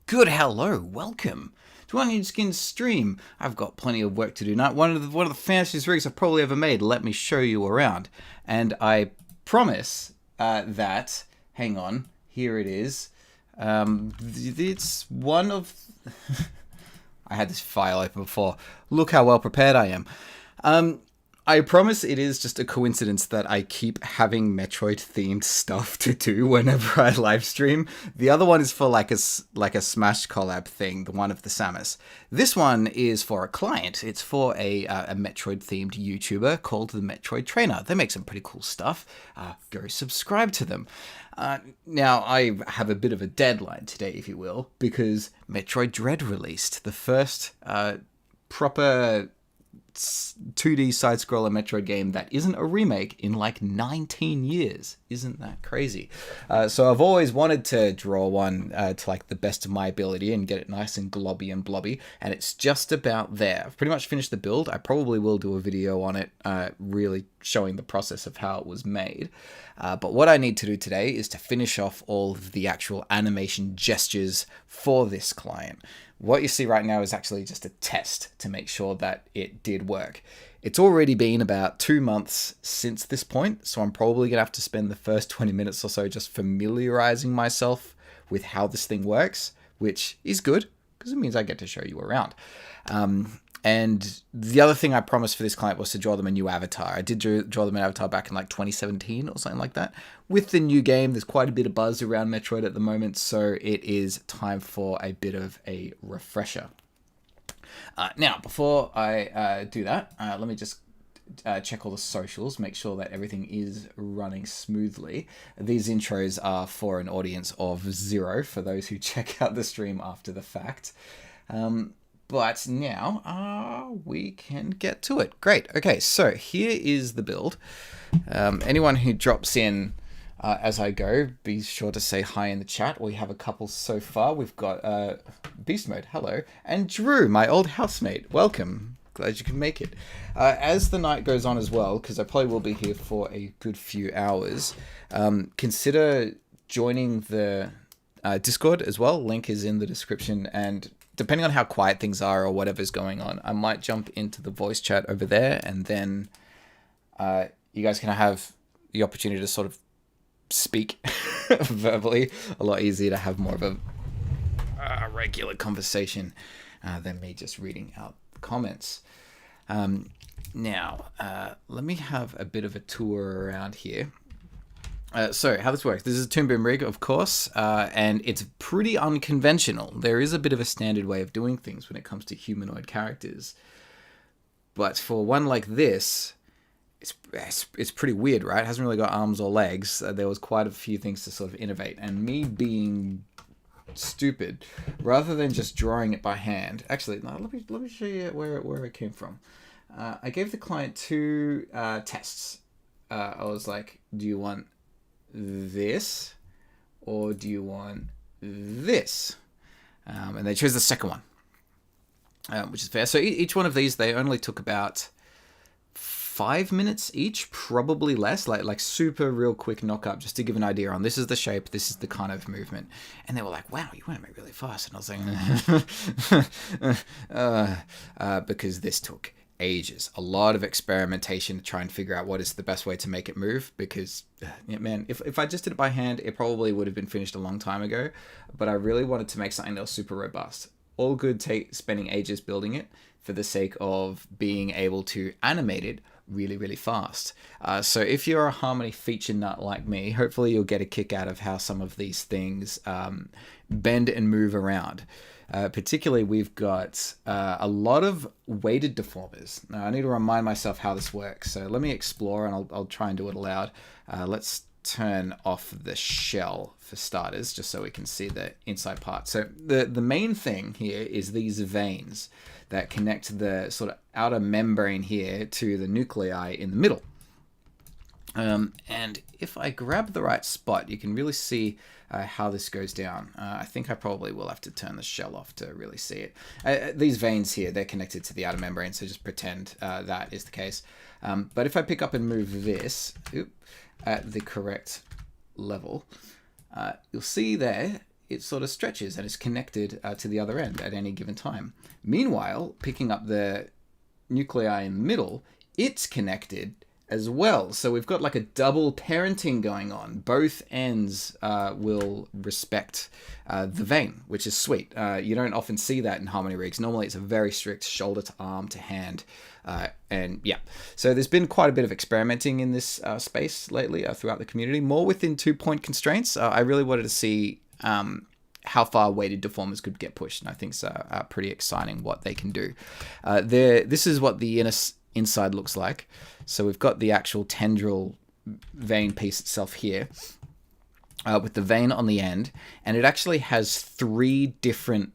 Good hello, welcome to Onionskin's stream. I've got plenty of work to do now. One of the fanciest rigs I've probably ever made. Let me show you around. And I promise that, hang on, here it is. It's one of... I had this file open before. Look how well prepared I am. I promise it is just a coincidence that I keep having Metroid-themed stuff to do whenever I live stream. The other one is for like a Smash collab thing, the one of the Samus. This one is for a client. It's for a Metroid-themed YouTuber called the Metroid Trainer. They make some pretty cool stuff. Go subscribe to them. Now, I have a bit of a deadline today, if you will, because Metroid Dread released, the first proper 2D side-scroller Metroid game that isn't a remake in like 19 years. Isn't that crazy? So I've always wanted to draw one to like the best of my ability and get it nice and globby and blobby, and it's just about there. I've pretty much finished the build. I probably will do a video on it, really showing the process of how it was made. But what I need to do today is to finish off all of the actual animation gestures for this client. What you see right now is actually just a test to make sure that it did work. It's already been about 2 months since this point, so I'm probably going to have to spend the first 20 minutes or so just familiarizing myself with how this thing works, which is good, because it means I get to show you around. And the other thing I promised for this client was to draw them a new avatar. I did draw them an avatar back in like 2017 or something like that. With the new game, there's quite a bit of buzz around Metroid at the moment, so it is time for a bit of a refresher. Now, before I do that, let me just check all the socials, make sure that everything is running smoothly. These intros are for an audience of 0 for those who check out the stream after the fact. But now we can get to it. Great. Okay, so here is the build. Anyone who drops in as I go, be sure to say hi in the chat. We have a couple so far. We've got Beast Mode, hello. And Drew, my old housemate, welcome. Glad you could make it. As the night goes on as well, because I probably will be here for a good few hours, consider joining the Discord as well. Link is in the description, and depending on how quiet things are or whatever's going on, I might jump into the voice chat over there, and then you guys can have the opportunity to sort of speak verbally. A lot easier to have more of a regular conversation than me just reading out the comments. Now, let me have a bit of a tour around here. So how this works, this is a Toon Boom rig, of course, and it's pretty unconventional. There is a bit of a standard way of doing things when it comes to humanoid characters. But for one like this, it's pretty weird, right? It hasn't really got arms or legs. There was quite a few things to sort of innovate. And me being stupid, rather than just drawing it by hand... Actually, no, let me show you where it came from. I gave the client 2 tests. I was like, do you want this or do you want this? And they chose the second one, which is fair. So each one of these, they only took about 5 minutes each, probably less, like super real quick knock up, just to give an idea on this is the shape, this is the kind of movement. And they were like, wow, you went really fast. And I was like, because this took ages, a lot of experimentation to try and figure out what is the best way to make it move, because man, if I just did it by hand, it probably would have been finished a long time ago. But I really wanted to make something that was super robust. All good spending ages building it for the sake of being able to animate it really fast. So if you're a Harmony feature nut like me, hopefully you'll get a kick out of how some of these things bend and move around. Particularly, we've got a lot of weighted deformers. Now, I need to remind myself how this works. So let me explore, and I'll try and do it aloud. Let's turn off the shell for starters, just so we can see the inside part. So the main thing here is these veins that connect the sort of outer membrane here to the nuclei in the middle. And if I grab the right spot, you can really see how this goes down. I think I probably will have to turn the shell off to really see it. These veins here, they're connected to the outer membrane, so just pretend that is the case. But if I pick up and move this at the correct level, you'll see there it sort of stretches and is connected to the other end at any given time. Meanwhile, picking up the nuclei in the middle, it's connected as well. So we've got like a double parenting going on. Both ends will respect the vein, which is sweet. You don't often see that in harmony rigs. Normally it's a very strict shoulder to arm to hand. And yeah, so there's been quite a bit of experimenting in this space lately throughout the community, more within 2-point constraints. I really wanted to see how far weighted deformers could get pushed, and I think it's pretty exciting what they can do. This is what the inside looks like. So we've got the actual tendril vein piece itself here with the vein on the end, and it actually has 3 different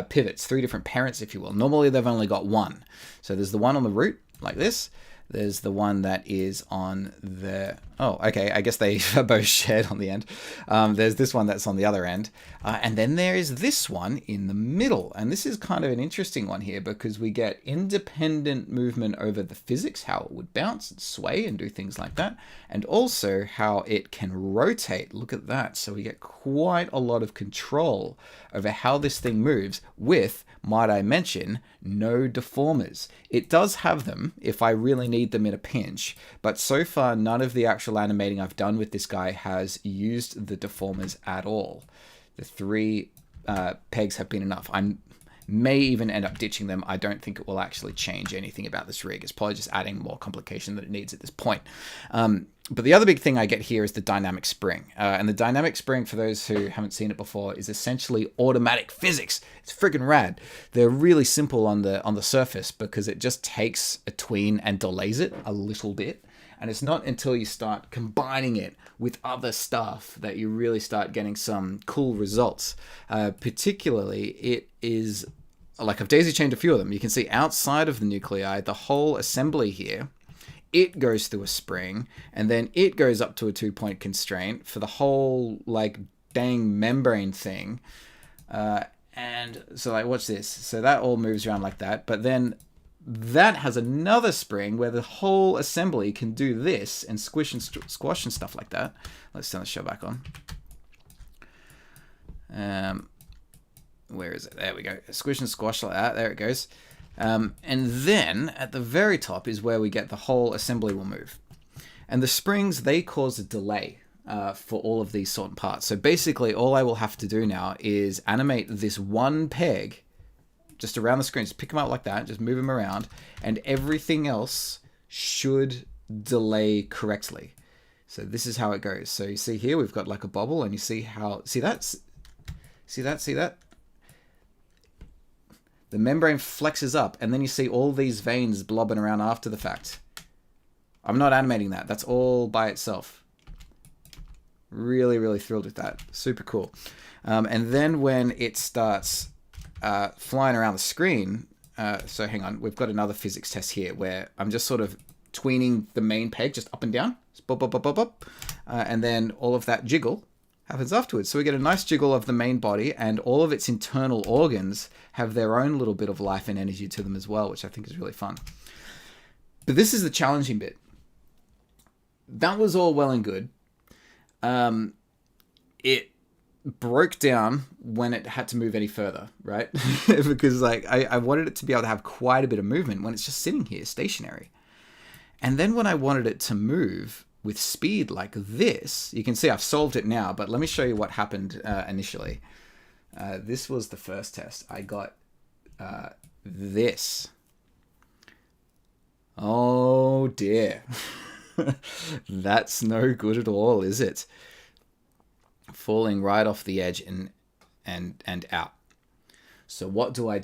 pivots, 3 different parents, if you will. Normally they've only got one. So there's the one on the root, like this. There's the one that is on the... Oh, okay, I guess they are both shared on the end. There's this one that's on the other end. And then there is this one in the middle. And this is kind of an interesting one here because we get independent movement over the physics, how it would bounce and sway and do things like that. And also how it can rotate. Look at that. So we get quite a lot of control over how this thing moves with, might I mention, no deformers. It does have them if I really need them in a pinch, but so far none of the actual animating I've done with this guy has used the deformers at all. The 3 pegs have been enough. I may even end up ditching them. I don't think it will actually change anything about this rig. It's probably just adding more complication than it needs at this point. But the other big thing I get here is the dynamic spring. And the dynamic spring, for those who haven't seen it before, is essentially automatic physics. It's friggin' rad. They're really simple on the surface because it just takes a tween and delays it a little bit. And it's not until you start combining it with other stuff that you really start getting some cool results. Particularly, it is, like I've daisy chained a few of them. You can see outside of the nuclei, the whole assembly here, it goes through a spring, and then it goes up to a 2-point constraint for the whole, like, dang membrane thing. And so, like, watch this. So that all moves around like that, but then that has another spring where the whole assembly can do this and squish and squash and stuff like that. Let's turn the show back on. Where is it? There we go. Squish and squash like that. There it goes. And then at the very top is where we get the whole assembly will move. And the springs, they cause a delay for all of these sort of parts. So basically all I will have to do now is animate this one peg just around the screen. Just pick them up like that, just move them around, and everything else should delay correctly. So this is how it goes. So you see here, we've got like a bobble, and you see how, see that? See that? The membrane flexes up, and then you see all these veins blobbing around after the fact. I'm not animating that. That's all by itself. Really, really thrilled with that. Super cool. And then when it starts flying around the screen, so hang on, we've got another physics test here where I'm just sort of tweening the main peg just up and down. Bop, bop, bop, bop, bop. And then all of that jiggle happens afterwards. So we get a nice jiggle of the main body, and all of its internal organs have their own little bit of life and energy to them as well, which I think is really fun. But this is the challenging bit. That was all well and good. It broke down when it had to move any further, right? Because like I wanted it to be able to have quite a bit of movement when it's just sitting here stationary. And then when I wanted it to move with speed like this, you can see I've solved it now, but let me show you what happened initially. This was the first test. I got this. Oh dear. That's no good at all, is it? Falling right off the edge and out. So what do? I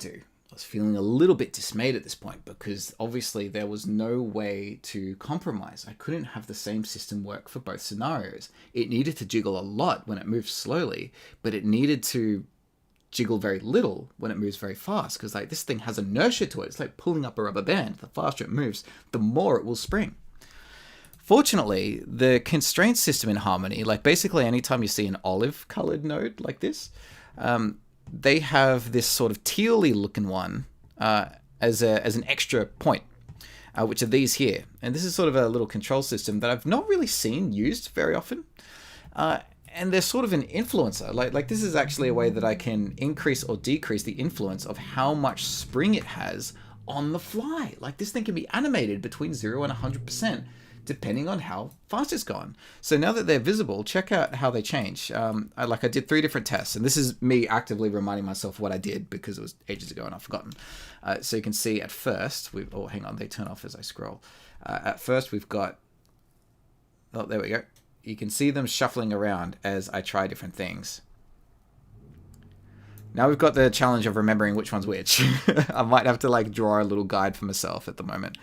was feeling a little bit dismayed at this point because obviously there was no way to compromise. I couldn't have the same system work for both scenarios. It needed to jiggle a lot when it moved slowly, but it needed to jiggle very little when it moves very fast, because like this thing has inertia to it. It's like pulling up a rubber band. The faster it moves, the more it will spring. Fortunately, the constraint system in Harmony, like basically anytime you see an olive colored node like this, they have this sort of tealy looking one as an extra point, which are these here. And this is sort of a little control system that I've not really seen used very often. and they're sort of an influencer. Like this is actually a way that I can increase or decrease the influence of how much spring it has on the fly. Like this thing can be animated between 0 and 100%, depending on how fast it's gone. So now that they're visible, check out how they change. I did 3 different tests, and this is me actively reminding myself what I did because it was ages ago and I've forgotten. So you can see at first, hang on, they turn off as I scroll. At first we've got, oh, there we go. You can see them shuffling around as I try different things. Now we've got the challenge of remembering which one's which. I might have to draw a little guide for myself at the moment.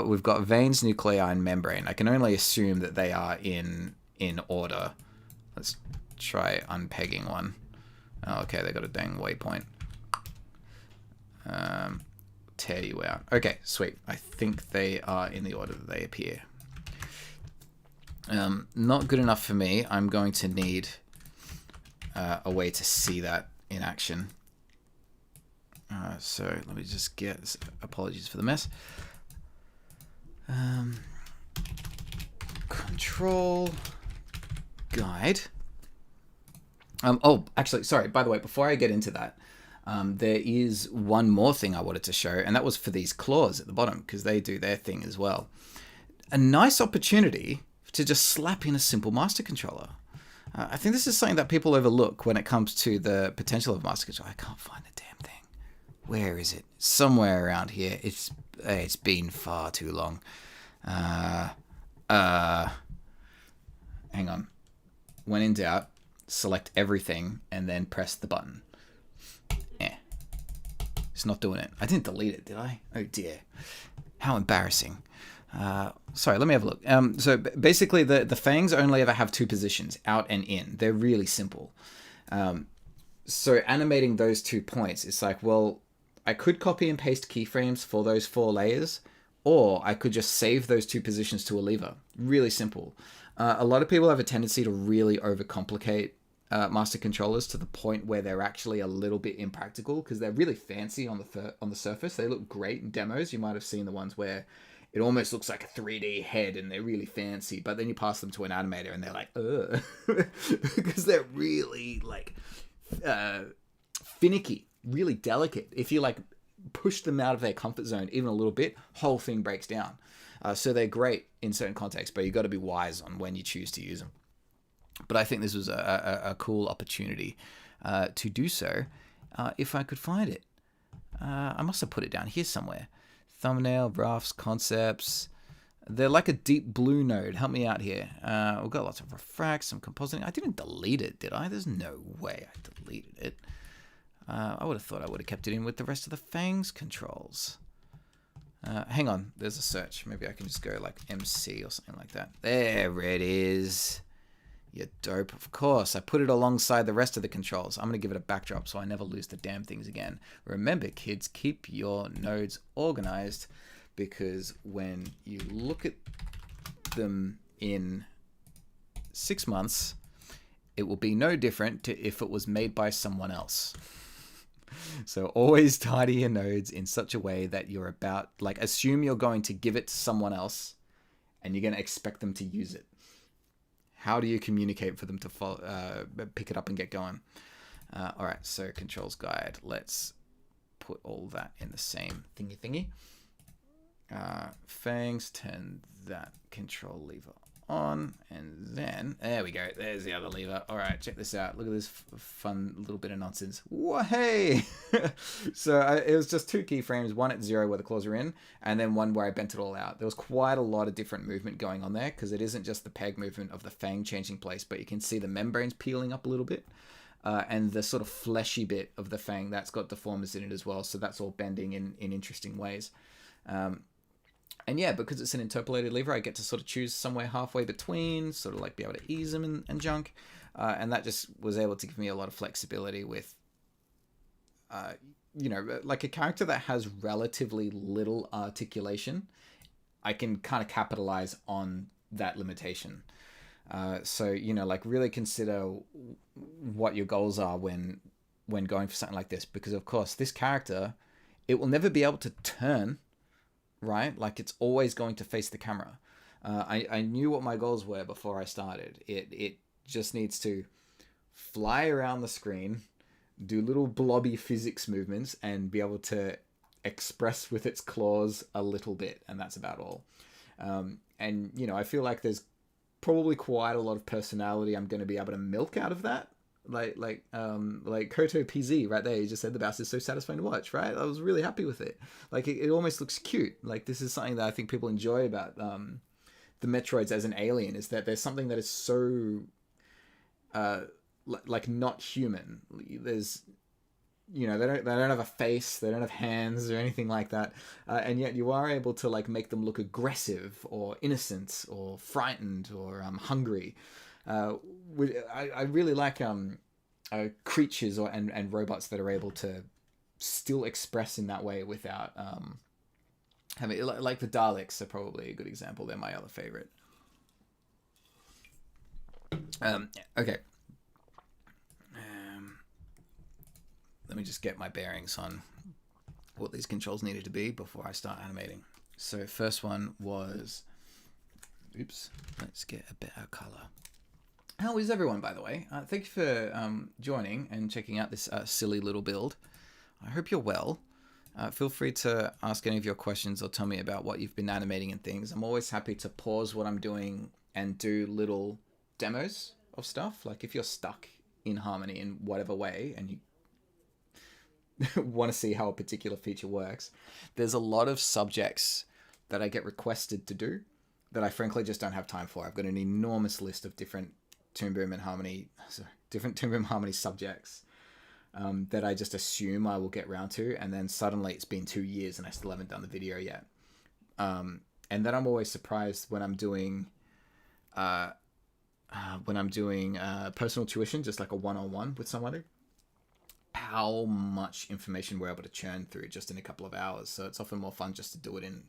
We've got veins, nuclei, and membrane. I can only assume that they are in order. Let's try unpegging one. Oh, okay, they got a dang waypoint. Tear you out. Okay, sweet. I think they are in the order that they appear. Not good enough for me. I'm going to need a way to see that in action. So let me just get, apologies for the mess. Control guide. Oh, actually, sorry, by the way, before I get into that, there is one more thing I wanted to show, and that was for these claws at the bottom, because they do their thing as well. A nice opportunity to just slap in a simple master controller. I think this is something that people overlook when it comes to the potential of master controller. I can't find the damn thing. Where is it? Somewhere around here. It's been far too long. Hang on. When in doubt, select everything and then press the button. It's not doing it. I didn't delete it, did I? Oh dear. How embarrassing. Sorry, let me have a look. So basically the fangs only ever have 2 positions, out and in. They're really simple. So animating those 2 points, it's like, well, I could copy and paste keyframes for those 4 layers, or I could just save those 2 positions to a lever. Really simple. A lot of people have a tendency to really overcomplicate master controllers to the point where they're actually a little bit impractical, because they're really fancy on the surface. They look great in demos. You might have seen the ones where it almost looks like a 3D head and they're really fancy, but then you pass them to an animator and they're like, ugh, because they're really finicky, really delicate. If you push them out of their comfort zone even a little bit, whole thing breaks down. So they're great in certain contexts, but you got to be wise on when you choose to use them. But I think this was a cool opportunity to do so if I could find it. I must have put it down here somewhere. Thumbnail, roughs, concepts. They're like a deep blue node. Help me out here. We've got lots of refract, some compositing. I didn't delete it, did I? There's no way I deleted it. I would have thought I would have kept it in with the rest of the fangs controls. Hang on, there's a search. Maybe I can just go MC or something like that. There it is. You're dope. Of course, I put it alongside the rest of the controls. I'm going to give it a backdrop so I never lose the damn things again. Remember, kids, keep your nodes organized, because when you look at them in 6 months, it will be no different to if it was made by someone else. So always tidy your nodes in such a way that you're about, assume you're going to give it to someone else and you're going to expect them to use it. How do you communicate for them to follow, pick it up and get going? All right, so controls guide. Let's put all that in the same thingy. Fangs, turn that control lever on, and then there we go. There's the other lever. All right, check this out. Look at this fun little bit of nonsense. Whoa, hey! So it was just 2 keyframes, one at 0 where the claws are in, and then one where I bent it all out. There was quite a lot of different movement going on there, because it isn't just the peg movement of the fang changing place, but you can see the membranes peeling up a little bit, and the sort of fleshy bit of the fang that's got deformers in it as well. So that's all bending in interesting ways. And yeah, because it's an interpolated lever, I get to sort of choose somewhere halfway between, sort of be able to ease them and junk. And that just was able to give me a lot of flexibility with, a character that has relatively little articulation. I can kind of capitalize on that limitation. So, really consider what your goals are when going for something like this. Because, of course, this character, it will never be able to turn, right? It's always going to face the camera. I knew what my goals were before I started. It just needs to fly around the screen, do little blobby physics movements, and be able to express with its claws a little bit, and that's about all. And I feel like there's probably quite a lot of personality I'm going to be able to milk out of that. Like Koto PZ right there. He just said the mouse is so satisfying to watch, right? I was really happy with it. Like it almost looks cute. Like this is something that I think people enjoy about the Metroids as an alien, is that there's something that is so like not human. There's they don't have a face, they don't have hands or anything like that, and yet you are able to like make them look aggressive or innocent or frightened or hungry. I really like creatures and robots that are able to still express in that way without having, like the Daleks are probably a good example. They're my other favorite. Okay. Let me just get my bearings on what these controls needed to be before I start animating. So first one was, let's get a better color. How is everyone, by the way? Thank you for joining and checking out this silly little build. I hope you're well. Feel free to ask any of your questions or tell me about what you've been animating and things. I'm always happy to pause what I'm doing and do little demos of stuff. Like if you're stuck in Harmony in whatever way and you want to see how a particular feature works, there's a lot of subjects that I get requested to do that I frankly just don't have time for. I've got an enormous list of different Toon Boom Harmony subjects that I just assume I will get round to, and then suddenly it's been 2 years and I still haven't done the video yet. And then I'm always surprised when I'm doing personal tuition, just like a one-on-one with somebody, how much information we're able to churn through just in a couple of hours. So it's often more fun just to do it in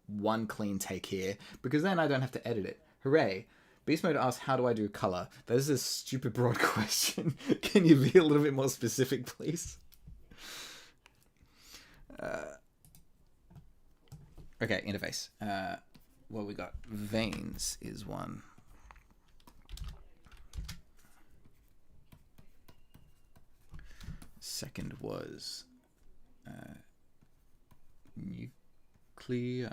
one clean take here, because then I don't have to edit it. Hooray. Beast Mode asks, how do I do color? That is a stupid broad question. Can you be a little bit more specific, please? Okay, interface. What we got? Veins is one. Second was nuclei,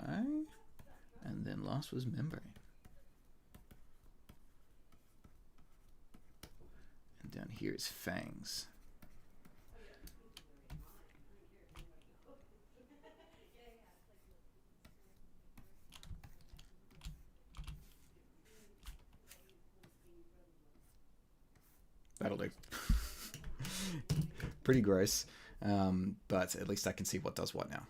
and then last was membrane. And down here is fangs. That'll do. Pretty gross, but at least I can see what does what now.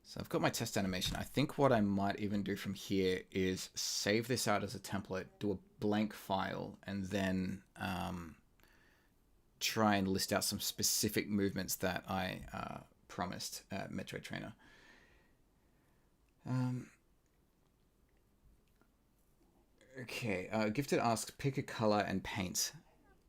So I've got my test animation. I think what I might even do from here is save this out as a template, do a blank file, and then try and list out some specific movements that I promised Metroid Trainer. Okay, Gifted asks, pick a color and paint.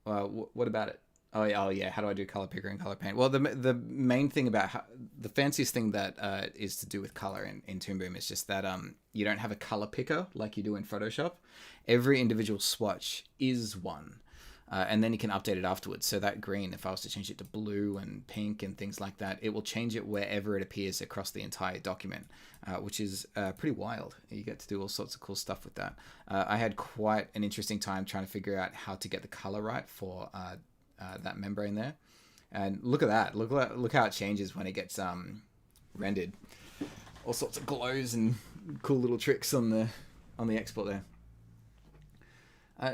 What about it? Oh yeah. How do I do color picker and color paint? Well, the main thing about the fanciest thing that is to do with color in Toon Boom is just that you don't have a color picker like you do in Photoshop. Every individual swatch is one, and then you can update it afterwards. So that green, if I was to change it to blue and pink and things like that, it will change it wherever it appears across the entire document, which is pretty wild. You get to do all sorts of cool stuff with that. I had quite an interesting time trying to figure out how to get the color right for that membrane there, and look at that. Look how it changes when it gets rendered. All sorts of glows and cool little tricks on the export there.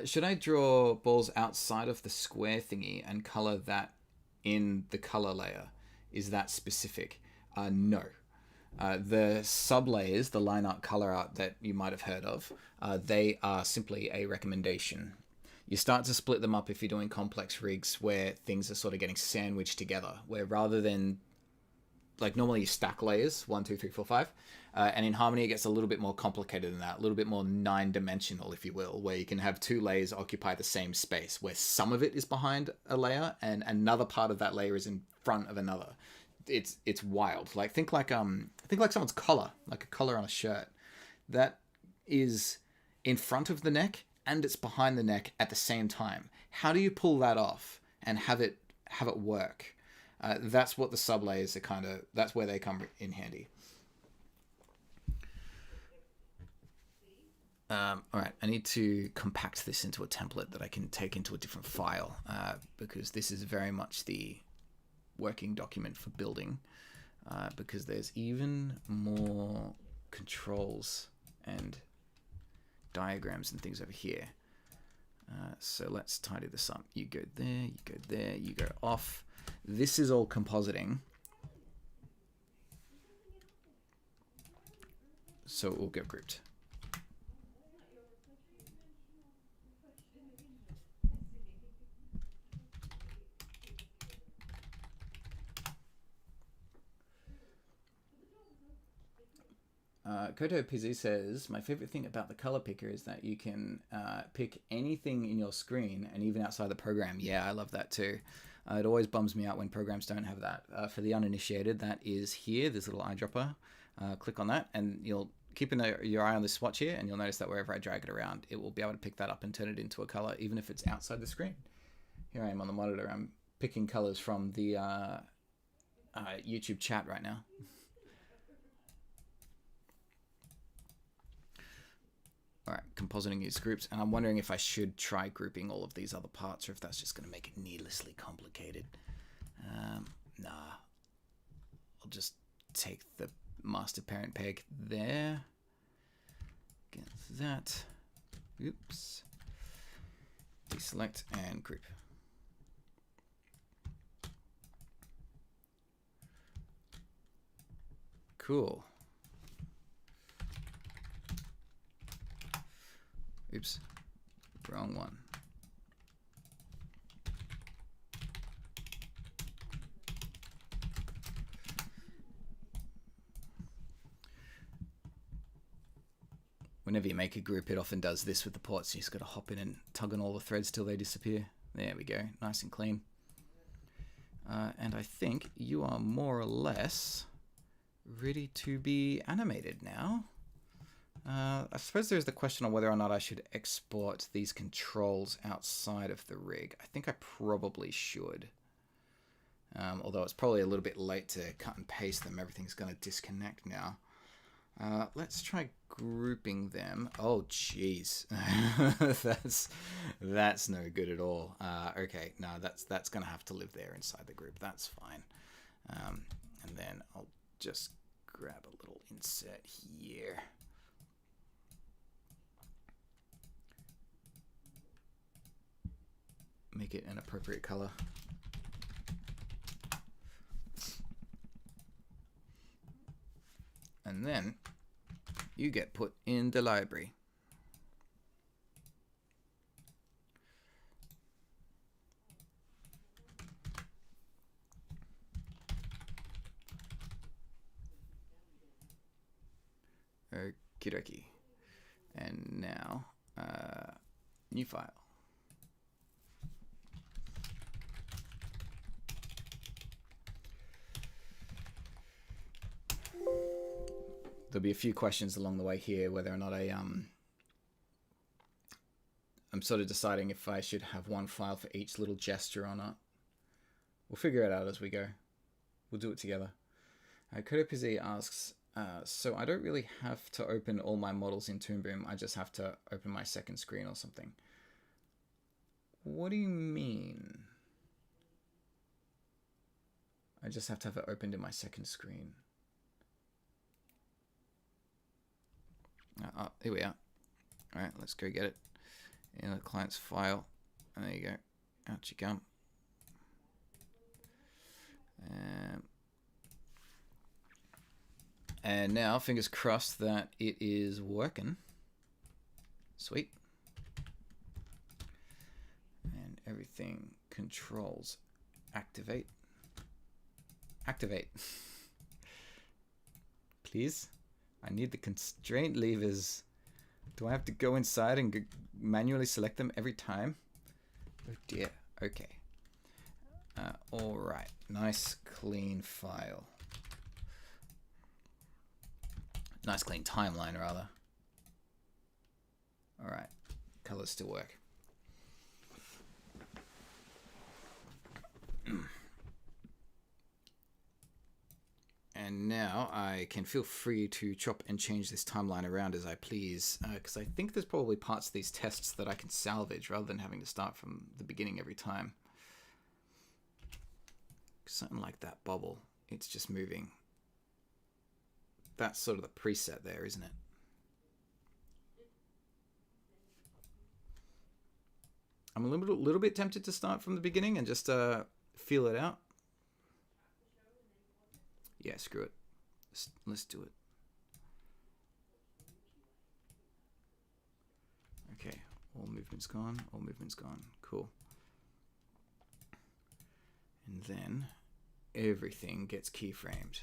Should I draw balls outside of the square thingy and color that in the color layer? Is that specific? No. The sub-layers, the line art, color art that you might have heard of, they are simply a recommendation. You start to split them up if you're doing complex rigs where things are sort of getting sandwiched together, where rather than, like normally you stack layers, 1, 2, 3, 4, 5, and in Harmony it gets a little bit more complicated than that, a little bit more 9-dimensional, if you will, where you can have 2 layers occupy the same space, where some of it is behind a layer and another part of that layer is in front of another. It's wild. Like think like someone's collar, like a collar on a shirt. That is in front of the neck and it's behind the neck at the same time. How do you pull that off and have it work? That's what the sublayers are that's where they come in handy. All right, I need to compact this into a template that I can take into a different file because this is very much the working document for building because there's even more controls and diagrams and things over here. So let's tidy this up. You go there, you go there, you go off. This is all compositing. So it will get grouped. Koto PZ says, my favorite thing about the color picker is that you can pick anything in your screen and even outside the program. Yeah, I love that too. It always bums me out when programs don't have that. For the uninitiated, that is here, this little eyedropper. Click on that and you'll keep your eye on this swatch here and you'll notice that wherever I drag it around, it will be able to pick that up and turn it into a color, even if it's outside the screen. Here I am on the monitor. I'm picking colors from the YouTube chat right now. All right, compositing these groups, and I'm wondering if I should try grouping all of these other parts or if that's just going to make it needlessly complicated. Nah, I'll just take the master parent peg there. Get that. Oops. Deselect and group. Cool. Oops, wrong one. Whenever you make a group, it often does this with the ports. You just got to hop in and tug on all the threads till they disappear. There we go, nice and clean. And I think you are more or less ready to be animated now. I suppose there's the question on whether or not I should export these controls outside of the rig. I think I probably should. Although it's probably a little bit late to cut and paste them. Everything's going to disconnect now. Let's try grouping them. Oh, jeez. that's no good at all. Okay, no, that's going to have to live there inside the group. That's fine. And then I'll just grab a little insert here. Make it an appropriate color. And then you get put in the library. Okie dokie. And now, new file. There'll be a few questions along the way here, whether or not I'm sort of deciding if I should have one file for each little gesture or not. We'll figure it out as we go. We'll do it together. CodePZ asks, so I don't really have to open all my models in Toon Boom. I just have to open my second screen or something. What do you mean? I just have to have it opened in my second screen. Here we are. All right, let's go get it in the client's file. And there you go. Out you come. And now, fingers crossed that it is working. Sweet. And everything controls activate. Activate. Please. I need the constraint levers. Do I have to go inside and manually select them every time? Oh dear. Okay. All right. Nice clean file. Nice clean timeline, rather. All right, colors still work. And now I can feel free to chop and change this timeline around as I please, because I think there's probably parts of these tests that I can salvage rather than having to start from the beginning every time. Something like that bubble, it's just moving. That's sort of the preset there, isn't it? I'm a little bit tempted to start from the beginning and just feel it out. Yeah, screw it. Let's do it. Okay, all movement's gone. All movement's gone. Cool. And then everything gets keyframed.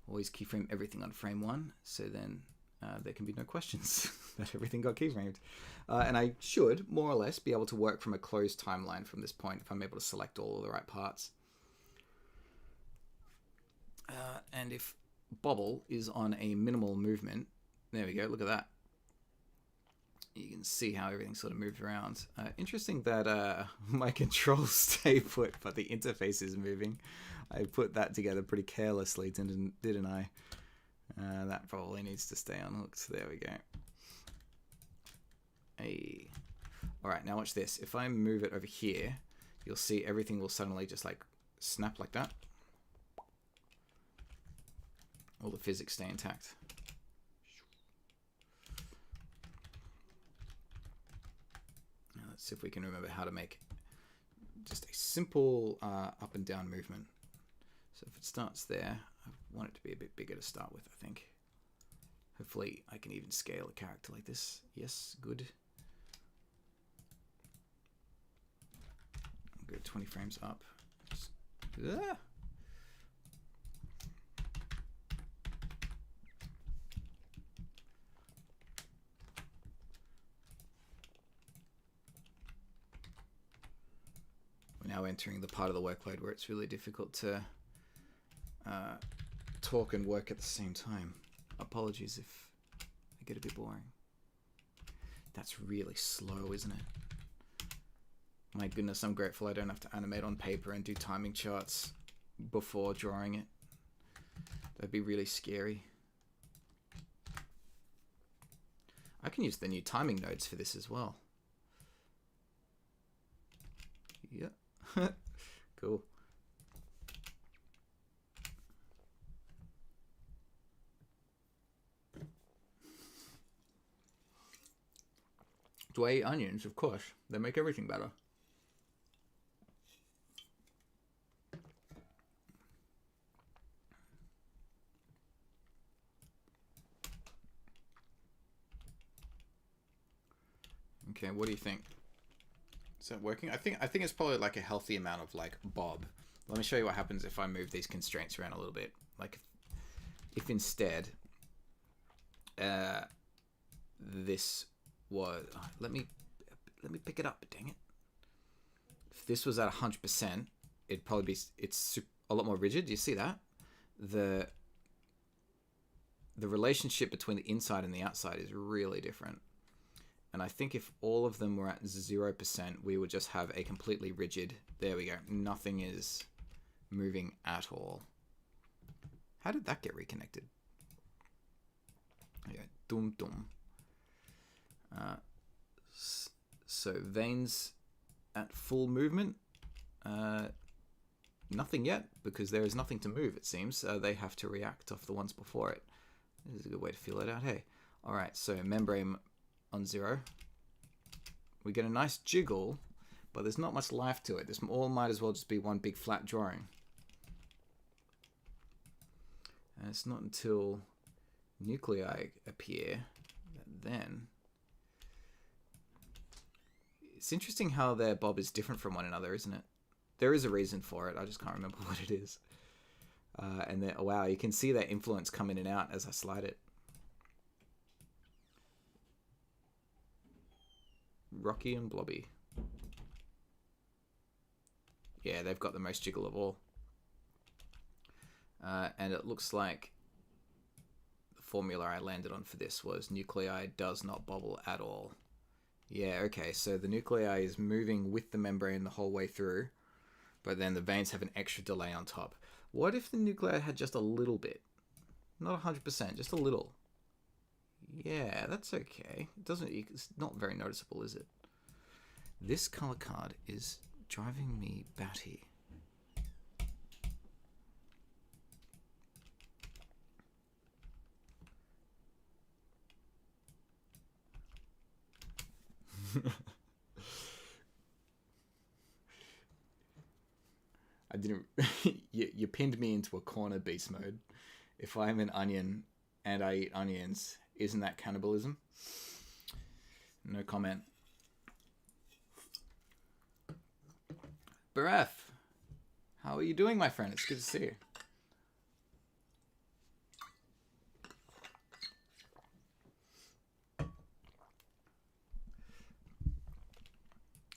Always keyframe everything on frame 1, so then there can be no questions that everything got keyframed. And I should, more or less, be able to work from a closed timeline from this point if I'm able to select all of the right parts. And if bobble is on a minimal movement, there we go, look at that. You can see how everything sort of moves around. Interesting that my controls stay put, but the interface is moving. I put that together pretty carelessly, didn't I? That probably needs to stay unhooked. There we go. Hey. All right, now watch this. If I move it over here, you'll see everything will suddenly just like snap like that. All the physics stay intact. Now let's see if we can remember how to make just a simple up and down movement. So if it starts there, I want it to be a bit bigger to start with, I think. Hopefully I can even scale a character like this. Yes, good. I'll go 20 frames up. Just, We're now entering the part of the workload where it's really difficult to talk and work at the same time. Apologies if I get a bit boring. That's really slow, isn't it? My goodness, I'm grateful I don't have to animate on paper and do timing charts before drawing it. That'd be really scary. I can use the new timing nodes for this as well. Yeah. Cool. Do I eat onions? Of course. They make everything better. Okay, what do you think? Is that working? I think it's probably like a healthy amount of like bob. Let me show you what happens if I move these constraints around a little bit. Like if instead this was let me pick it up, dang it. If this was at 100%, it'd probably be it's a lot more rigid. Do you see that? The relationship between the inside and the outside is really different. And I think if all of them were at 0%, we would just have a completely rigid... There we go. Nothing is moving at all. How did that get reconnected? Okay, dum dum. So veins at full movement. Nothing yet, because there is nothing to move, it seems. They have to react off the ones before it. This is a good way to feel it out. Hey. Alright, so membrane... on 0, we get a nice jiggle, but there's not much life to it. This all might as well just be one big flat drawing. And it's not until nuclei appear that then... It's interesting how their bob is different from one another, isn't it? There is a reason for it, I just can't remember what it is. And then, oh wow, you can see that influence come in and out as I slide it. Rocky and Blobby. Yeah, they've got the most jiggle of all. And it looks like the formula I landed on for this was nuclei does not bobble at all. Yeah, okay, so the nuclei is moving with the membrane the whole way through, but then the veins have an extra delay on top. What if the nuclei had just a little bit? Not 100%, just a little. Yeah, that's okay. It's not very noticeable, is it? This color card is driving me batty. I didn't. You pinned me into a corner, beast mode. If I'm an onion and I eat onions, isn't that cannibalism? No comment. Baref, how are you doing, my friend? It's good to see you.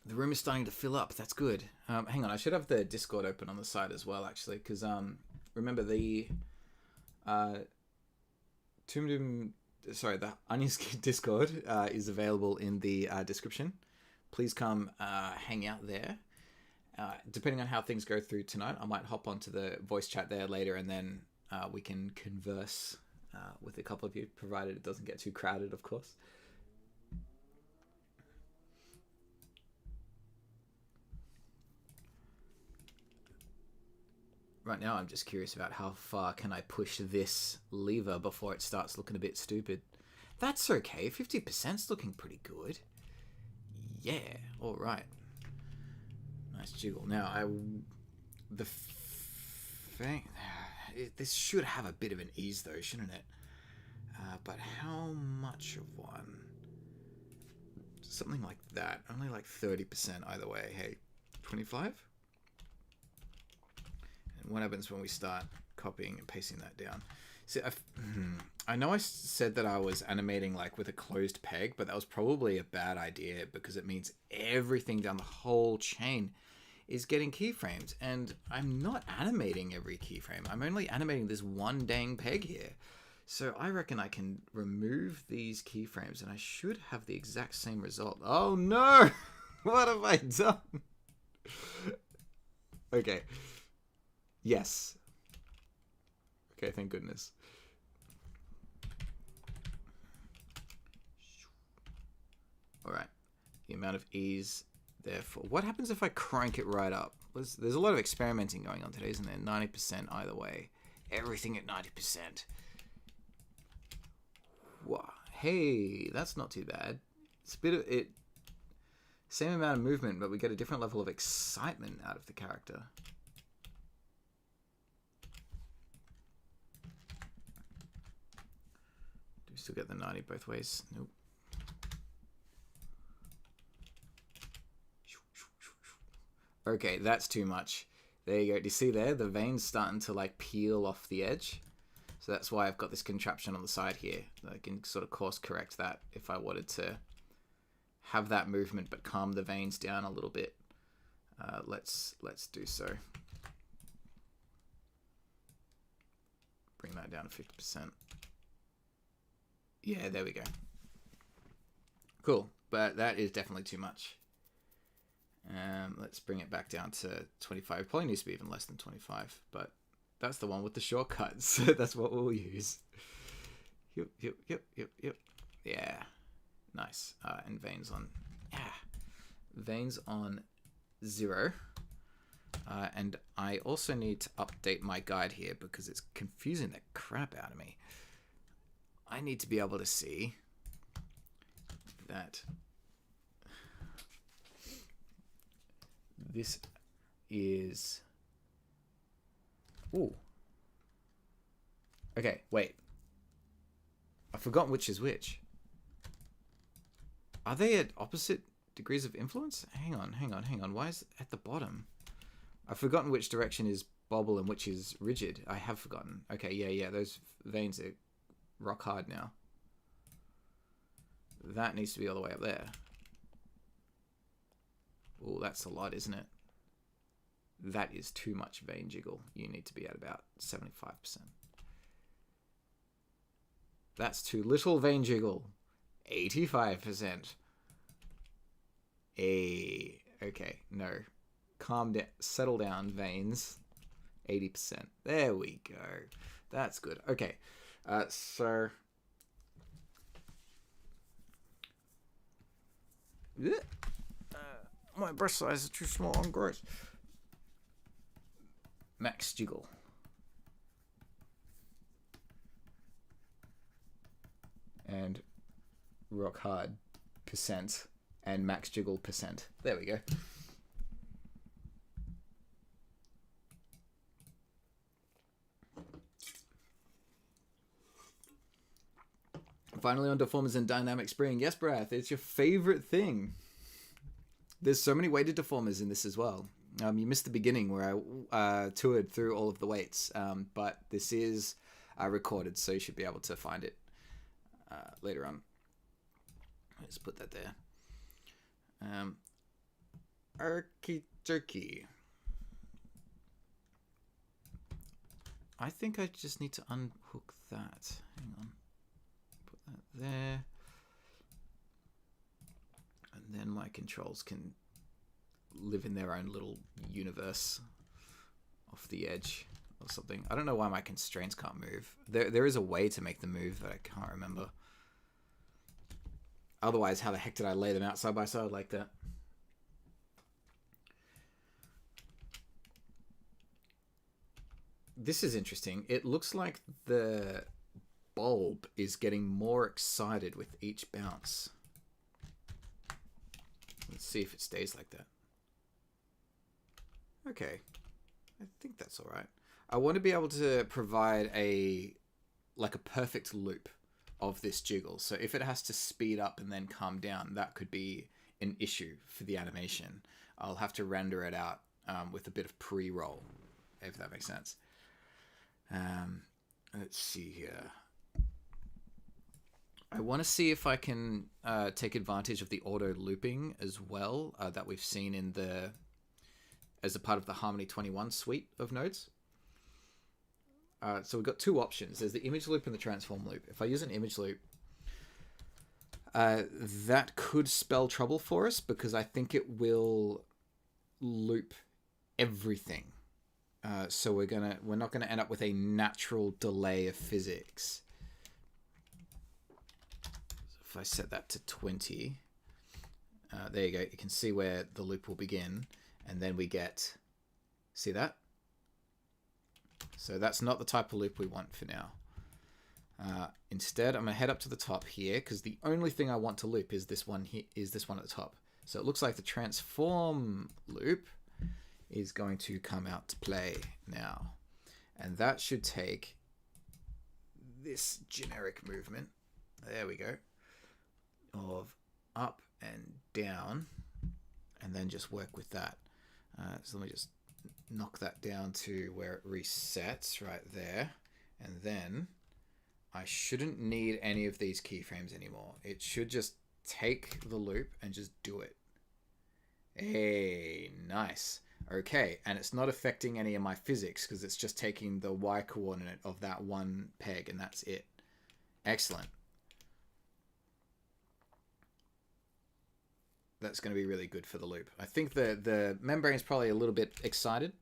The room is starting to fill up. That's good. Hang on, I should have the Discord open on the side as well, actually, because remember the the Onionskin Discord is available in the description. Please come hang out there. Depending on how things go through tonight, I might hop onto the voice chat there later, and then we can converse with a couple of you, provided it doesn't get too crowded, of course. Right now, I'm just curious about how far can I push this lever before it starts looking a bit stupid. That's okay. 50%'s looking pretty good. Yeah. All right. Nice jiggle. Now, this should have a bit of an ease, though, shouldn't it? But how much of one? Something like that. Only like 30% either way. Hey, 25? What happens when we start copying and pasting that down? See, I know I said that I was animating like with a closed peg, but that was probably a bad idea because it means everything down the whole chain is getting keyframes, and I'm not animating every keyframe. I'm only animating this one dang peg here. So I reckon I can remove these keyframes and I should have the exact same result. Oh no! What have I done? Okay. Yes. Okay, thank goodness. Alright. The amount of ease, therefore. What happens if I crank it right up? There's a lot of experimenting going on today, isn't there? 90% either way. Everything at 90%. Wow. Hey, that's not too bad. It's a bit of it. Same amount of movement, but we get a different level of excitement out of the character. Do we still get the 90 both ways? Nope. Okay, that's too much. There you go. Do you see there? The vein's starting to like peel off the edge. So that's why I've got this contraption on the side here. I can sort of course correct that if I wanted to have that movement but calm the veins down a little bit. Let's do so. Bring that down to 50%. Yeah, there we go. Cool, but that is definitely too much. Let's bring it back down to 25. Probably needs to be even less than 25, but that's the one with the shortcuts. That's what we'll use. Yep. Yeah, nice. And veins on, veins on 0. And I also need to update my guide here because it's confusing the crap out of me. I need to be able to see that this is... Ooh. Okay, wait. I've forgotten which is which. Are they at opposite degrees of influence? Hang on. Why is it at the bottom? I've forgotten which direction is bobble and which is rigid. I have forgotten. Okay, yeah. Those veins are rock hard now. That needs to be all the way up there. Oh, that's a lot, isn't it? That is too much vein jiggle. You need to be at about 75%. That's too little vein jiggle. 85%. Okay, no. Calm down, settle down, veins. 80%. There we go. That's good. Okay, so... my brush size is too small and gross. Max jiggle. And rock hard percent. And max jiggle percent. There we go. Finally on deformers and dynamic spring. Yes, Brath, it's your favorite thing. There's so many weighted deformers in this as well. You missed the beginning where I toured through all of the weights, but this is recorded, so you should be able to find it later on. Let's put that there. Arky turkey. I think I just need to unhook that. Hang on. Put that there. And then my controls can live in their own little universe off the edge or something. I don't know why my constraints can't move. There is a way to make them move, but I can't remember. Otherwise, how the heck did I lay them out side by side like that? This is interesting. It looks like the bulb is getting more excited with each bounce. Let's see if it stays like that. Okay. I think that's all right. I want to be able to provide a perfect loop of this jiggle. So if it has to speed up and then calm down, that could be an issue for the animation. I'll have to render it out with a bit of pre-roll, if that makes sense. Let's see here. I want to see if I can take advantage of the auto looping as well that we've seen in as a part of the Harmony 21 suite of nodes. So we've got two options. There's the image loop and the transform loop. If I use an image loop, that could spell trouble for us because I think it will loop everything. So we're not gonna end up with a natural delay of physics. If I set that to 20, there you go. You can see where the loop will begin, and then we get, see that? So that's not the type of loop we want for now. Instead, I'm gonna head up to the top here because the only thing I want to loop is this one here, is this one at the top. So it looks like the transform loop is going to come out to play now, and that should take this generic movement. There we go. Of up and down, and then just work with that. So let me just knock that down to where it resets right there, and then I shouldn't need any of these keyframes anymore. It should just take the loop and just do it. Hey, nice. Okay, and it's not affecting any of my physics because it's just taking the y coordinate of that one peg, and that's it. Excellent. That's going to be really good for the loop. I think the membrane is probably a little bit excited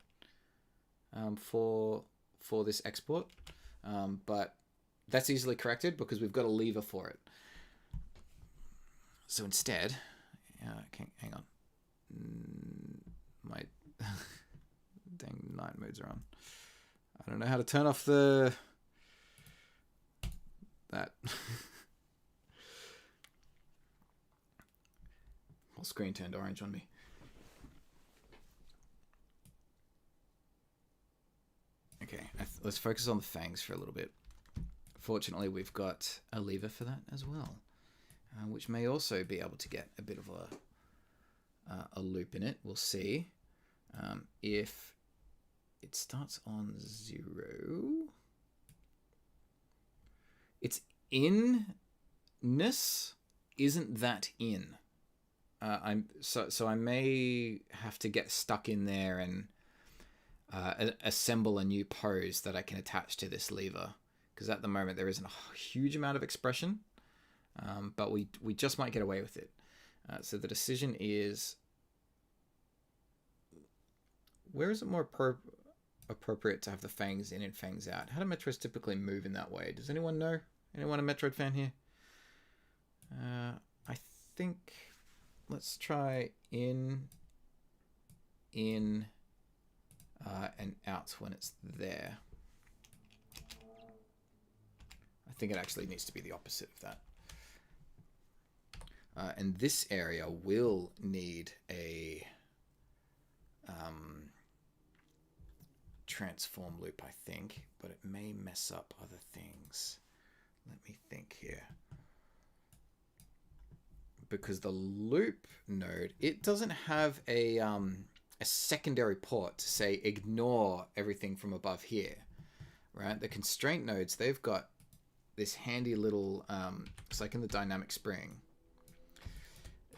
for this export, but that's easily corrected because we've got a lever for it. So instead, hang on, my dang night modes are on. I don't know how to turn off that. Whole screen turned orange on me. Okay, let's focus on the fangs for a little bit. Fortunately, we've got a lever for that as well, which may also be able to get a bit of a loop in it. We'll see if it starts on 0. Its inness isn't that in. So I may have to get stuck in there and assemble a new pose that I can attach to this lever, because at the moment there isn't a huge amount of expression, but we just might get away with it. So the decision is, where is it more appropriate to have the fangs in and fangs out? How do Metroids typically move in that way? Does anyone know? Anyone a Metroid fan here? I think let's try in, and out when it's there. I think it actually needs to be the opposite of that. And this area will need a transform loop, I think, but it may mess up other things. Let me think here. Because the loop node, it doesn't have a secondary port to say ignore everything from above here, right? The constraint nodes, they've got this handy little, it's like in the dynamic spring.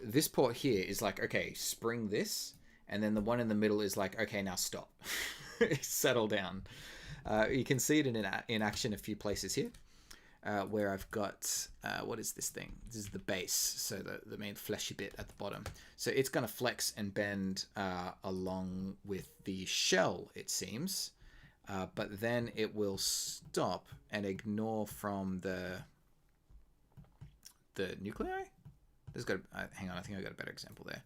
This port here is like, okay, spring this, and then the one in the middle is like, okay, now stop. Settle down. You can see it in action a few places here, where I've got, what is this thing? This is the base, so the main fleshy bit at the bottom. So it's going to flex and bend along with the shell, it seems, but then it will stop and ignore from the nuclei? Hang on, I think I got a better example there.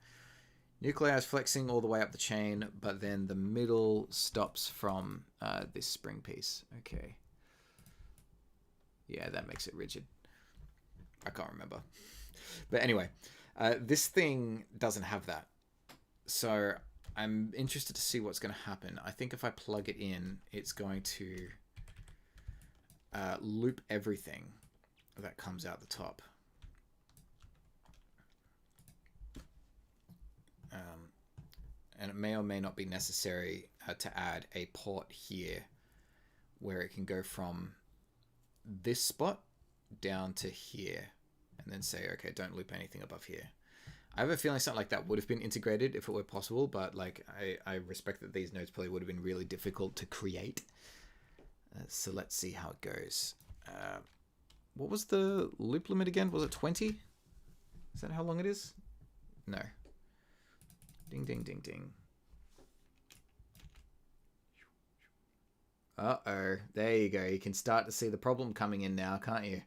Nuclei is flexing all the way up the chain, but then the middle stops from this spring piece. Okay. Yeah, that makes it rigid. I can't remember. But anyway, this thing doesn't have that. So I'm interested to see what's going to happen. I think if I plug it in, it's going to loop everything that comes out the top. And it may or may not be necessary to add a port here where it can go from this spot down to here and then say, okay, don't loop anything above here. I have a feeling something like that would have been integrated if it were possible, but like I respect that these nodes probably would have been really difficult to create. So let's see how it goes. What was the loop limit again? Was it 20? Is that how long it is? No. Ding, ding, ding, ding. Uh-oh. There you go. You can start to see the problem coming in now, can't you?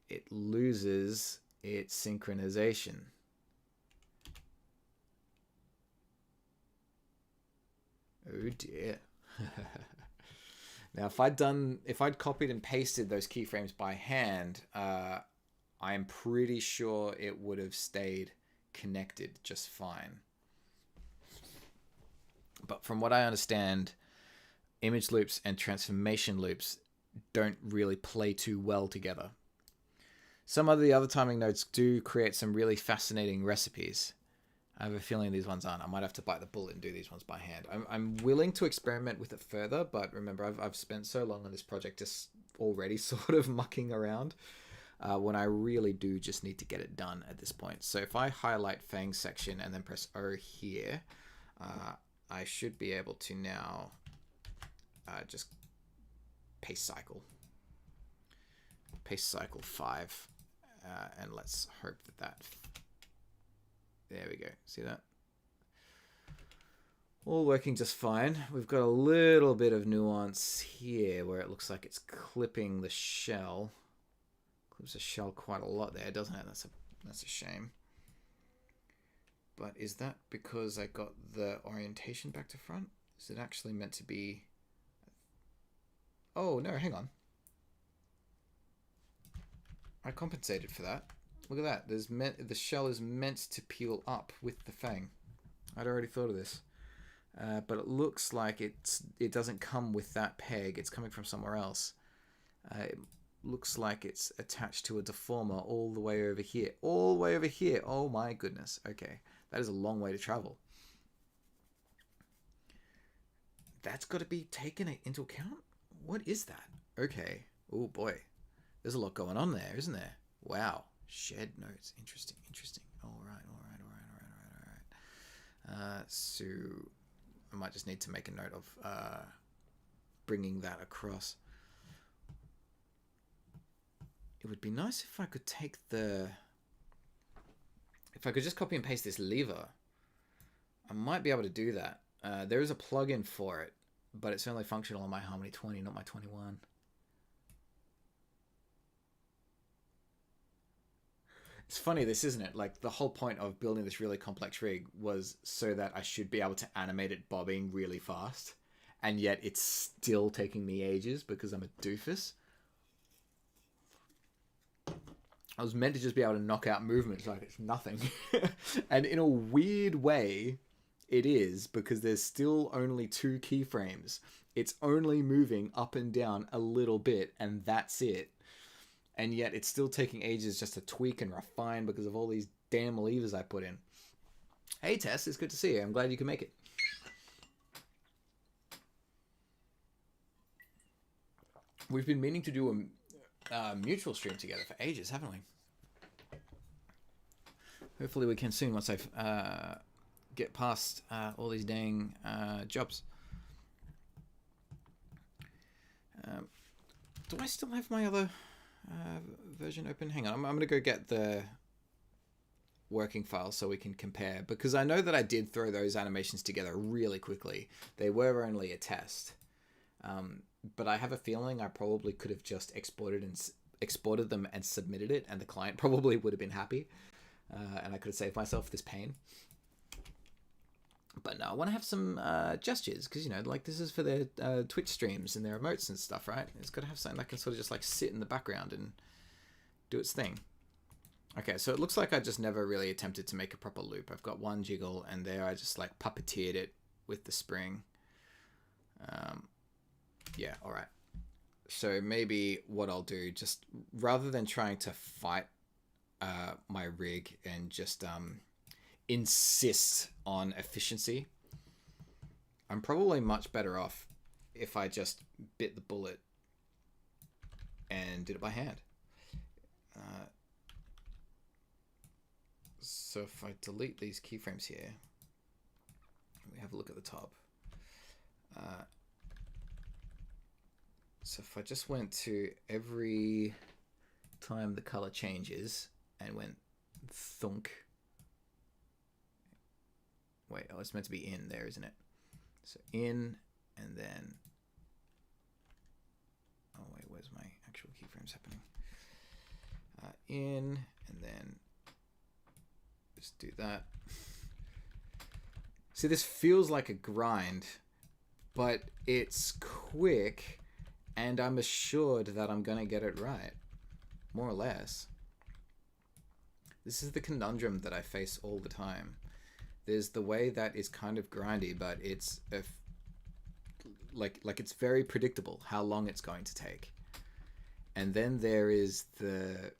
It loses its synchronization. Oh dear. Now, if I'd copied and pasted those keyframes by hand, I'm pretty sure it would have stayed connected just fine. But from what I understand, image loops and transformation loops don't really play too well together. Some of the other timing nodes do create some really fascinating recipes. I have a feeling these ones aren't. I might have to bite the bullet and do these ones by hand. I'm willing to experiment with it further, but remember, I've spent so long on this project just already sort of mucking around. When I really do just need to get it done at this point. So if I highlight Fang section and then press O here, I should be able to now just paste cycle 5, and let's hope that there we go. See that? All working just fine. We've got a little bit of nuance here where it looks like it's clipping the shell. Clips the shell quite a lot there, doesn't it? That's a shame. But is that because I got the orientation back to front? Is it actually meant to be... Oh, no, hang on. I compensated for that. Look at that. The shell is meant to peel up with the fang. I'd already thought of this. But it looks like it doesn't come with that peg. It's coming from somewhere else. It looks like it's attached to a deformer all the way over here. All the way over here. Oh my goodness. Okay. That is a long way to travel. That's got to be taken into account? What is that? Okay. Oh boy. There's a lot going on there, isn't there? Wow. Shed notes. Interesting. All right. So I might just need to make a note of bringing that across. It would be nice if I could take the if I could just copy and paste this lever, I might be able to do that. There is a plugin for it, but it's only functional on my Harmony 20, not my 21. It's funny, this, isn't it? Like, the whole point of building this really complex rig was so that I should be able to animate it bobbing really fast. And yet it's still taking me ages because I'm a doofus. I was meant to just be able to knock out movements like it's nothing. And in a weird way, it is, because there's still only 2 keyframes. It's only moving up and down a little bit, and that's it. And yet it's still taking ages just to tweak and refine because of all these damn levers I put in. Hey, Tess, it's good to see you. I'm glad you can make it. We've been meaning to do a mutual stream together for ages, haven't we? Hopefully we can soon once I get past all these dang jobs. Do I still have my other version open? Hang on, I'm going to go get the working file so we can compare, because I know that I did throw those animations together really quickly. They were only a test, but I have a feeling I probably could have just exported them and submitted it, and the client probably would have been happy, and I could have saved myself this pain. But no, I want to have some gestures, because, you know, like, this is for their Twitch streams and their emotes and stuff, right? It's got to have something that can sort of just, like, sit in the background and do its thing. Okay, so it looks like I just never really attempted to make a proper loop. I've got one jiggle, and there I just, like, puppeteered it with the spring. Yeah, all right. So maybe what I'll do, just rather than trying to fight my rig and just insist on efficiency, I'm probably much better off if I just bit the bullet and did it by hand. So if I delete these keyframes here, we have a look at the top. So if I just went to every time the color changes and went thunk. Wait, oh, it's meant to be in there, isn't it? So in, and then... Oh, wait, where's my actual keyframes happening? In, and then just do that. See, this feels like a grind, but it's quick, and I'm assured that I'm going to get it right, more or less. This is the conundrum that I face all the time. There's the way that is kind of grindy, but it's like it's very predictable how long it's going to take. And then there is the,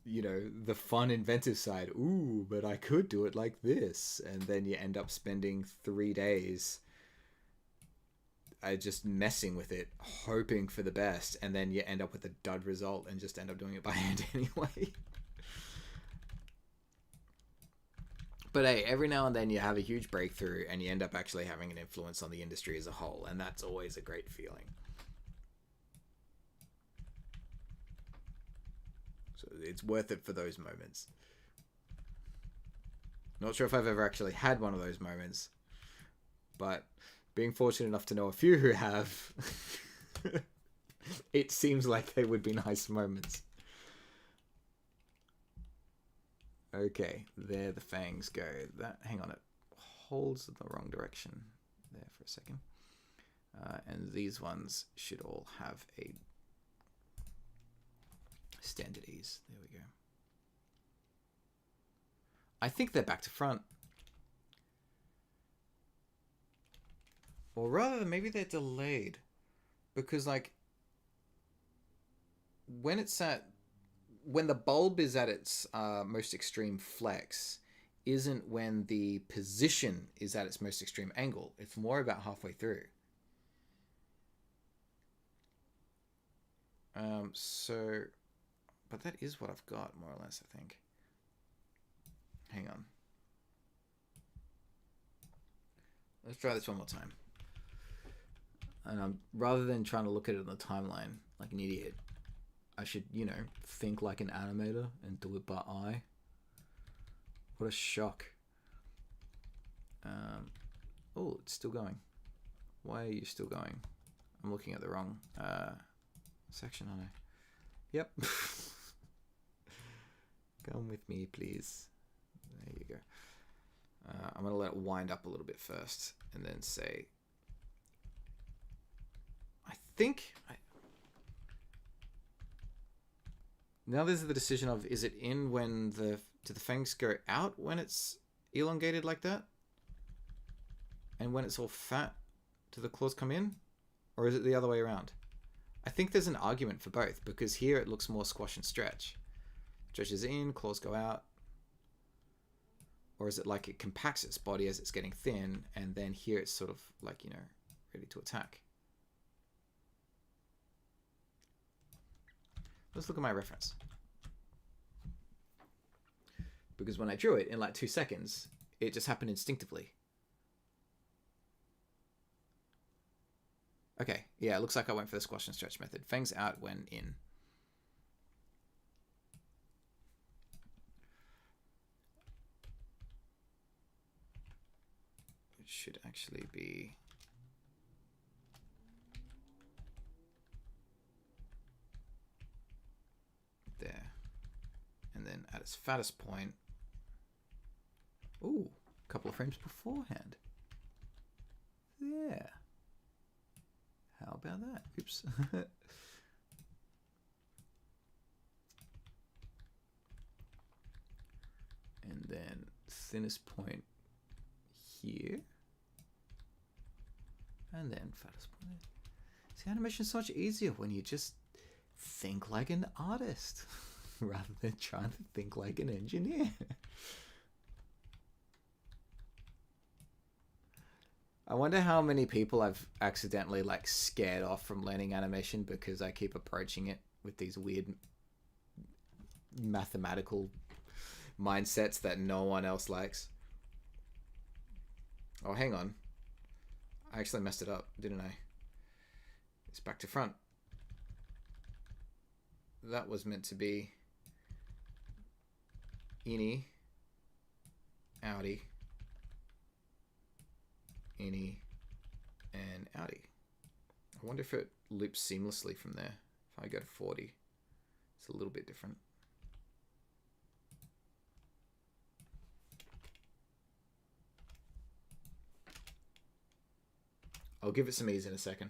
you know, the fun inventive side. Ooh, but I could do it like this. And then you end up spending 3 days just messing with it, hoping for the best, and then you end up with a dud result and just end up doing it by hand anyway. But hey, every now and then you have a huge breakthrough and you end up actually having an influence on the industry as a whole, and that's always a great feeling. So it's worth it for those moments. Not sure if I've ever actually had one of those moments, but being fortunate enough to know a few who have, it seems like they would be nice moments. Okay, there the fangs go. Hang on, it holds in the wrong direction there for a second. And these ones should all have a standard ease. There we go. I think they're back to front. Or rather, maybe they're delayed. Because, like, when the bulb is at its most extreme flex, isn't when the position is at its most extreme angle. It's more about halfway through. But that is what I've got, more or less, I think. Hang on. Let's try this one more time. And rather than trying to look at it on the timeline like an idiot, I should, you know, think like an animator and do it by eye. What a shock. Oh, it's still going. Why are you still going? I'm looking at the wrong section, aren't I? Yep. Come with me, please. There you go. I'm going to let it wind up a little bit first and then say, now there's the decision of, is it in when do the fangs go out when it's elongated like that? And when it's all fat, do the claws come in? Or is it the other way around? I think there's an argument for both, because here it looks more squash and stretch. Stretches in, claws go out. Or is it like it compacts its body as it's getting thin, and then here it's sort of like, ready to attack? Let's look at my reference. Because when I drew it in like 2 seconds, it just happened instinctively. Okay, yeah, it looks like I went for the squash and stretch method. Fangs out when in. It should actually be... there. And then at its fattest point... Ooh, a couple of frames beforehand. Yeah. How about that? Oops. And then thinnest point here. And then fattest point there. See, animation's so much easier when you just think like an artist rather than trying to think like an engineer. I wonder how many people I've accidentally scared off from learning animation because I keep approaching it with these weird mathematical mindsets that no one else likes. Oh, hang on. I actually messed it up, didn't I? It's back to front. That was meant to be innie, outie, innie, and outie. I wonder if it loops seamlessly from there. If I go to 40, it's a little bit different. I'll give it some ease in a second.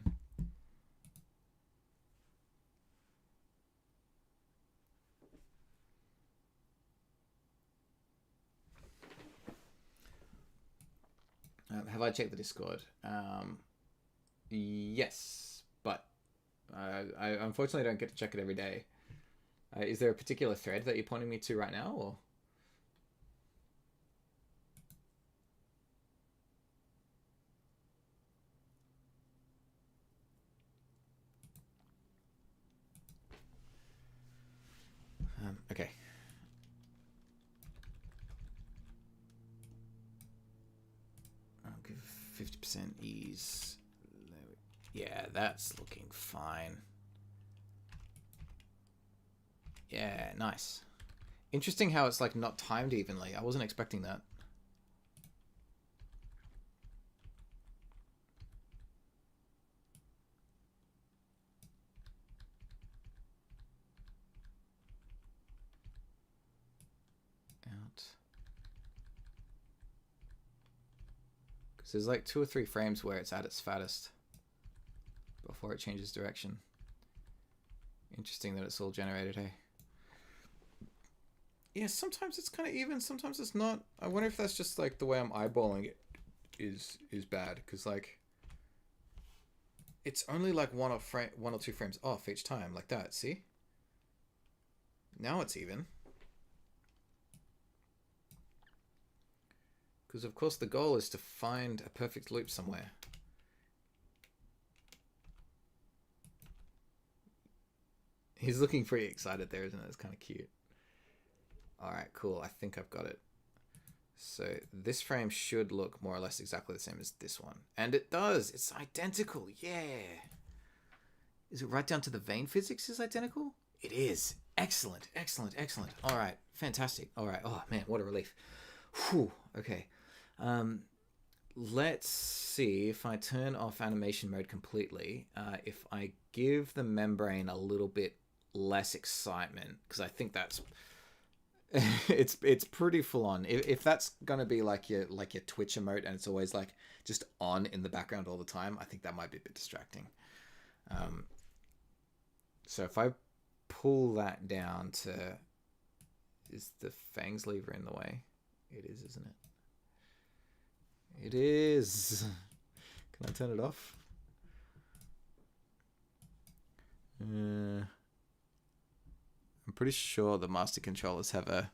Have I checked the Discord? Yes, but I unfortunately don't get to check it every day. Is there a particular thread that you're pointing me to right now, or? Okay. I'll give 50% ease. Yeah, that's looking fine. Yeah, nice. Interesting how it's not timed evenly. I wasn't expecting that. Out. Because there's 2 or 3 frames where it's at its fattest before it changes direction. Interesting that it's all generated, hey? Yeah, sometimes it's kind of even, sometimes it's not. I wonder if that's just the way I'm eyeballing it is bad, because it's only 1 or 2 frames off each time, like that. See? Now it's even. Because of course the goal is to find a perfect loop somewhere. He's looking pretty excited there, isn't it? It's kind of cute. Alright, cool. I think I've got it. So this frame should look more or less exactly the same as this one. And it does! It's identical! Yeah! Is it right down to the vein physics is identical? It is! Excellent, excellent, excellent. Alright, fantastic. Alright, oh man, what a relief. Whew, okay. Let's see if I turn off animation mode completely. If I give the membrane a little bit less excitement, because I think that's it's pretty full on. If that's gonna be like your Twitch emote and it's always like just on in the background all the time, I think that might be a bit distracting. So if I pull that down to, is the fangs lever in the way? It is, isn't it? It is. Can I turn it off? I'm pretty sure the master controllers have a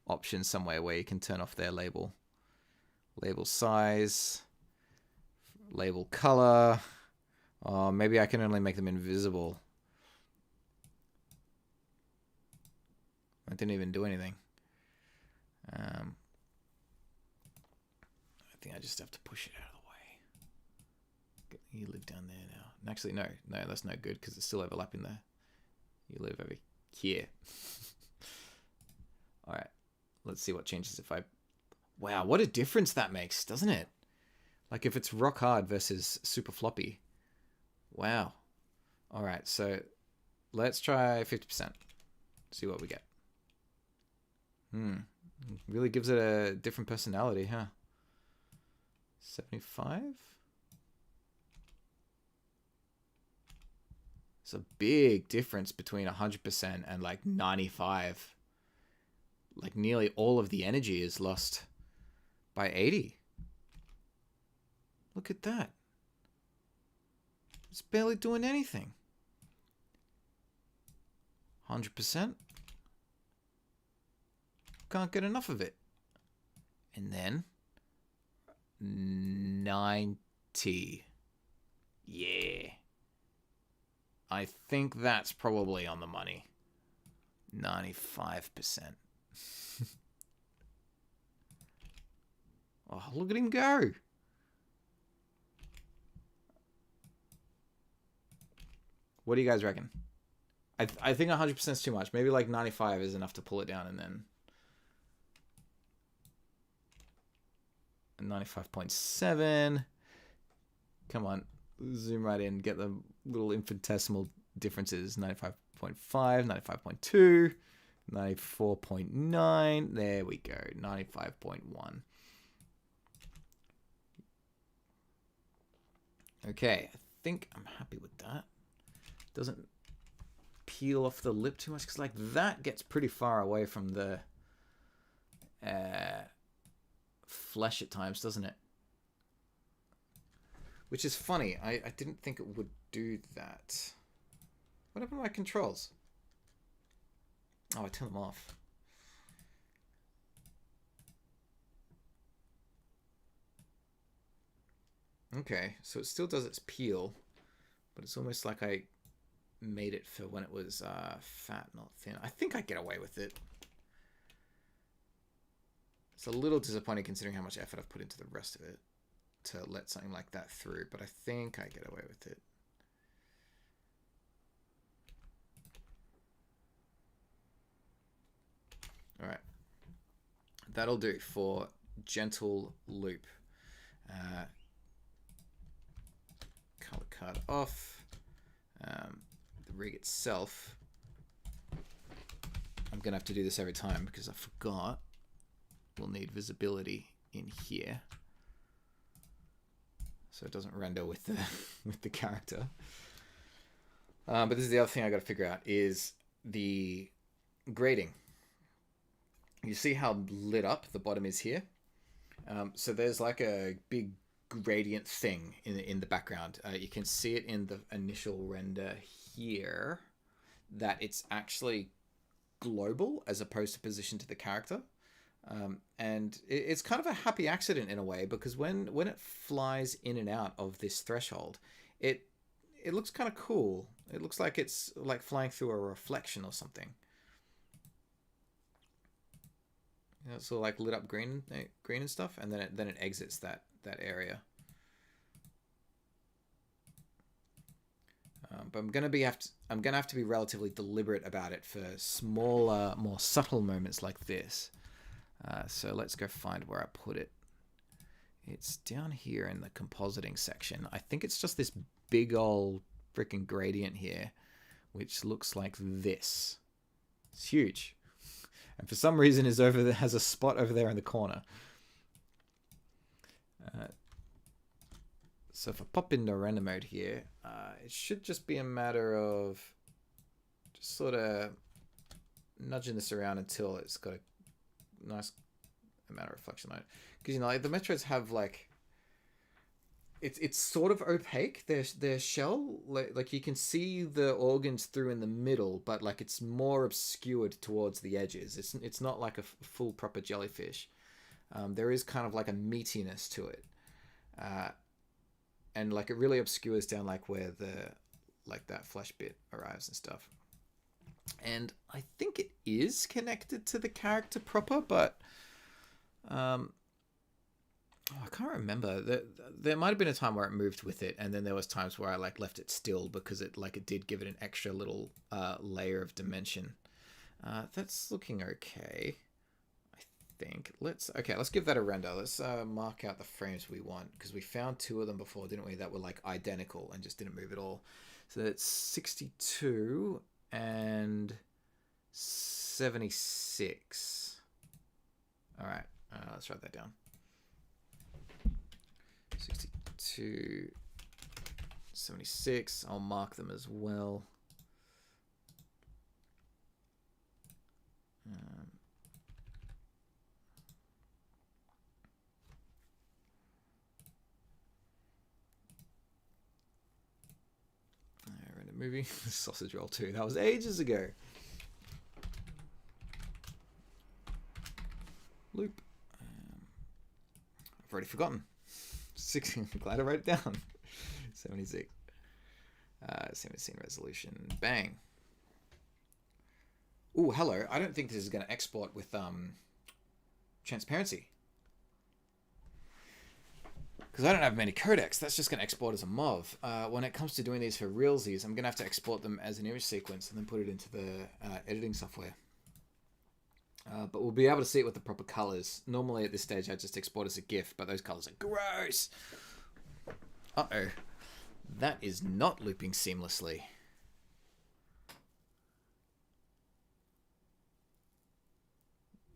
option somewhere where you can turn off their label size, label color. Oh, maybe I can only make them invisible. I didn't even do anything. I think I just have to push it out of the way. You live down there now. And actually, no, that's no good because it's still overlapping there. You live over here. All right, let's see what changes if I... Wow, what a difference that makes, doesn't it? Like if it's rock hard versus super floppy. Wow. All right, so let's try 50%. See what we get. Really gives it a different personality, huh? 75? It's a big difference between 100% and like 95. Like nearly all of the energy is lost by 80. Look at that. It's barely doing anything. 100%. Can't get enough of it. And then 90. Yeah. I think that's probably on the money. 95%. Oh, look at him go. What do you guys reckon? I think 100% is too much. Maybe like 95 is enough to pull it down, and then 95.7. Come on, zoom right in, get the little infinitesimal differences. 95.5, 95.2, 94.9. There we go. 95.1. Okay, I think I'm happy with that. Doesn't peel off the lip too much, because like that gets pretty far away from the flesh at times, doesn't it? Which is funny. I didn't think it would do that. What happened to my controls? Oh, I turned them off. Okay, so it still does its peel, but it's almost like I made it for when it was fat, not thin. I think I get away with it. It's a little disappointing considering how much effort I've put into the rest of it to let something like that through, but I think I get away with it. All right. That'll do for gentle loop. Color card off. The rig itself, I'm going to have to do this every time because I forgot. We'll need visibility in here, so it doesn't render with the with the character. But this is the other thing I got to figure out is the grading. You see how lit up the bottom is here? So there's like a big gradient thing in the background. You can see it in the initial render here that it's actually global as opposed to positioned to the character. And it's kind of a happy accident in a way, because when it flies in and out of this threshold, it looks kind of cool. It looks like it's like flying through a reflection or something. You know, it's all like lit up green and stuff, and then it exits that area. But I'm gonna have to be relatively deliberate about it for smaller, more subtle moments like this. So let's go find where I put it. It's down here in the compositing section. I think it's just this big old freaking gradient here, which looks like this. It's huge. And for some reason is over there, has a spot over there in the corner. So if I pop into render mode here, it should just be a matter of just sort of nudging this around until it's got a nice amount of reflection on it. Because, you know, like the Metroids have like, it's sort of opaque, their shell. Like you can see the organs through in the middle, but like it's more obscured towards the edges. It's not like a full proper jellyfish. There is kind of like a meatiness to it. And like it really obscures down like where that flesh bit arrives and stuff. And I think it is connected to the character proper, but I can't remember. There might have been a time where it moved with it, and then there was times where I like left it still because it did give it an extra little layer of dimension. That's looking okay, I think. Let's give that a render. Let's mark out the frames we want, because we found two of them before, didn't we, that were like identical and just didn't move at all. So that's 62 and 76. All right, let's write that down. 62, 76. I'll mark them as well. I read a movie. Sausage Roll 2. That was ages ago. Loop. I've already forgotten. 6. I'm glad I wrote it down. 76. 17 resolution. Bang. Ooh, hello. I don't think this is going to export with transparency. Because I don't have many codecs. That's just going to export as a MOV. When it comes to doing these for realsies, I'm going to have to export them as an image sequence and then put it into the editing software. But we'll be able to see it with the proper colors. Normally at this stage I just export as a GIF, but those colors are gross. Uh-oh. That is not looping seamlessly.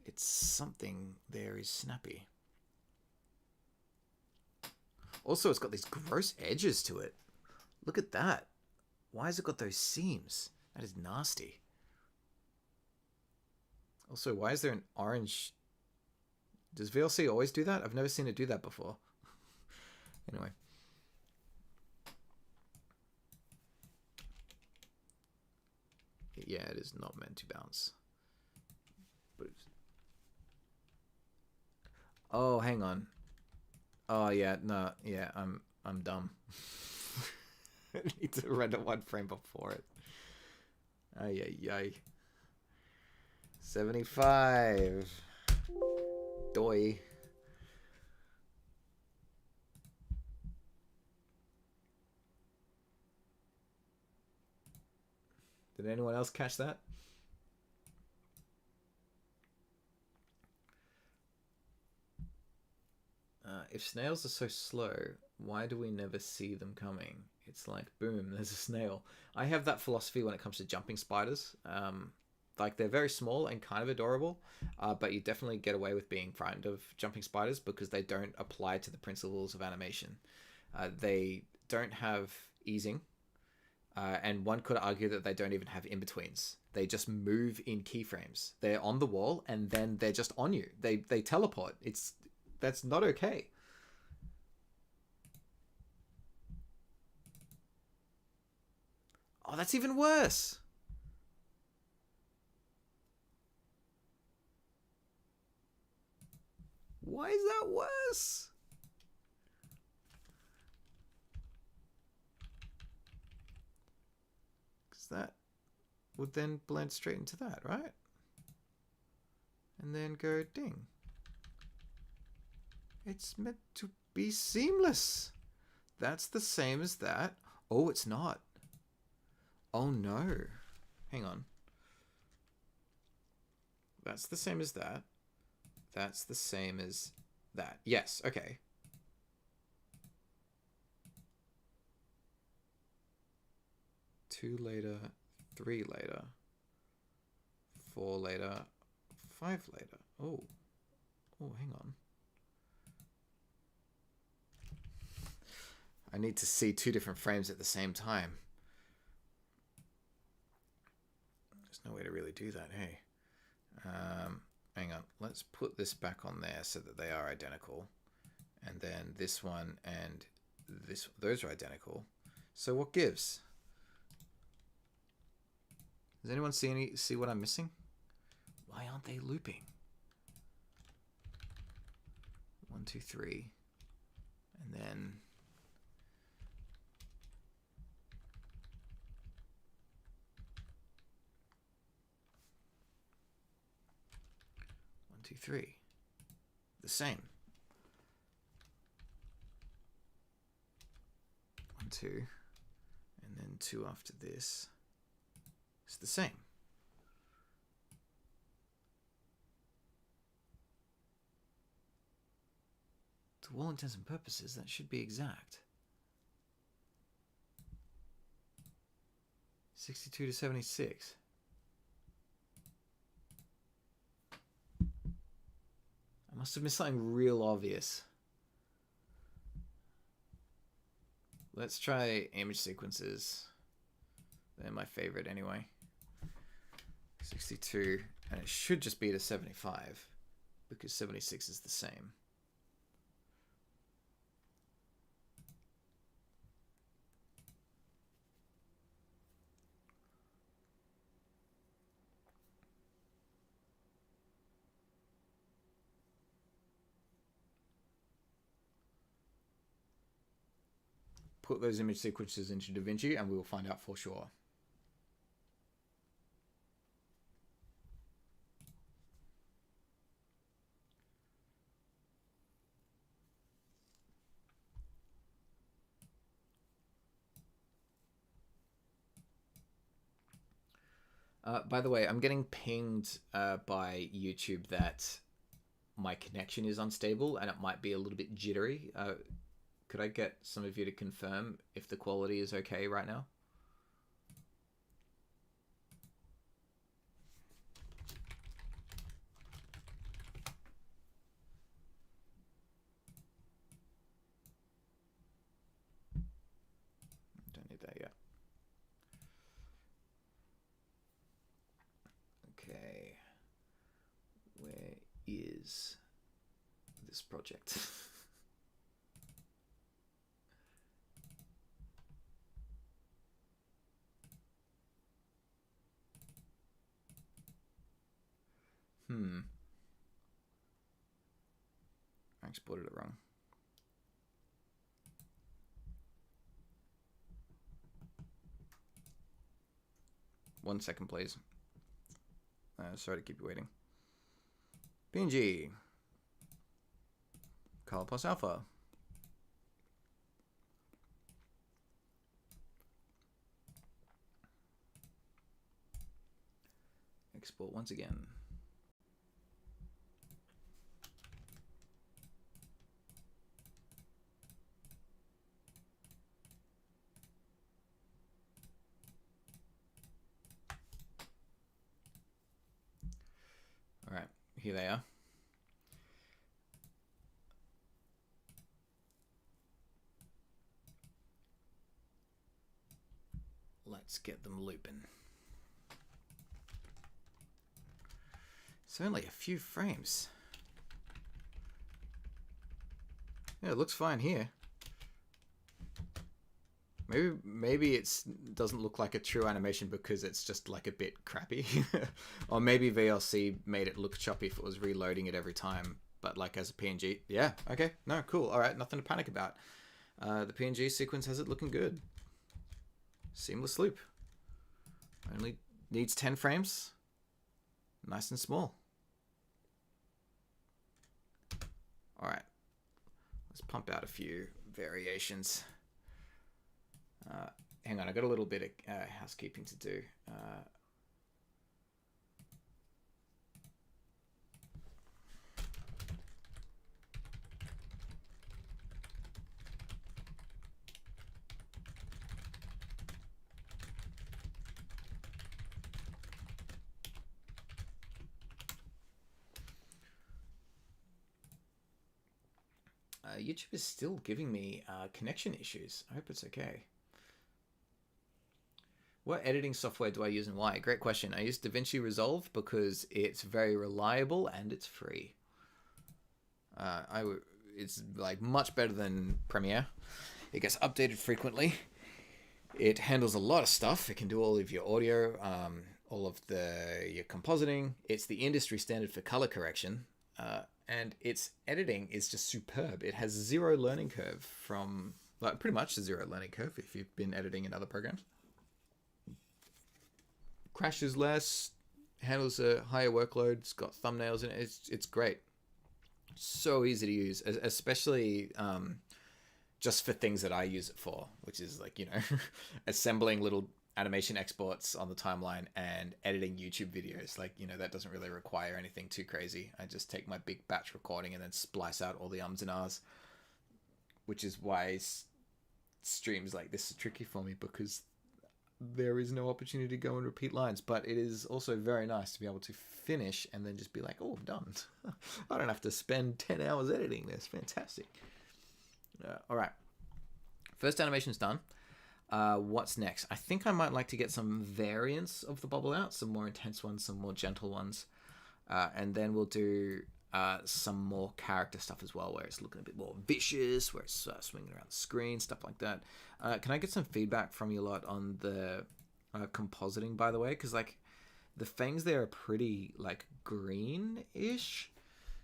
It's something there is snappy. Also, it's got these gross edges to it. Look at that. Why has it got those seams? That is nasty. Also, why is there an orange... Does VLC always do that? I've never seen it do that before. Anyway. Yeah, it is not meant to bounce. But it's... Oh, hang on. Oh, yeah, no, yeah, I'm dumb. I need to render one frame before it. Ay. 75. Doi. Did anyone else catch that? If snails are so slow, why do we never see them coming? It's like, boom, there's a snail. I have that philosophy when it comes to jumping spiders. Like, they're very small and kind of adorable, but you definitely get away with being frightened of jumping spiders because they don't apply to the principles of animation. They don't have easing, and one could argue that they don't even have in-betweens. They just move in keyframes. They're on the wall, and then they're just on you. They teleport. That's not okay. Oh, that's even worse. Why is that worse? Because that would then blend straight into that, right? And then go ding. It's meant to be seamless. That's the same as that. Oh, it's not. Oh no. Hang on. That's the same as that. That's the same as that. Yes, okay. Two later, three later, four later, five later. Oh, hang on. I need to see two different frames at the same time. There's no way to really do that, hey. Hang on. Let's put this back on there so that they are identical. And then this one and those are identical. So what gives? Does anyone see what I'm missing? Why aren't they looping? 1, 2, 3. And then 1, 2, 3. The same. 1, 2. And then 2 after this. It's the same. To all intents and purposes, that should be exact. 62 to 76. I must have missed something real obvious. Let's try image sequences. They're my favorite anyway. 62, and it should just be to 75 because 76 is the same. Put those image sequences into DaVinci and we will find out for sure. By the way, I'm getting pinged by YouTube that my connection is unstable and it might be a little bit jittery. Could I get some of you to confirm if the quality is okay right now? Don't need that yet. Okay. Where is this project? I exported it wrong. One second, please. Sorry to keep you waiting. PNG. Color plus alpha. Export once again. All right, here they are. Let's get them looping. It's only a few frames. Yeah, it looks fine here. Maybe it doesn't look like a true animation because it's just like a bit crappy. Or maybe VLC made it look choppy if it was reloading it every time. But like as a PNG, yeah, okay, no, cool. All right, nothing to panic about. The PNG sequence has it looking good. Seamless loop. Only needs 10 frames. Nice and small. All right, let's pump out a few variations. Hang on, I got a little bit of housekeeping to do. YouTube is still giving me connection issues. I hope it's okay. What editing software do I use and why? Great question. I use DaVinci Resolve because it's very reliable and it's free. It's like much better than Premiere. It gets updated frequently. It handles a lot of stuff. It can do all of your audio, all of your compositing. It's the industry standard for color correction. And its editing is just superb. It has zero learning curve from, like, pretty much a zero learning curve if you've been editing in other programs. Crashes less, handles a higher workload. It's got thumbnails in it. It's great. So easy to use, especially just for things that I use it for, which is like, assembling little animation exports on the timeline and editing YouTube videos. Like, that doesn't really require anything too crazy. I just take my big batch recording and then splice out all the ums and ahs, which is why streams like this are tricky for me, because there is no opportunity to go and repeat lines. But it is also very nice to be able to finish and then just be like, oh, I'm done. I don't have to spend 10 hours editing this. Fantastic. All right. First animation's done. What's next? I think I might like to get some variants of the bubble out, some more intense ones, some more gentle ones. And then we'll do some more character stuff as well, where it's looking a bit more vicious, where it's swinging around the screen, stuff like that. Can I get some feedback from you lot on the compositing, by the way? Because, like, the fangs there are pretty, like, green-ish.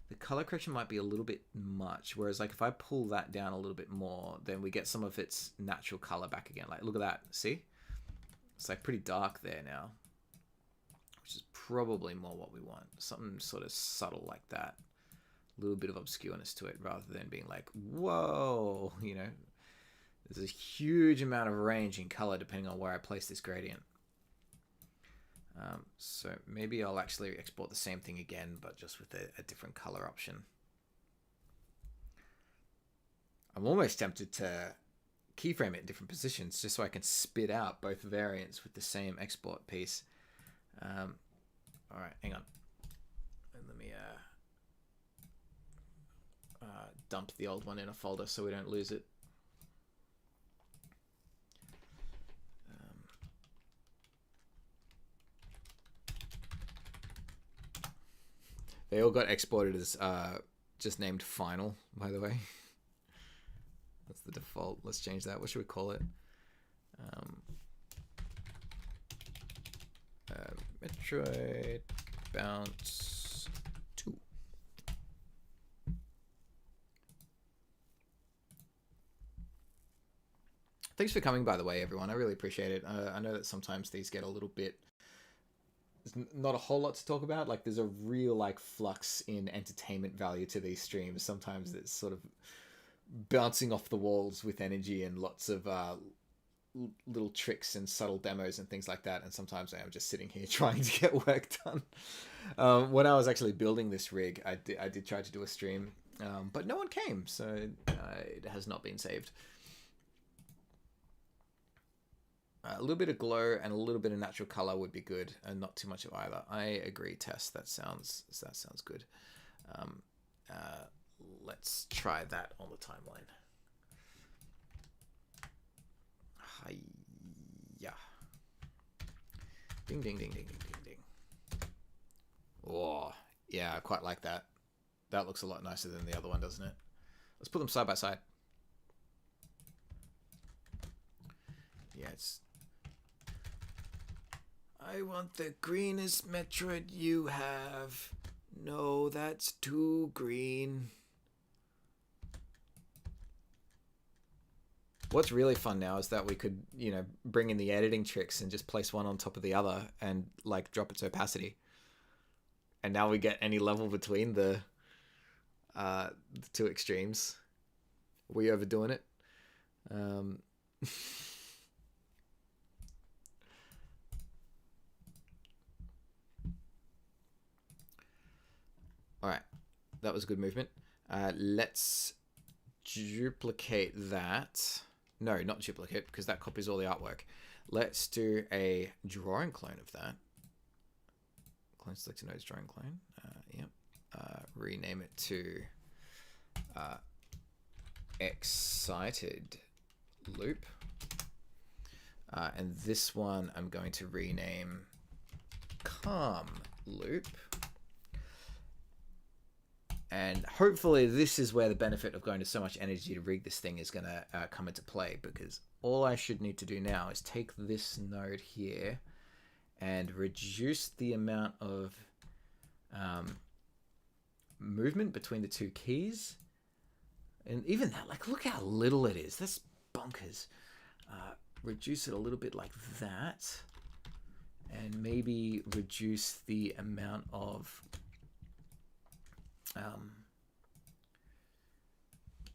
The color correction might be a little bit much, whereas, like, if I pull that down a little bit more, then we get some of its natural color back again. Like, look at that. See? It's, like, pretty dark there now, which is probably more what we want. Something sort of subtle like that. A little bit of obscureness to it, rather than being like, whoa, There's a huge amount of range in color depending on where I place this gradient. So maybe I'll actually export the same thing again, but just with a different color option. I'm almost tempted to keyframe it in different positions just so I can spit out both variants with the same export piece. All right, hang on. And let me dump the old one in a folder so we don't lose it. They all got exported as just named final, by the way. That's the default. Let's change that. What should we call it? Metroid Bounce 2. Thanks for coming, by the way, everyone. I really appreciate it. I know that sometimes these get a little bit... There's not a whole lot to talk about. Like, there's a real, like, flux in entertainment value to these streams. Sometimes it's sort of bouncing off the walls with energy and lots of little tricks and subtle demos and things like that. And sometimes I am just sitting here trying to get work done. When I was actually building this rig, I did try to do a stream, but no one came, so it has not been saved. A little bit of glow and a little bit of natural color would be good, and not too much of either. I agree, Tess. That sounds good. Let's try that on the timeline. Hiya. Ding, ding, ding, ding, ding, ding, ding. Oh, yeah, I quite like that. That looks a lot nicer than the other one, doesn't it? Let's put them side by side. Yeah, it's... I want the greenest Metroid you have. No, that's too green. What's really fun now is that we could, bring in the editing tricks and just place one on top of the other and, like, drop its opacity. And now we get any level between the two extremes. Are we overdoing it? All right, that was a good movement. Let's duplicate that. No, not duplicate, because that copies all the artwork. Let's do a drawing clone of that. Clone selected nodes drawing clone. Yep. Rename it to excited loop. And this one I'm going to rename calm loop. And hopefully this is where the benefit of going to so much energy to rig this thing is going to come into play, because all I should need to do now is take this node here and reduce the amount of movement between the two keys. And even that, like, look how little it is. That's bonkers. Reduce it a little bit like that. And maybe reduce the amount of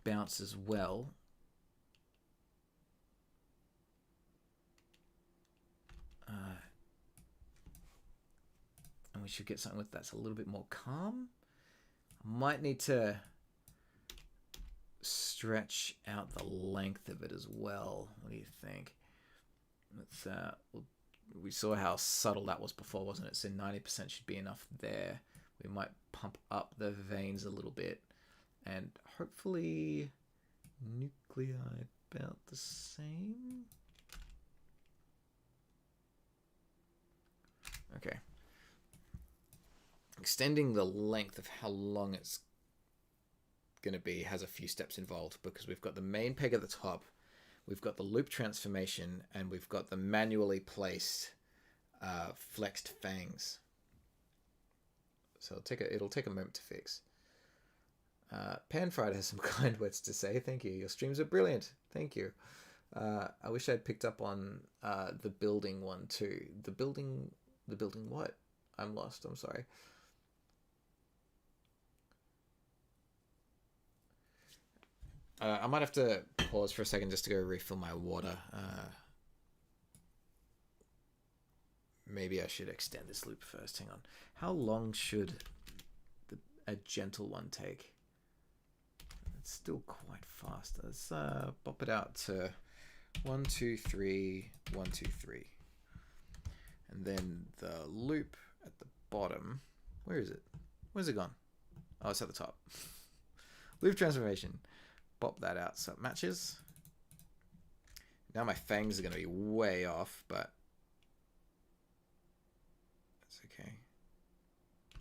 bounce as well. And we should get something with that's a little bit more calm. I might need to stretch out the length of it as well. What do you think? Let's we saw how subtle that was before, wasn't it? So 90% should be enough there. We might pump up the veins a little bit, and hopefully nuclei about the same. Okay. Extending the length of how long it's going to be has a few steps involved, because we've got the main peg at the top, we've got the loop transformation, and we've got the manually placed flexed fangs. So it'll take a moment to fix. Panfried has some kind words to say. Thank you. Your streams are brilliant. Thank you. I wish I'd picked up on the building one too. The building what? I'm lost. I'm sorry. I might have to pause for a second just to go refill my water. Maybe I should extend this loop first. Hang on. How long should a gentle one take? It's still quite fast. Let's pop it out to 1, 2, 3, 1, 2, 3. And then the loop at the bottom. Where is it? Where's it gone? Oh, it's at the top. Loop transformation. Pop that out so it matches. Now my fangs are going to be way off, but that's okay.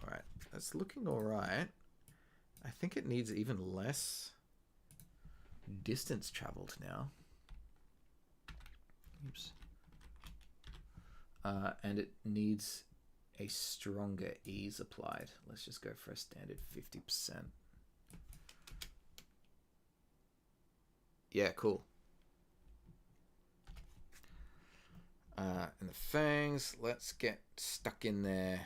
All right, that's looking all right. I think it needs even less distance traveled now. Oops. And it needs a stronger ease applied. Let's just go for a standard 50%. Yeah, cool. And the fangs, let's get stuck in there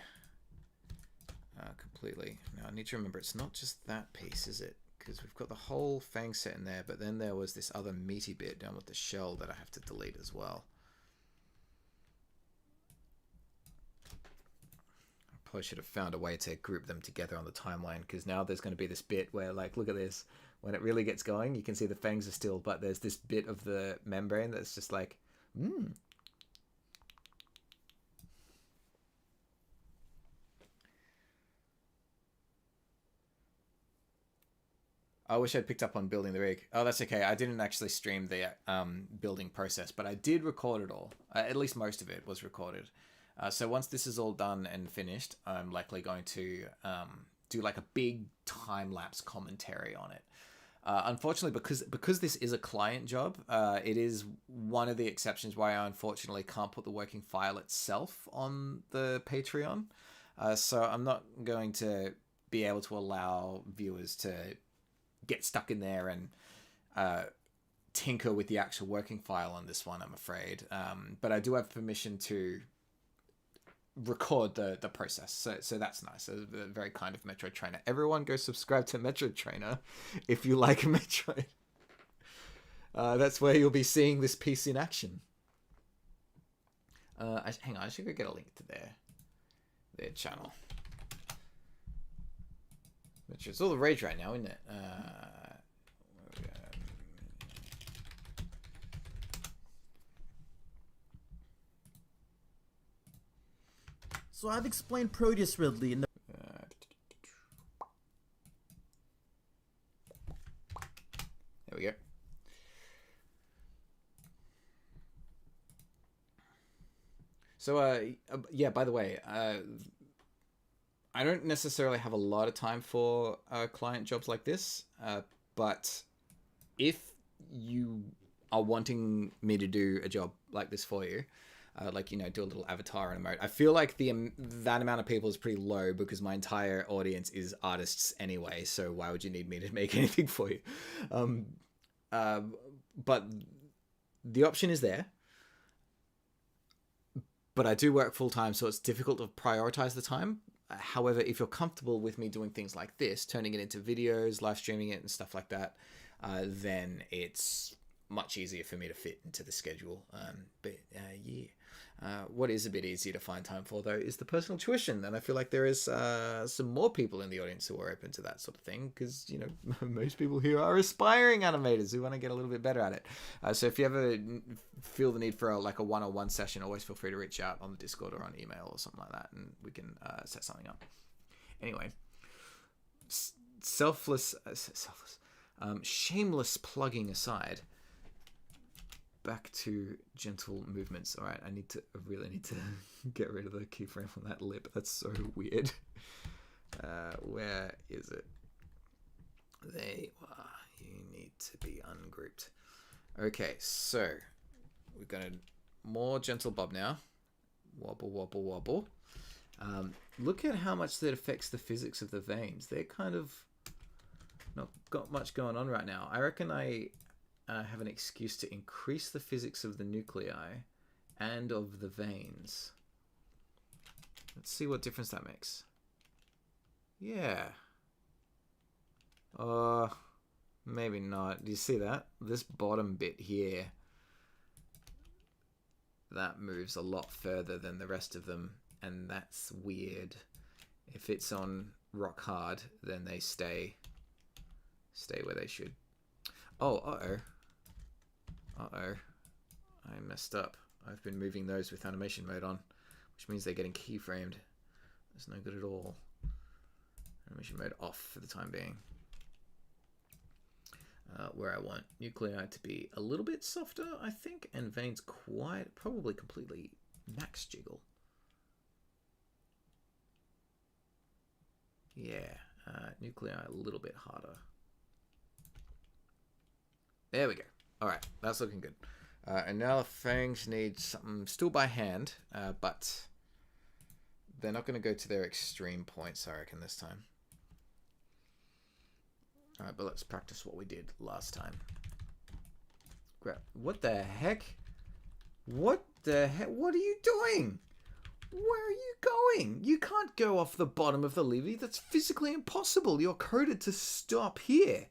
completely. Now I need to remember it's not just that piece, is it? Because we've got the whole fang set in there, but then there was this other meaty bit down with the shell that I have to delete as well. I probably should have found a way to group them together on the timeline, because now there's going to be this bit where, like, look at this. When it really gets going, you can see the fangs are still, but there's this bit of the membrane that's just like, I wish I'd picked up on building the rig. Oh, that's okay. I didn't actually stream the building process, but I did record it all. At least most of it was recorded. So once this is all done and finished, I'm likely going to do like a big time-lapse commentary on it. Unfortunately, because this is a client job, it is one of the exceptions why I unfortunately can't put the working file itself on the Patreon. So I'm not going to be able to allow viewers to get stuck in there and tinker with the actual working file on this one, I'm afraid. But I do have permission to record the process, so that's nice. So very kind of Metro Trainer. Everyone go subscribe to Metro Trainer if you like Metroid. That's where you'll be seeing this piece in action. Hang on, I should go get a link to their channel. It's all the rage right now, isn't it? So I've explained Proteus Ridley in the... There we go. So, yeah, by the way, I don't necessarily have a lot of time for client jobs like this, but if you are wanting me to do a job like this for you, like, you know, do a little avatar and emote, I feel like that amount of people is pretty low because my entire audience is artists anyway, so why would you need me to make anything for you? But the option is there. But I do work full time, so it's difficult to prioritize the time. However, if you're comfortable with me doing things like this, turning it into videos, live streaming it, and stuff like that, then it's much easier for me to fit into the schedule. What is a bit easier to find time for, though, is the personal tuition. And I feel like there is some more people in the audience who are open to that sort of thing because, you know, most people here are aspiring animators who want to get a little bit better at it. So if you ever feel the need for a one-on-one session, always feel free to reach out on the Discord or on email or something like that, and we can set something up. Anyway, shameless plugging aside, back to gentle movements. All right, I really need to get rid of the keyframe on that lip. That's so weird. Where is it? You need to be ungrouped. Okay, so we're going to more gentle bob now. Wobble, wobble, wobble. Look at how much that affects the physics of the veins. They're kind of not got much going on right now. I reckon I have an excuse to increase the physics of the nuclei and of the veins. Let's see what difference that makes. Yeah. Maybe not. Do you see that? This bottom bit here, that moves a lot further than the rest of them, and that's weird. If it's on rock hard, then they stay where they should. Oh, uh-oh. I messed up. I've been moving those with animation mode on, which means they're getting keyframed. That's no good at all. Animation mode off for the time being. Where I want nuclei to be a little bit softer, I think, and veins probably completely max jiggle. Yeah, nuclei a little bit harder. There we go. All right, that's looking good. And now the fangs need something still by hand, but they're not going to go to their extreme points, I reckon, this time. All right, but let's practice what we did last time. What the heck? What the heck? What are you doing? Where are you going? You can't go off the bottom of the levee. That's physically impossible. You're coded to stop here.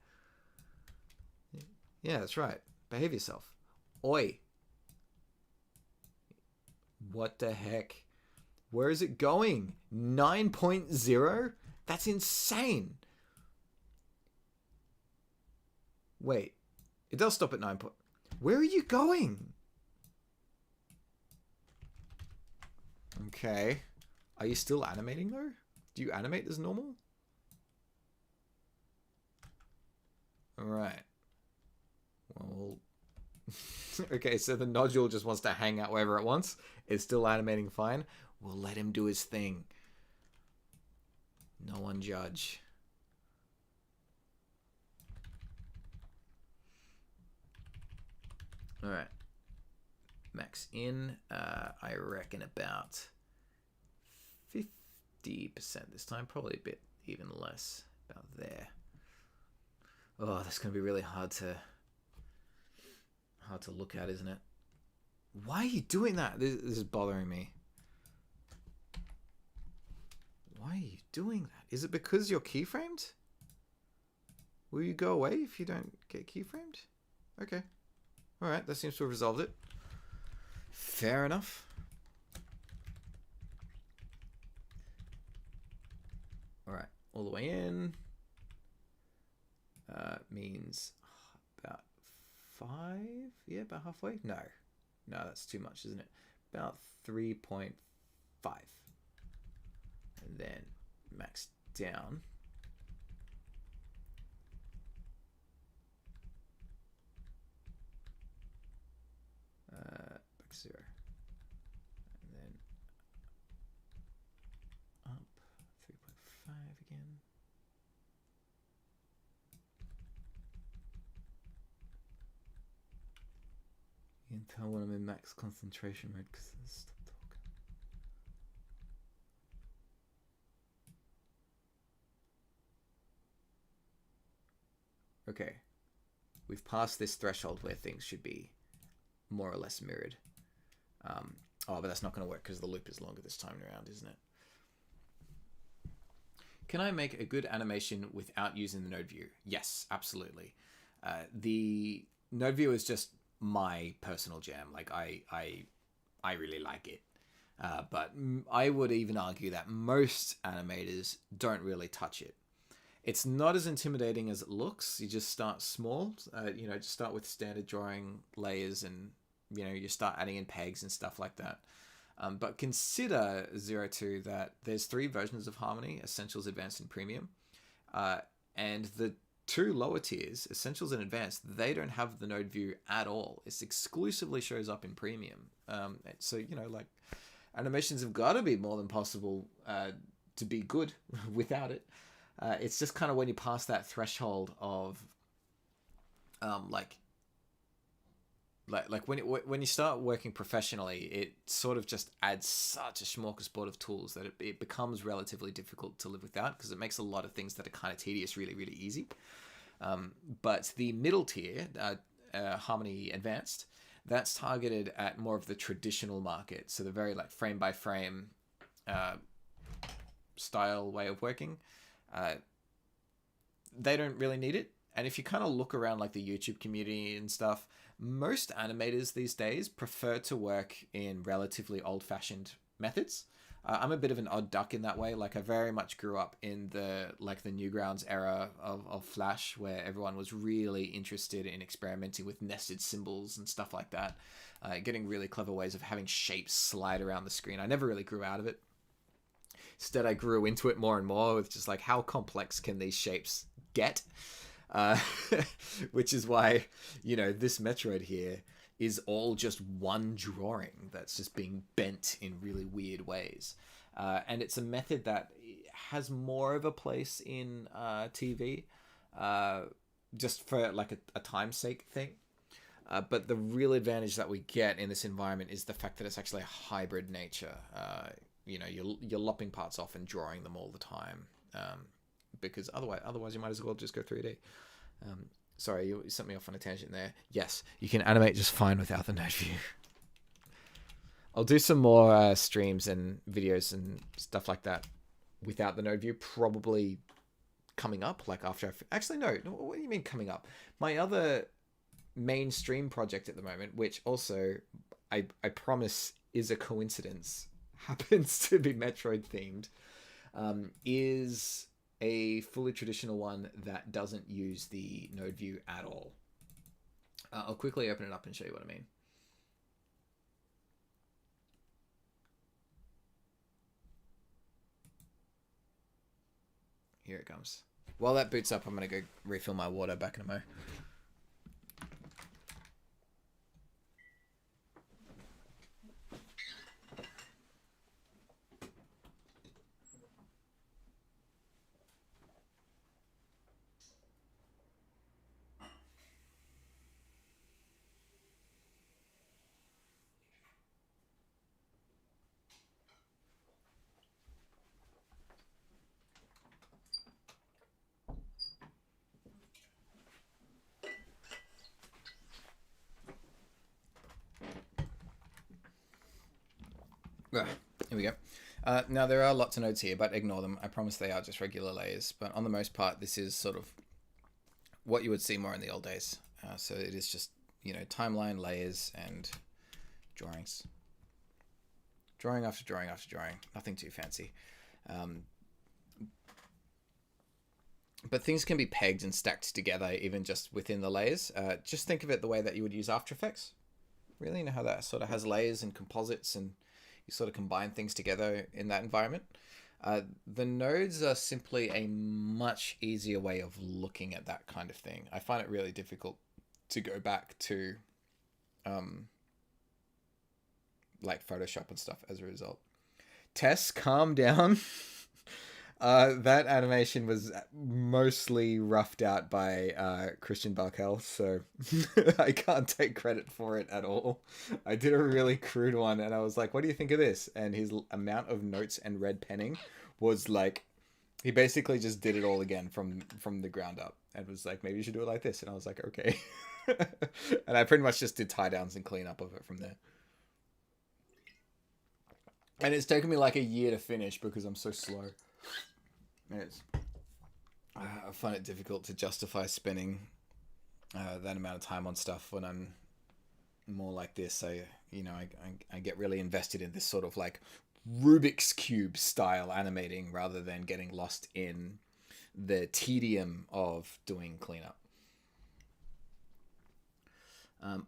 Yeah, that's right. Behave yourself. Oi. What the heck? Where is it going? 9.0? That's insane. Wait. It does stop at 9. Where are you going? Okay. Are you still animating though? Do you animate as normal? Alright. Well, okay, so the nodule just wants to hang out wherever it wants. It's still animating fine. We'll let him do his thing. No one judge. Alright. Max in, I reckon about 50% this time. Probably a bit even less. About there. Oh, that's going to be really hard to look at, isn't it? Why are you doing that? This is bothering me. Why are you doing that? Is it because you're keyframed? Will you go away if you don't get keyframed? Okay. Alright, that seems to have resolved it. Fair enough. Alright, all the way in. Means about 5? Yeah, about halfway? No, that's too much, isn't it? About 3.5. And then max down. Back 0. And then You can tell when I'm in max concentration mode because stop talking. Okay. We've passed this threshold where things should be more or less mirrored. But that's not going to work because the loop is longer this time around, isn't it? Can I make a good animation without using the node view? Yes, absolutely. The node view is just my personal jam. Like I really like it. But I would even argue that most animators don't really touch it. It's not as intimidating as it looks. You just start small. Just start with standard drawing layers, and you start adding in pegs and stuff like that. But consider 02 that there's 3 versions of Harmony: Essentials, Advanced, and Premium. And the 2 lower tiers, Essentials and Advanced, they don't have the node view at all. It exclusively shows up in Premium. So animations have got to be more than possible to be good without it. It's just kind of when you pass that threshold of when you start working professionally, it sort of just adds such a smorgasbord of tools that it becomes relatively difficult to live without, because it makes a lot of things that are kind of tedious really, really easy. But the middle tier, Harmony Advanced, that's targeted at more of the traditional market. So the very frame by frame style way of working. They don't really need it. And if you kind of look around the YouTube community and stuff, most animators these days prefer to work in relatively old-fashioned methods. I'm a bit of an odd duck in that way. I very much grew up in the Newgrounds era of Flash, where everyone was really interested in experimenting with nested symbols and stuff like that, getting really clever ways of having shapes slide around the screen. I never really grew out of it. Instead, I grew into it more and more with just how complex can these shapes get? Which is why, this Metroid here is all just one drawing that's just being bent in really weird ways. And it's a method that has more of a place in TV, just for a time's sake thing. But the real advantage that we get in this environment is the fact that it's actually a hybrid nature. You're lopping parts off and drawing them all the time, because otherwise you might as well just go 3D. Sorry, you sent me off on a tangent there. Yes, you can animate just fine without the node view. I'll do some more streams and videos and stuff like that without the node view, probably coming up, after actually, no, what do you mean coming up? My other mainstream project at the moment, which also I promise is a coincidence, happens to be Metroid themed, is a fully traditional one that doesn't use the node view at all. I'll quickly open it up and show you what I mean. Here it comes. While that boots up, I'm going to go refill my water back in a mo. Here we go. Now, there are lots of nodes here, but ignore them. I promise they are just regular layers. But on the most part, this is sort of what you would see more in the old days. So it is just, timeline, layers, and drawings. Drawing after drawing after drawing. Nothing too fancy. But things can be pegged and stacked together, even just within the layers. Just think of it the way that you would use After Effects. Really, you know how that sort of has layers and composites, and you sort of combine things together in that environment. The nodes are simply a much easier way of looking at that kind of thing. I find it really difficult to go back to Photoshop and stuff as a result. Tess, calm down. That animation was mostly roughed out by Christian Barkel, so I can't take credit for it at all. I did a really crude one, and I was like, "What do you think of this?" And his amount of notes and red penning was like, he basically just did it all again from the ground up, and was like, "Maybe you should do it like this." And I was like, "Okay," and I pretty much just did tie downs and clean up of it from there. And it's taken me like a year to finish because I'm so slow. It's, I find it difficult to justify spending that amount of time on stuff when I'm more like this. I get really invested in this sort of like Rubik's Cube style animating rather than getting lost in the tedium of doing cleanup.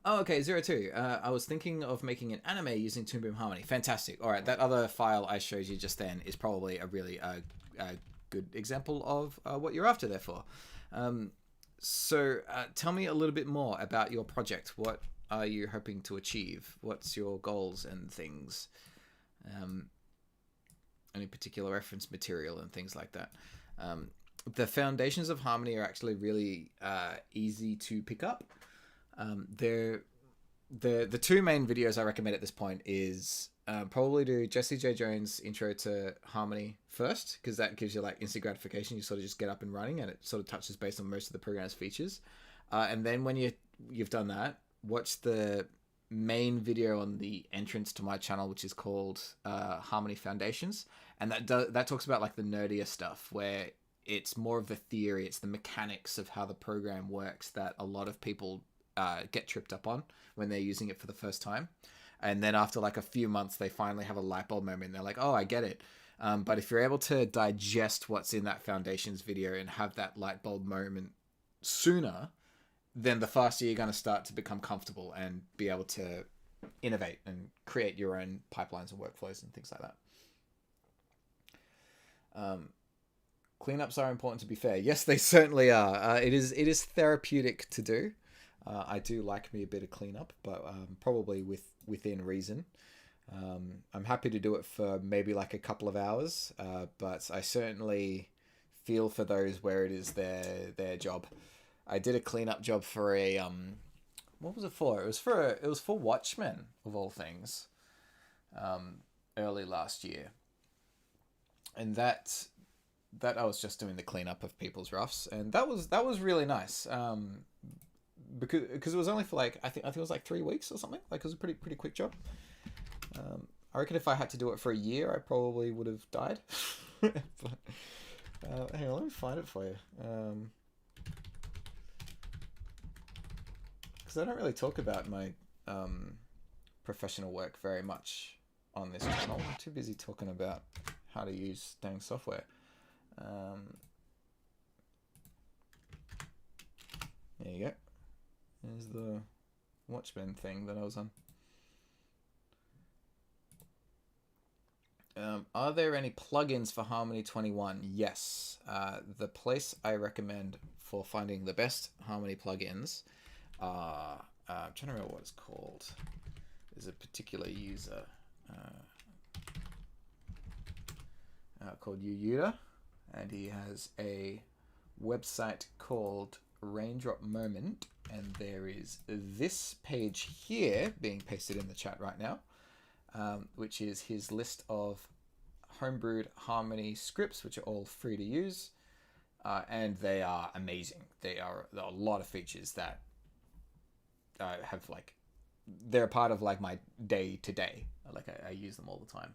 Okay, 02. I was thinking of making an anime using Toon Boom Harmony. Fantastic. All right, that other file I showed you just then is probably a really good example of what you're after there for. So tell me a little bit more about your project. What are you hoping to achieve? What's your goals and things? Any particular reference material and things like that. The foundations of Harmony are actually really easy to pick up. The two main videos I recommend at this point is probably do Jesse J. Jones' intro to Harmony first, because that gives you like instant gratification. You sort of just get up and running, and it sort of touches base on most of the program's features. And then when you've done that, watch the main video on the entrance to my channel, which is called Harmony Foundations, and that talks about like the nerdier stuff where it's more of the theory, it's the mechanics of how the program works that a lot of people get tripped up on when they're using it for the first time. And then after like a few months, they finally have a light bulb moment. They're like, oh, I get it. But if you're able to digest what's in that Foundations video and have that light bulb moment sooner, then the faster you're going to start to become comfortable and be able to innovate and create your own pipelines and workflows and things like that. Cleanups are important, to be fair. Yes, they certainly are. It is therapeutic to do. I do like me a bit of cleanup, but probably within reason. I'm happy to do it for maybe like a couple of hours, but I certainly feel for those where it is their job. I did a cleanup job for a what was it for? It was for Watchmen of all things, early last year, and that I was just doing the cleanup of people's roughs, and that was really nice. Because it was only for like I think it was like 3 weeks or something. Like it was a pretty quick job. I reckon if I had to do it for a year, I probably would have died. But, hang on, let me find it for you. Because I don't really talk about my professional work very much on this channel. I'm too busy talking about how to use dang software. There you go. There's the Watchmen thing that I was on. Are there any plugins for Harmony 21? Yes. The place I recommend for finding the best Harmony plugins are... I'm trying to remember what it's called. There's a particular user called Uyuda, and he has a website called Raindrop Moment, and there is this page here being pasted in the chat right now, which is his list of homebrewed Harmony scripts, which are all free to use, and they are amazing. There are a lot of features that have like, they're a part of like my day to day. Like I use them all the time.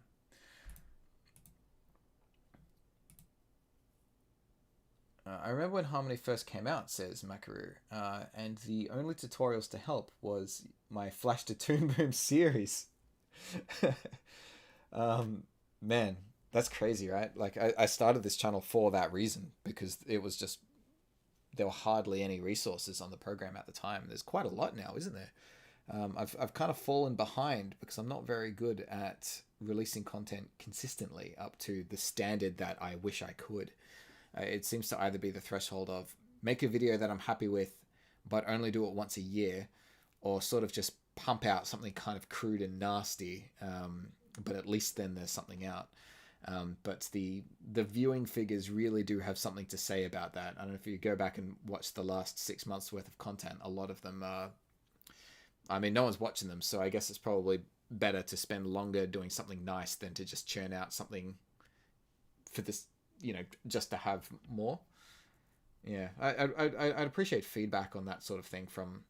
I remember when Harmony first came out, says Makaru, and the only tutorials to help was my Flash to Toon Boom series. Man, that's crazy, right? Like, I started this channel for that reason, because it was just, there were hardly any resources on the program at the time. There's quite a lot now, isn't there? I've kind of fallen behind because I'm not very good at releasing content consistently up to the standard that I wish I could. It seems to either be the threshold of make a video that I'm happy with, but only do it once a year, or sort of just pump out something kind of crude and nasty, but at least then there's something out. But the viewing figures really do have something to say about that. I don't know if you go back and watch the last 6 months worth of content, a lot of them are, I mean, no one's watching them, so I guess it's probably better to spend longer doing something nice than to just churn out something for this, just to have more. Yeah, I'd appreciate feedback on that sort of thing from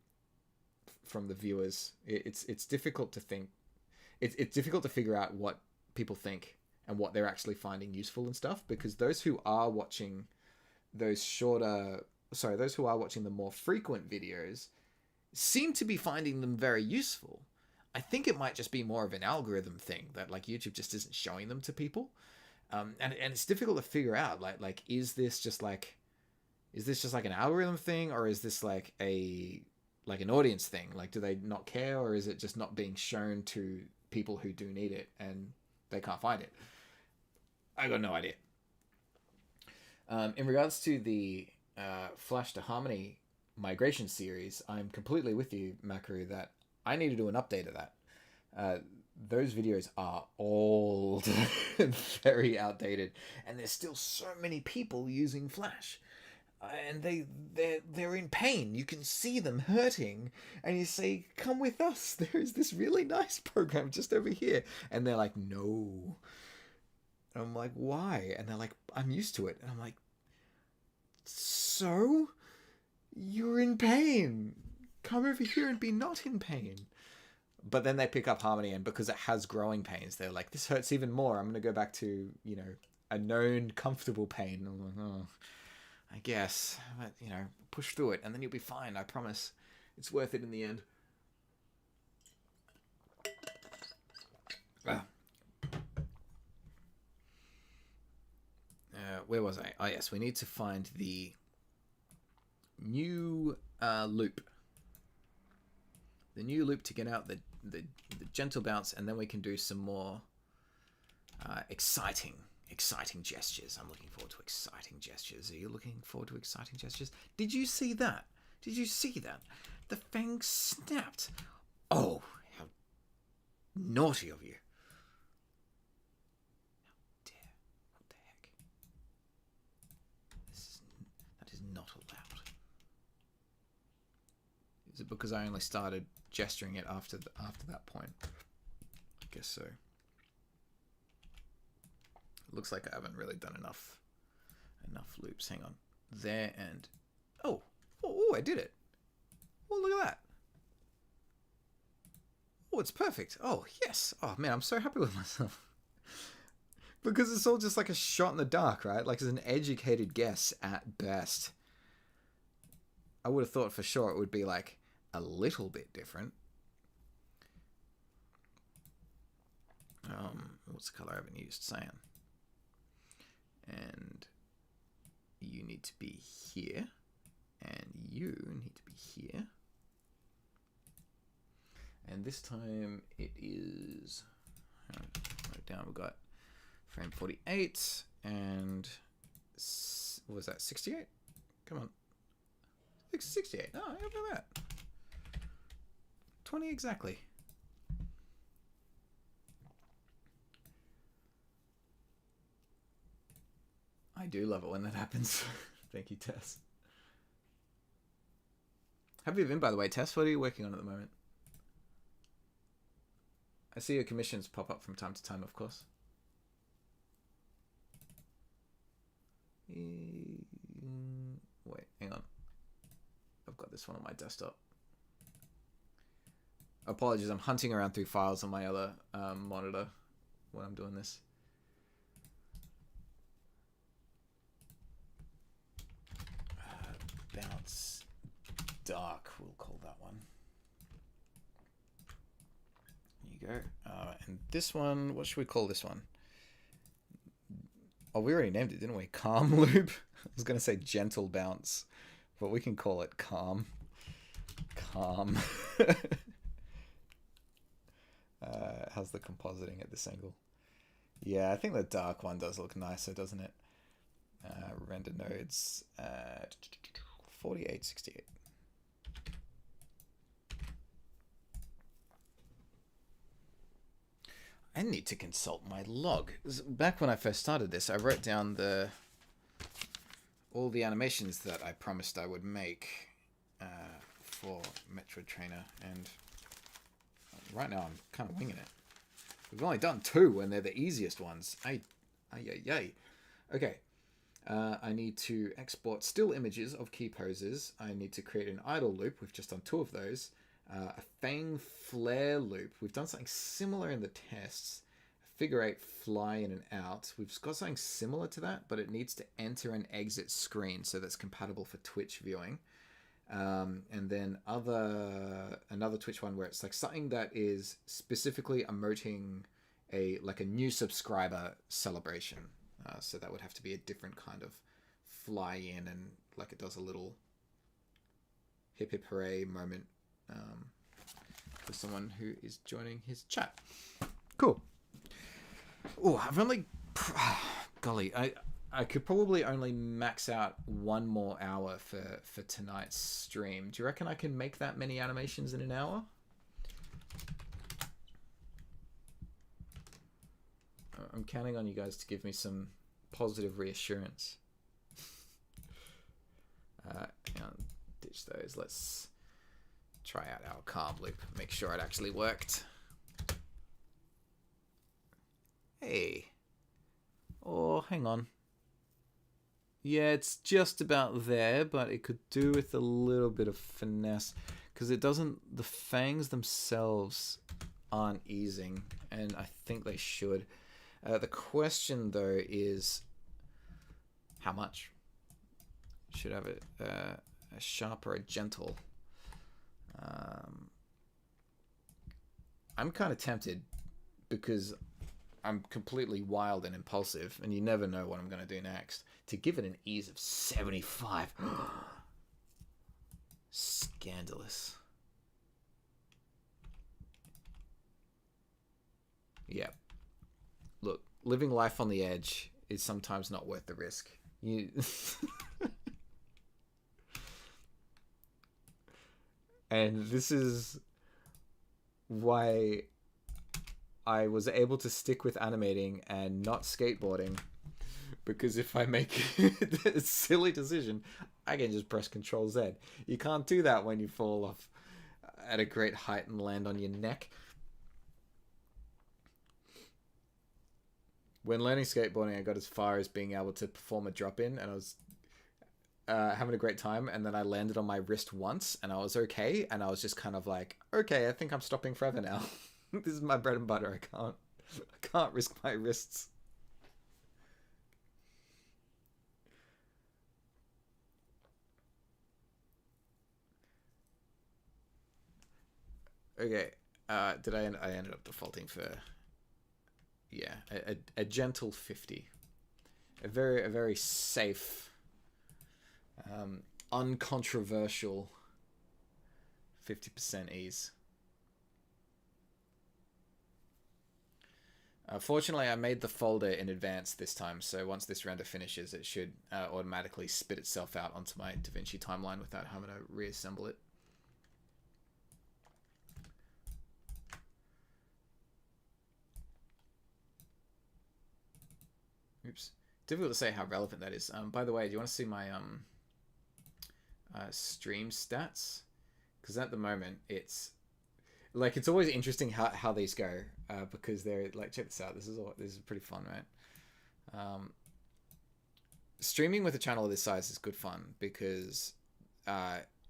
the viewers. It's difficult to think. It's difficult to figure out what people think and what they're actually finding useful and stuff, because those who are watching the more frequent videos seem to be finding them very useful. I think it might just be more of an algorithm thing that like YouTube just isn't showing them to people, and it's difficult to figure out. Like is this just like an algorithm thing, or is this like an audience thing? Like, do they not care, or is it just not being shown to people who do need it and they can't find it? I got no idea. In regards to the Flash to Harmony migration series, I'm completely with you, Makaru, that I need to do an update of that. Those videos are old and very outdated, and there's still so many people using Flash. And they're in pain. You can see them hurting, and you say, "Come with us. There is this really nice program just over here." And they're like, "No." And I'm like, "Why?" And they're like, "I'm used to it." And I'm like, "So? You're in pain. Come over here and be not in pain." But then they pick up Harmony, and because it has growing pains, they're like, "This hurts even more. I'm going to go back to, a known comfortable pain." I'm like, "Oh, I guess, but, push through it, and then you'll be fine. I promise. It's worth it in the end." Where was I? Oh, yes, we need to find the new loop. The new loop to get out the gentle bounce, and then we can do some more exciting gestures. I'm looking forward to exciting gestures. Are you looking forward to exciting gestures? Did you see that? The fang snapped. Oh, how naughty of you. How dare. What the heck? That is not allowed. Is it because I only started gesturing it after that point? I guess so. Looks like I haven't really done enough loops. Hang on. There and... Oh, I did it. Oh, look at that. Oh, it's perfect. Oh, yes. Oh, man, I'm so happy with myself. Because it's all just like a shot in the dark, right? Like it's an educated guess at best. I would have thought for sure it would be like a little bit different. What's the color I haven't used? Cyan. And you need to be here, and you need to be here. And this time it is, write it down, we've got frame 48, and what was that, 68? Come on. 68. Oh, how about that? 20 exactly. I do love it when that happens. Thank you, Tess. How have you been, by the way, Tess? What are you working on at the moment? I see your commissions pop up from time to time, of course. Wait, hang on. I've got this one on my desktop. Apologies, I'm hunting around through files on my other monitor when I'm doing this. Bounce dark, we'll call that one. There you go. And this one, what should we call this one? Oh, we already named it, didn't we? Calm loop. I was going to say gentle bounce, but we can call it calm. Calm. How's the compositing at this angle? Yeah, I think the dark one does look nicer, doesn't it? Render nodes. 4868. I need to consult my log. Back when I first started this, I wrote down all the animations that I promised I would make for Metroid Trainer, and right now I'm kind of winging it. We've only done 2, and they're the easiest ones. Ay. Okay. I need to export still images of key poses. I need to create an idle loop. We've just done 2 of those. A Fang flare loop. We've done something similar in the tests. A figure 8 fly in and out. We've got something similar to that, but it needs to enter and exit screen, so that's compatible for Twitch viewing. And then another Twitch one where it's like something that is specifically emoting a new subscriber celebration. So that would have to be a different kind of fly in, and like it does a little hip hip hooray moment for someone who is joining his chat. Cool. Oh, I've only... Golly, I could probably only max out 1 more hour for tonight's stream. Do you reckon I can make that many animations in an hour? I'm counting on you guys to give me some positive reassurance. Hang on, ditch those. Let's try out our carb loop. Make sure it actually worked. Hey. Oh, hang on. Yeah, it's just about there, but it could do with a little bit of finesse, because it doesn't... The fangs themselves aren't easing, and I think they should. The question, though, is how much? Should have it a sharp or a gentle. I'm kind of tempted because I'm completely wild and impulsive, and you never know what I'm going to do next, to give it an ease of 75. Scandalous. Yeah. Look, living life on the edge is sometimes not worth the risk. And this is why I was able to stick with animating and not skateboarding. Because if I make a silly decision, I can just press Control Z. You can't do that when you fall off at a great height and land on your neck. When learning skateboarding, I got as far as being able to perform a drop-in, and I was having a great time, and then I landed on my wrist once, and I was okay, and I was just kind of like, okay, I think I'm stopping forever now. This is my bread and butter. I can't risk my wrists. Okay, I ended up defaulting for... Yeah, a gentle 50. A very safe, uncontroversial 50% ease. Fortunately, I made the folder in advance this time, so once this render finishes, it should automatically spit itself out onto my DaVinci timeline without having to reassemble it. Oops. Difficult to say how relevant that is. By the way, do you want to see my stream stats? Because at the moment, it's always interesting how these go, because they're like, check this out. This is pretty fun, right? Streaming with a channel of this size is good fun because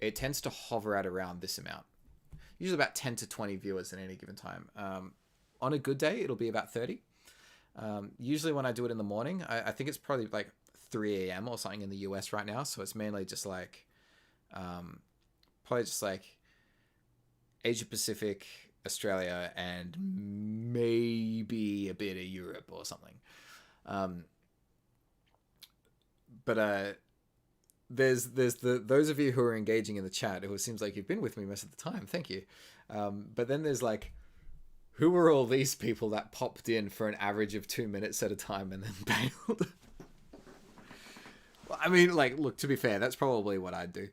it tends to hover at around this amount. Usually about 10 to 20 viewers at any given time. On a good day, it'll be about 30. Usually when I do it in the morning, I think it's probably like 3 a.m. or something in the US right now. So it's mainly just like, probably just like Asia Pacific, Australia, and maybe a bit of Europe or something. But there's those of you who are engaging in the chat who it seems like you've been with me most of the time. Thank you. But then there's like, who are all these people that popped in for an average of 2 minutes at a time and then bailed? Well, I mean, like, look, to be fair, that's probably what I'd do.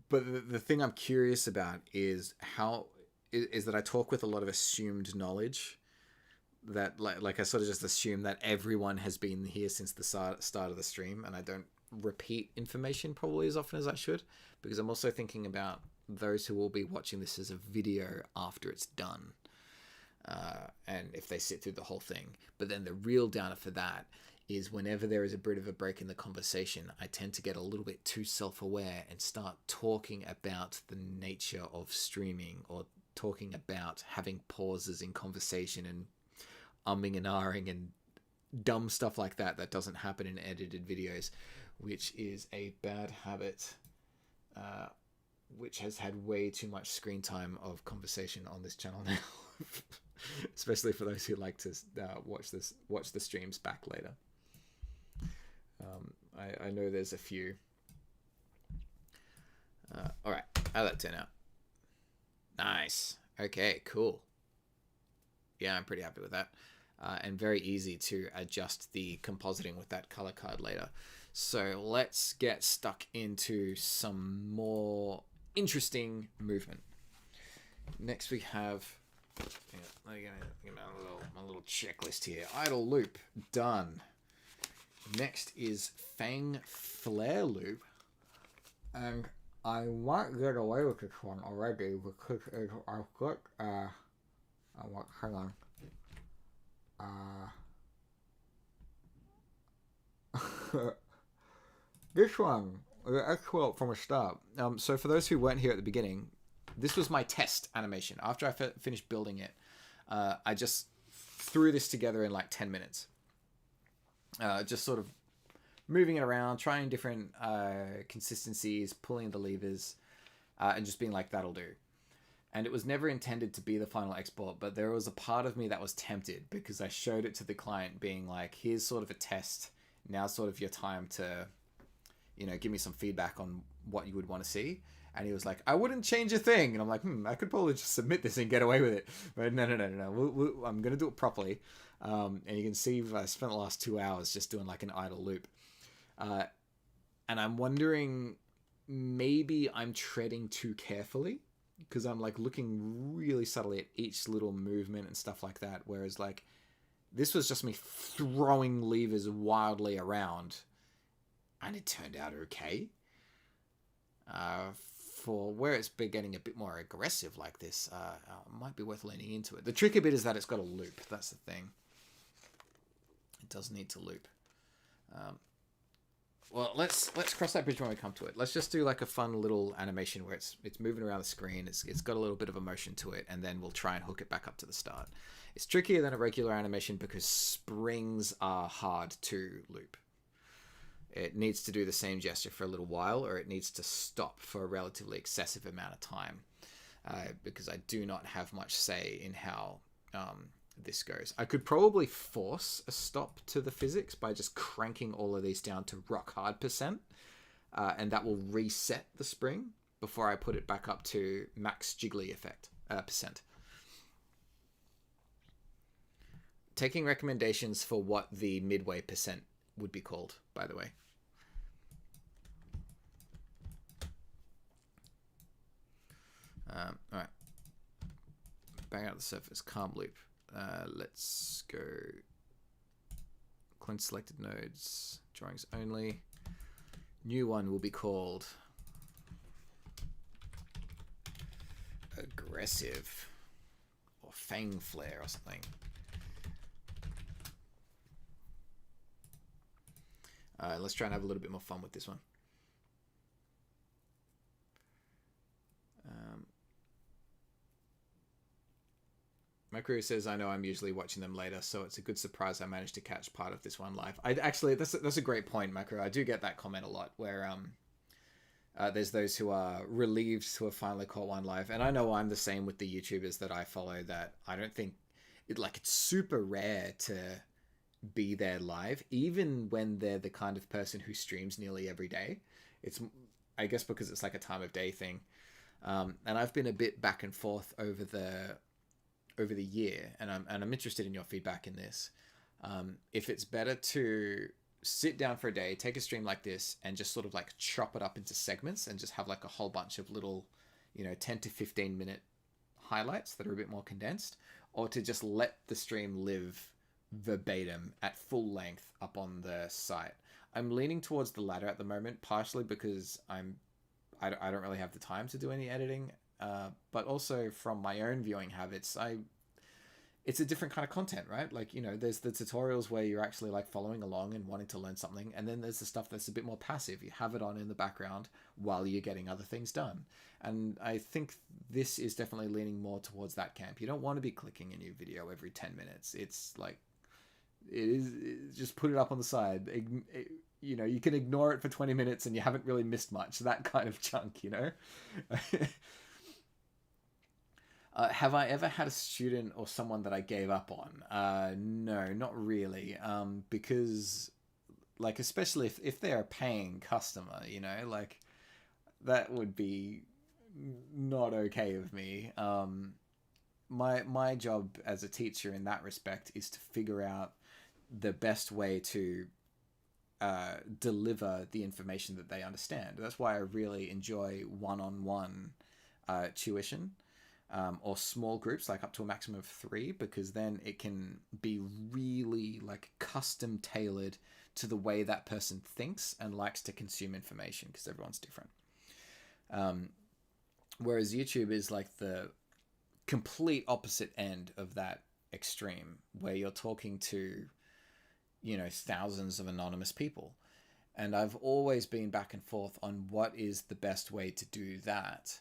But the thing I'm curious about is that I talk with a lot of assumed knowledge. That like I sort of just assume that everyone has been here since the start of the stream, and I don't repeat information probably as often as I should, because I'm also thinking about those who will be watching this as a video after it's done, and if they sit through the whole thing. But then the real downer for that is whenever there is a bit of a break in the conversation, I tend to get a little bit too self-aware and start talking about the nature of streaming, or talking about having pauses in conversation and umming and ahhing and dumb stuff like that doesn't happen in edited videos, which is a bad habit, which has had way too much screen time of conversation on this channel now, especially for those who like to watch the streams back later. I know there's a few. All right, how'd that turn out? Nice. Okay, cool. Yeah, I'm pretty happy with that. And very easy to adjust the compositing with that color card later. So let's get stuck into some more interesting movement. Next we have my little checklist here. Idle loop, done. Next is Fang Flare loop. And I might get away with this one already because I've got, hang on. This one, actual from a start. So for those who weren't here at the beginning, this was my test animation. After I finished building it, I just threw this together in like 10 minutes. Just sort of moving it around, trying different consistencies, pulling the levers, and just being like, that'll do. And it was never intended to be the final export, but there was a part of me that was tempted because I showed it to the client being like, here's sort of a test. Now's sort of your time to, give me some feedback on what you would want to see. And he was like, I wouldn't change a thing. And I'm like, I could probably just submit this and get away with it. But no. I'm going to do it properly. And you can see I spent the last 2 hours just doing like an idle loop. And I'm wondering, maybe I'm treading too carefully, because I'm like looking really subtly at each little movement and stuff like that. Whereas like this was just me throwing levers wildly around, and it turned out okay. For where it's been getting a bit more aggressive like this, might be worth leaning into it. The tricky bit is that it's got a loop. That's the thing. It does need to loop. Well, let's cross that bridge when we come to it. Let's just do like a fun little animation where it's moving around the screen. It's got a little bit of a motion to it, and then we'll try and hook it back up to the start. It's trickier than a regular animation because springs are hard to loop. It needs to do the same gesture for a little while, or it needs to stop for a relatively excessive amount of time, because I do not have much say in how this goes. I could probably force a stop to the physics by just cranking all of these down to rock hard %, and that will reset the spring before I put it back up to max jiggly effect %. Taking recommendations for what the midway % would be called, by the way. All right. Bang out the surface, calm loop. Let's go clean selected nodes, drawings only. New one will be called aggressive or fang flare or something. Let's try and have a little bit more fun with this one. My crew says, I know I'm usually watching them later, so it's a good surprise I managed to catch part of this one live. That's a great point, Macro. I do get that comment a lot, where there's those who are relieved to have finally caught one live. And I know I'm the same with the YouTubers that I follow, that I don't think... it's super rare to be there live, even when they're the kind of person who streams nearly every day. It's, I guess, because it's like a time of day thing. And I've been a bit back and forth over the year, and I'm interested in your feedback in this. If it's better to sit down for a day, take a stream like this, and just sort of like chop it up into segments and just have like a whole bunch of little, 10 to 15 minute highlights that are a bit more condensed, or to just let the stream live verbatim at full length up on the site. I'm leaning towards the latter at the moment, partially because I don't really have the time to do any editing, but also from my own viewing habits, it's a different kind of content, right? Like, there's the tutorials where you're actually like following along and wanting to learn something. And then there's the stuff that's a bit more passive. You have it on in the background while you're getting other things done. And I think this is definitely leaning more towards that camp. You don't want to be clicking a new video every 10 minutes. It's like, just put it up on the side. You can ignore it for 20 minutes and you haven't really missed much. That kind of chunk, Have I ever had a student or someone that I gave up on? No, not really. Because, like, especially if they're a paying customer, like, that would be not okay of me. My job as a teacher in that respect is to figure out the best way to deliver the information that they understand. That's why I really enjoy one-on-one tuition. Or small groups, like up to a maximum of 3, because then it can be really like custom tailored to the way that person thinks and likes to consume information, because everyone's different. Whereas YouTube is like the complete opposite end of that extreme, where you're talking to, thousands of anonymous people. And I've always been back and forth on what is the best way to do that.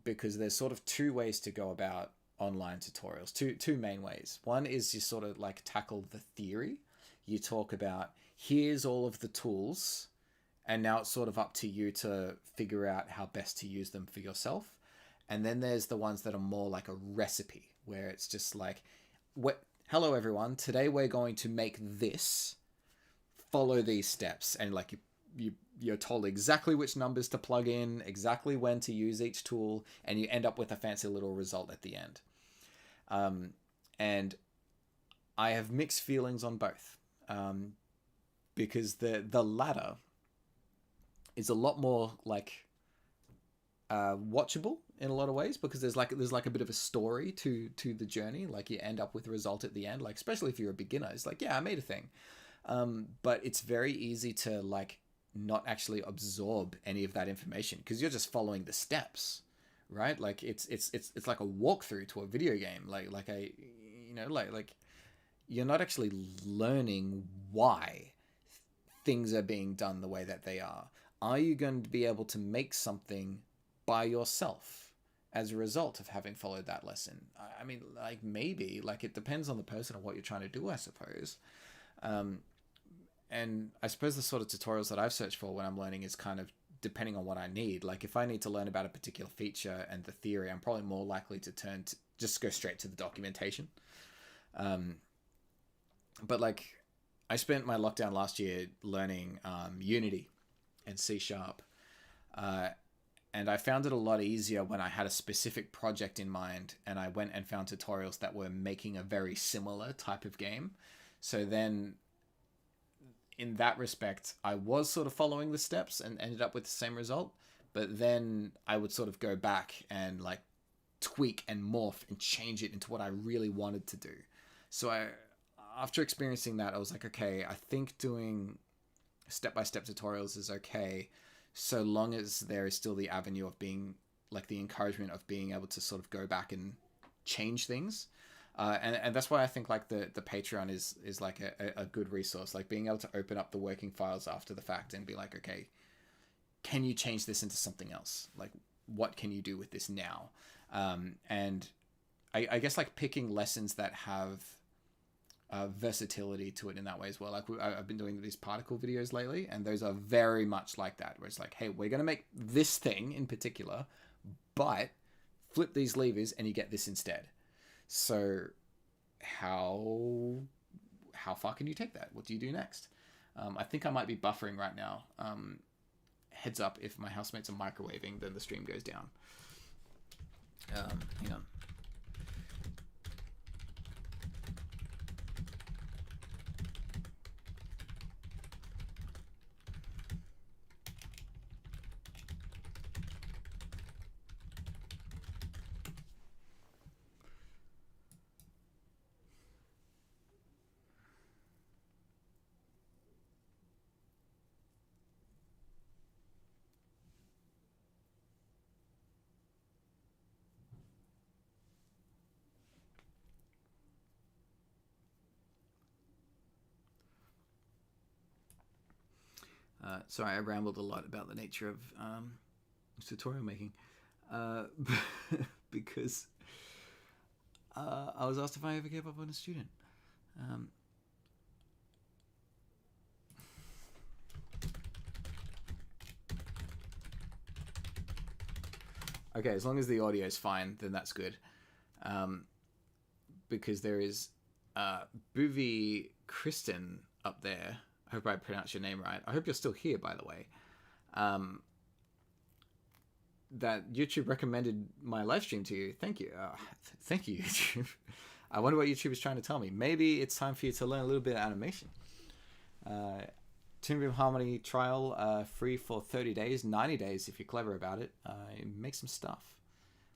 Because there's sort of 2 ways to go about online tutorials, two main ways. One is you sort of like tackle the theory. You talk about, here's all of the tools, and now it's sort of up to you to figure out how best to use them for yourself. And then there's the ones that are more like a recipe, where it's just like, hello everyone, today we're going to make this, follow these steps, and like you're told exactly which numbers to plug in, exactly when to use each tool, and you end up with a fancy little result at the end. And I have mixed feelings on both, because the latter is a lot more like watchable in a lot of ways, because there's like a bit of a story to the journey. Like, you end up with a result at the end, like, especially if you're a beginner, it's like, yeah, I made a thing. But it's very easy to like not actually absorb any of that information, because you're just following the steps, right? Like, it's like a walkthrough to a video game. Like you're not actually learning why things are being done the way that they are. Are you going to be able to make something by yourself as a result of having followed that lesson? I mean, like, maybe, like, it depends on the person and what you're trying to do, I suppose. And I suppose the sort of tutorials that I've searched for when I'm learning is kind of depending on what I need. Like, if I need to learn about a particular feature and the theory, I'm probably more likely to just go straight to the documentation. But like, I spent my lockdown last year learning Unity and C#. And I found it a lot easier when I had a specific project in mind, and I went and found tutorials that were making a very similar type of game. So then, in that respect, I was sort of following the steps and ended up with the same result. But then I would sort of go back and like tweak and morph and change it into what I really wanted to do. So after experiencing that, I was like, okay, I think doing step-by-step tutorials is okay, so long as there is still the avenue of being, like, the encouragement of being able to sort of go back and change things. And that's why I think like the Patreon is like a good resource, like being able to open up the working files after the fact and be like, okay, can you change this into something else? Like, what can you do with this now? And I guess like picking lessons that have versatility to it in that way as well. Like, I've been doing these particle videos lately, and those are very much like that, where it's like, hey, we're going to make this thing in particular, but flip these levers and you get this instead. So how far can you take that? What do you do next? I think I might be buffering right now. Heads up, if my housemates are microwaving, then the stream goes down. Hang on. Sorry, I rambled a lot about the nature of tutorial making. Because I was asked if I ever gave up on a student. Okay, as long as the audio is fine, then that's good. Because there is Buvi Kristen up there. I hope I pronounced your name right. I hope you're still here, by the way. That YouTube recommended my live stream to you. Thank you. Thank you, YouTube. I wonder what YouTube is trying to tell me. Maybe it's time for you to learn a little bit of animation. Toon Boom Harmony trial, free for 30 days, 90 days if you're clever about it. Make some stuff.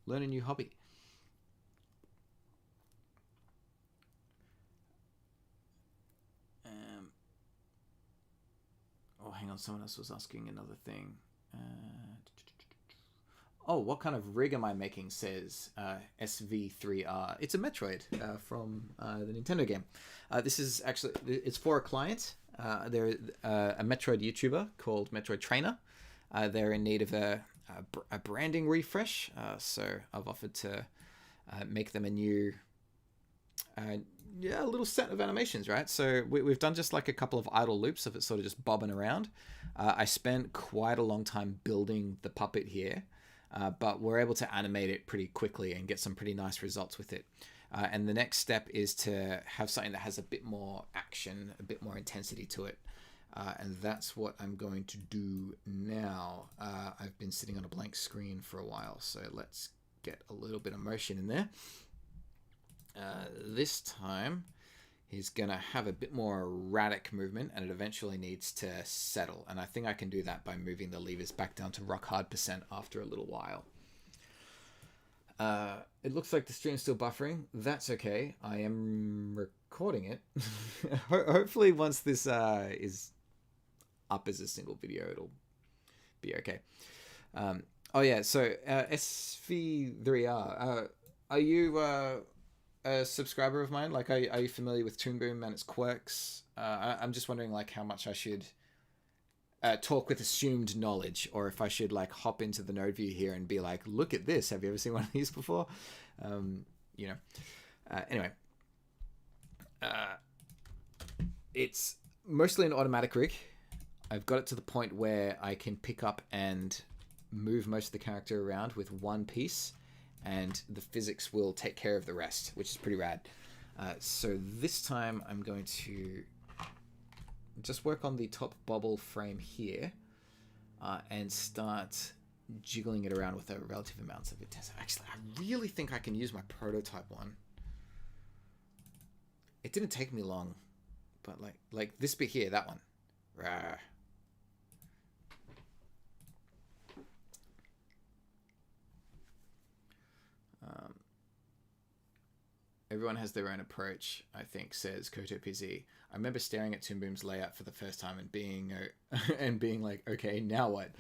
Learn a new hobby. Oh, hang on. Someone else was asking another thing. What kind of rig am I making, says SV3R. It's a Metroid from the Nintendo game. This is actually, it's for a client. They're a Metroid YouTuber called Metroid Trainer. They're in need of a branding refresh, so I've offered to make them a new a little set of animations, right? So we've done just like a couple of idle loops of it sort of just bobbing around. I spent quite a long time building the puppet here, but we're able to animate it pretty quickly and get some pretty nice results with it. And the next step is to have something that has a bit more action, a bit more intensity to it. And that's what I'm going to do now. I've been sitting on a blank screen for a while, so let's get a little bit of motion in there. This time, he's going to have a bit more erratic movement, and it eventually needs to settle. And I think I can do that by moving the levers back down to rock hard % after a little while. It looks like the stream's still buffering. That's okay. I am recording it. Hopefully once this is up as a single video, it'll be okay. So SV3R, are you a subscriber of mine? Like, are you familiar with Toon Boom and its quirks? I'm just wondering like how much I should talk with assumed knowledge, or if I should like hop into the node view here and be like, look at this, have you ever seen one of these before? Anyway, it's mostly an automatic rig. I've got it to the point where I can pick up and move most of the character around with one piece, and the physics will take care of the rest, which is pretty rad. So this time I'm going to just work on the top bobble frame here and start jiggling it around with a relative amounts of intensity. Actually, I really think I can use my prototype one. It didn't take me long, but like this bit here, that one. Rawr. Everyone has their own approach, I think, says Koto PZ. I remember staring at Toon Boom's layout for the first time and being like, okay, now what?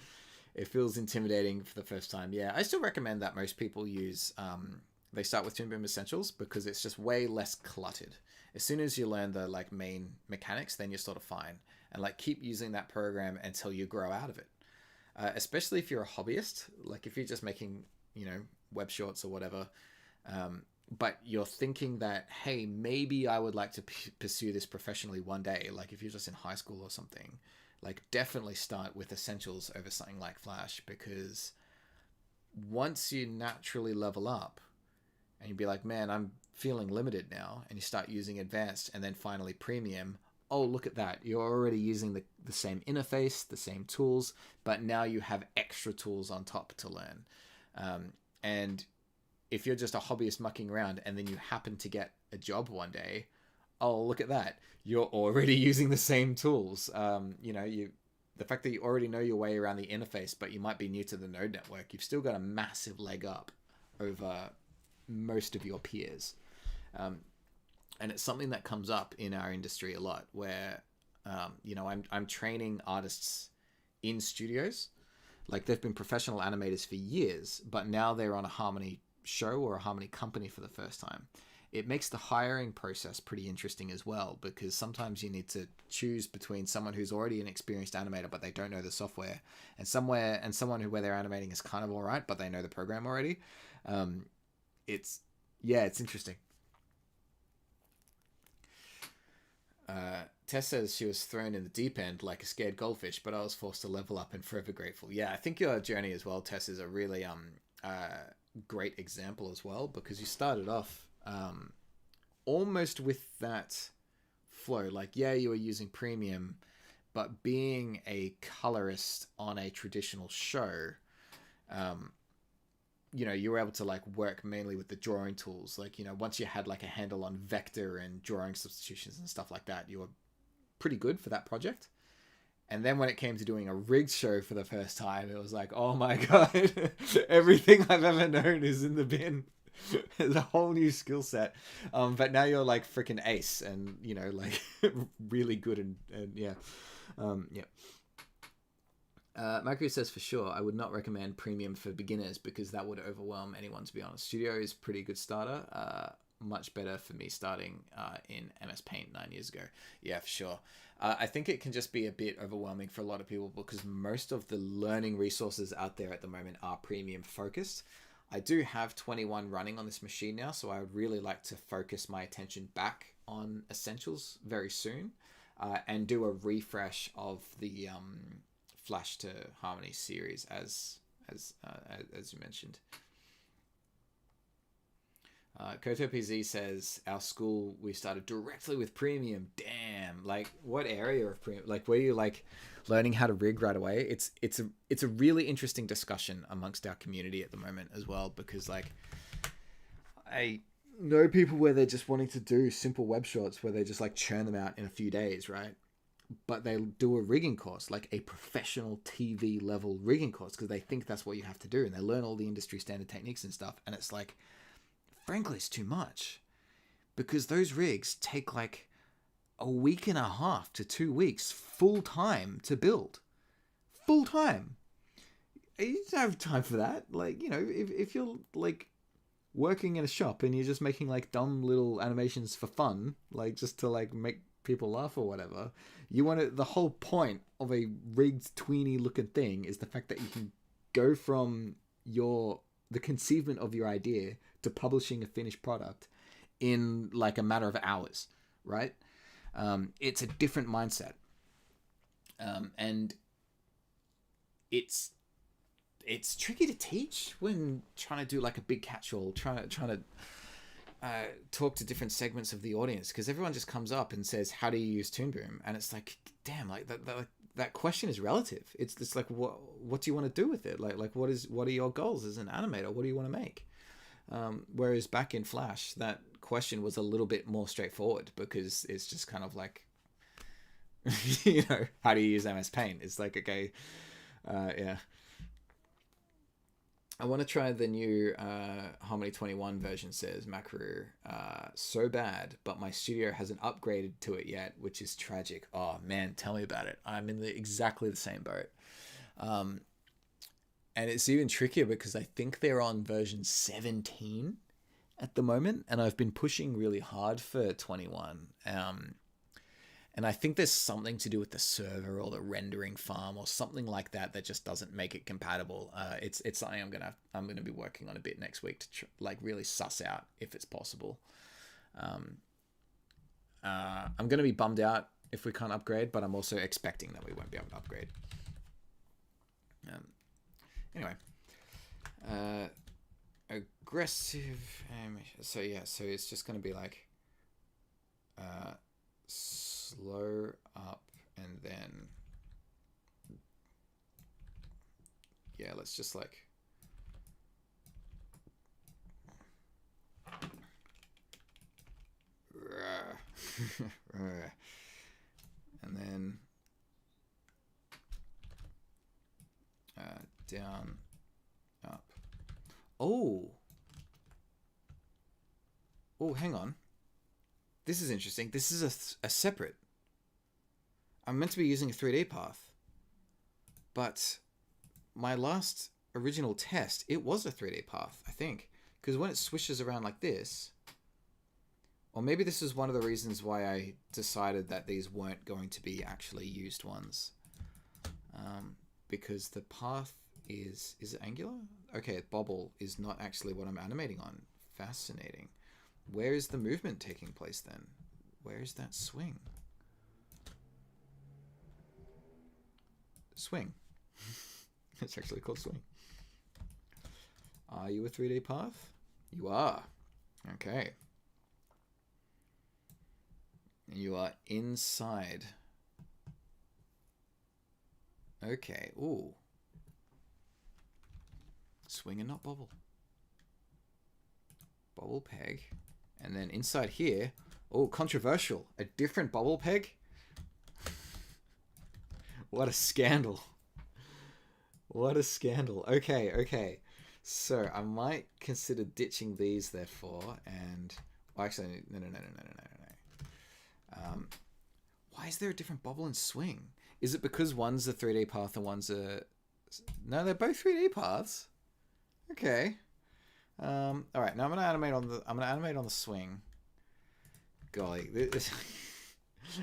It feels intimidating for the first time. Yeah, I still recommend that most people use, they start with Toon Boom Essentials because it's just way less cluttered. As soon as you learn the like main mechanics, then you're sort of fine. And like keep using that program until you grow out of it. Especially if you're a hobbyist, like if you're just making, web shorts or whatever, but you're thinking that, hey, maybe I would like to pursue this professionally one day. Like if you're just in high school or something, like definitely start with Essentials over something like Flash, because once you naturally level up and you'd be like, man, I'm feeling limited now, and you start using Advanced and then finally Premium, oh, look at that. You're already using the same interface, the same tools, but now you have extra tools on top to learn. And if you're just a hobbyist mucking around and then you happen to get a job one day, oh, look at that. You're already using the same tools. The fact that you already know your way around the interface, but you might be new to the node network, you've still got a massive leg up over most of your peers. And it's something that comes up in our industry a lot where, I'm training artists in studios. Like they've been professional animators for years, but now they're on a Harmony show or a Harmony company for the first time. it makes the hiring process pretty interesting as well, because sometimes you need to choose between someone who's already an experienced animator but they don't know the software, and someone who where they're animating is kind of all right but they know the program already. It's interesting. Tess says she was thrown in the deep end like a scared goldfish, but I was forced to level up and forever grateful. Yeah, I think your journey as well, Tess, is a really great example as well, because you started off almost with that flow. Like, yeah, you were using premium, but being a colorist on a traditional show, you were able to like work mainly with the drawing tools. Like, once you had like a handle on vector and drawing substitutions and stuff like that, you were pretty good for that project. And then when it came to doing a rigged show for the first time, it was like, oh my god, everything I've ever known is in the bin. It's a whole new skill set. But now you're like freaking ace, and like really good, and yeah. Mercury says, for sure, I would not recommend premium for beginners because that would overwhelm anyone, to be honest. Studio is pretty good starter. Much better for me starting in MS Paint 9 years ago. Yeah, for sure. I think it can just be a bit overwhelming for a lot of people because most of the learning resources out there at the moment are premium focused. I do have 21 running on this machine now, so I would really like to focus my attention back on Essentials very soon and do a refresh of the Flash to Harmony series as you mentioned. Koto PZ says, our school, we started directly with premium. Damn, like what area of premium? Like, were you like learning how to rig right away? It's a really interesting discussion amongst our community at the moment as well, because like I know people where they're just wanting to do simple web shorts where they just like churn them out in a few days, right? But they do a rigging course, like a professional TV level rigging course, because they think that's what you have to do, and they learn all the industry standard techniques and stuff, and it's like, frankly, it's too much, because those rigs take like a week and a half to 2 weeks full time to build. Full time. You don't have time for that. Like, if you're like working in a shop and you're just making like dumb little animations for fun, like just to like make people laugh or whatever, the whole point of a rigged tweeny looking thing is the fact that you can go from the conceivement of your idea to publishing a finished product in like a matter of hours, right? It's a different mindset. And it's tricky to teach when trying to do like a big catch-all, trying to talk to different segments of the audience, because everyone just comes up and says, how do you use Toon Boom? And it's like, damn, like that question is relative. It's like, what do you want to do with it? Like what are your goals as an animator? What do you want to make? Whereas back in Flash, that question was a little bit more straightforward, because it's just kind of like, how do you use MS Paint? It's like, okay, yeah. I want to try the new Harmony 21 version, says Makaru. So bad, but my studio hasn't upgraded to it yet, which is tragic. Oh man, tell me about it. I'm in exactly the same boat. And it's even trickier because I think they're on version 17 at the moment, and I've been pushing really hard for 21. And I think there's something to do with the server or the rendering farm or something like that just doesn't make it compatible. It's something I'm gonna be working on a bit next week to like really suss out if it's possible. I'm gonna be bummed out if we can't upgrade, but I'm also expecting that we won't be able to upgrade. Anyway, aggressive animation. So yeah, so it's just gonna be like slow up and then yeah, let's just like and then down, up. Oh, hang on. This is interesting. This is a separate. I'm meant to be using a 3D path, but my last original test, it was a 3D path, I think, because when it swishes around like this, Or maybe this is one of the reasons why I decided that these weren't going to be actually used ones. Because the path is it angular? Okay, bobble is not actually what I'm animating on. Fascinating. Where is the movement taking place then? Where is that swing? Swing. It's actually called swing. Are you a 3D path? You are. Okay. You are inside. Okay. Ooh. Swing and not bobble. Bobble peg. And then inside here, oh, controversial. A different bobble peg? What a scandal. What a scandal. Okay. So I might consider ditching these, therefore, and... Well, actually, no. Why is there a different bobble and swing? Is it because one's a 3D path and one's a... No, they're both 3D paths. Okay. All right. Now I'm gonna animate on the swing. Golly,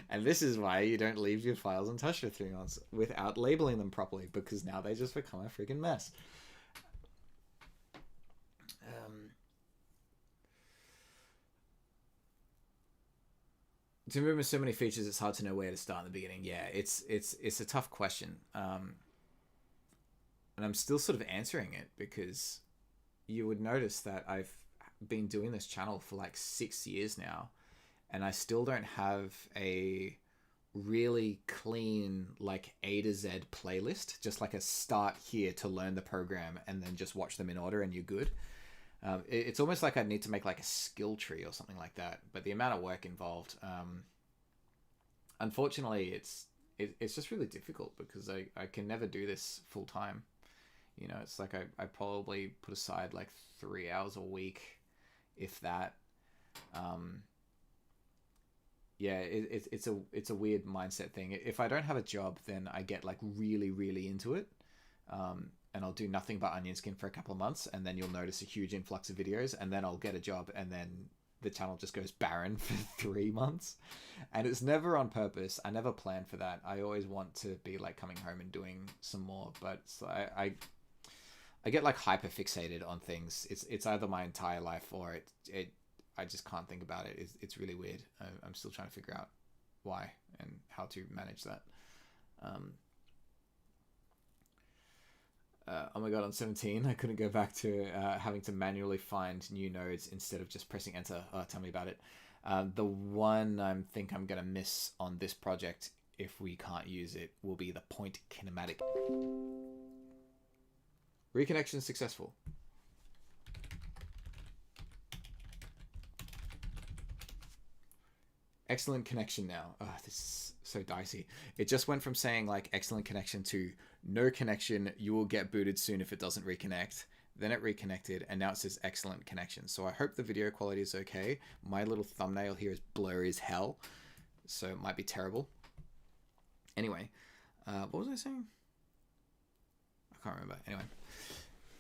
and this is why you don't leave your files untouched for 3 months without labeling them properly, because now they just become a freaking mess. To remember so many features, it's hard to know where to start in the beginning. Yeah, it's a tough question, and I'm still sort of answering it, because you would notice that I've been doing this channel for like 6 years now, and I still don't have a really clean like A to Z playlist, just like a start here to learn the program and then just watch them in order and you're good. It's almost like I'd need to make like a skill tree or something like that, but the amount of work involved, unfortunately, it's just really difficult, because I can never do this full time. You know, it's like I probably put aside like 3 hours a week, if that. Yeah, it's a weird mindset thing. If I don't have a job, then I get like really, really into it. And I'll do nothing but Onionskin for a couple of months, and then you'll notice a huge influx of videos, and then I'll get a job, and then the channel just goes barren for 3 months. And it's never on purpose. I never plan for that. I always want to be like coming home and doing some more, but I get like hyper fixated on things. It's either my entire life or it I just can't think about it. It's really weird. I'm still trying to figure out why and how to manage that. Oh my god, on 17, I couldn't go back to having to manually find new nodes instead of just pressing enter. Oh, tell me about it. The one I think I'm going to miss on this project, if we can't use it, will be the point kinematic. Reconnection successful. Excellent connection now. Oh, this is so dicey. It just went from saying like excellent connection to no connection, you will get booted soon if it doesn't reconnect. Then it reconnected, and now it says excellent connection. So I hope the video quality is okay. My little thumbnail here is blurry as hell, so it might be terrible. Anyway, what was I saying? I can't remember. Anyway,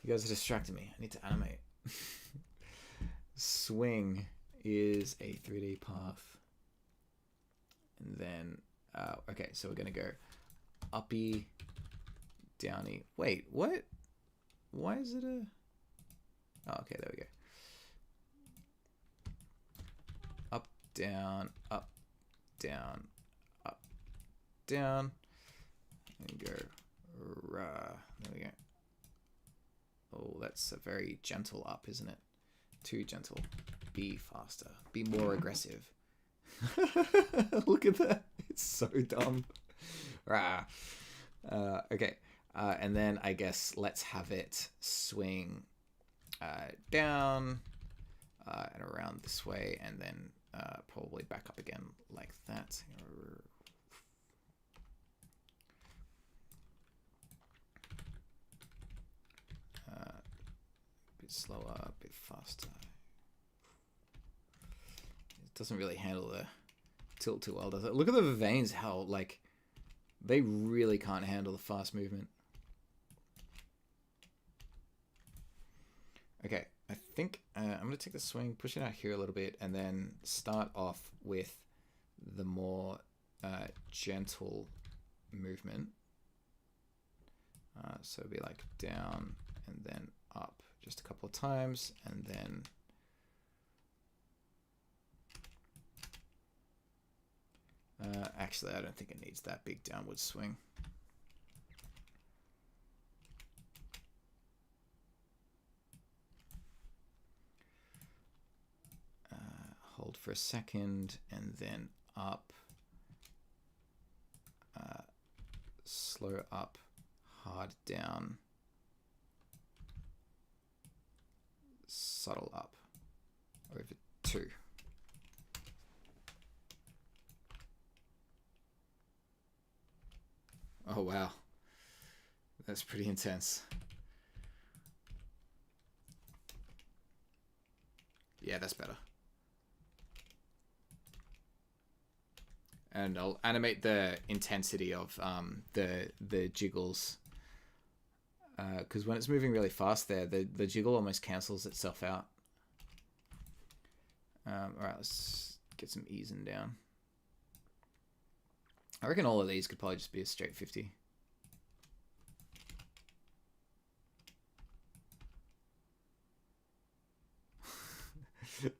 you guys are distracting me. I need to animate. Swing is a 3D path. And then, okay, so we're going to go uppy, downy. Wait, what? Why is it a... Oh, okay, there we go. Up, down, up, down, up, down. And go, rah. There we go. Oh, that's a very gentle up, isn't it? Too gentle. Be faster. Be more aggressive. Look at that. It's so dumb. Rah. Okay. And then I guess let's have it swing down and around this way, and then probably back up again like that. A bit slower, a bit faster. It doesn't really handle the tilt too well, does it? Look at the veins, how like they really can't handle the fast movement. Okay, I think I'm going to take the swing, push it out here a little bit, and then start off with the more gentle movement. So it'll be like down and then up just a couple of times, and then actually I don't think it needs that big downward swing. Hold for a second and then up, slow up, hard down, subtle up over 2. Oh wow, that's pretty intense. Yeah, that's better. And I'll animate the intensity of the jiggles, because when it's moving really fast there, the jiggle almost cancels itself out. All right, let's get some easing down. I reckon all of these could probably just be a straight 50.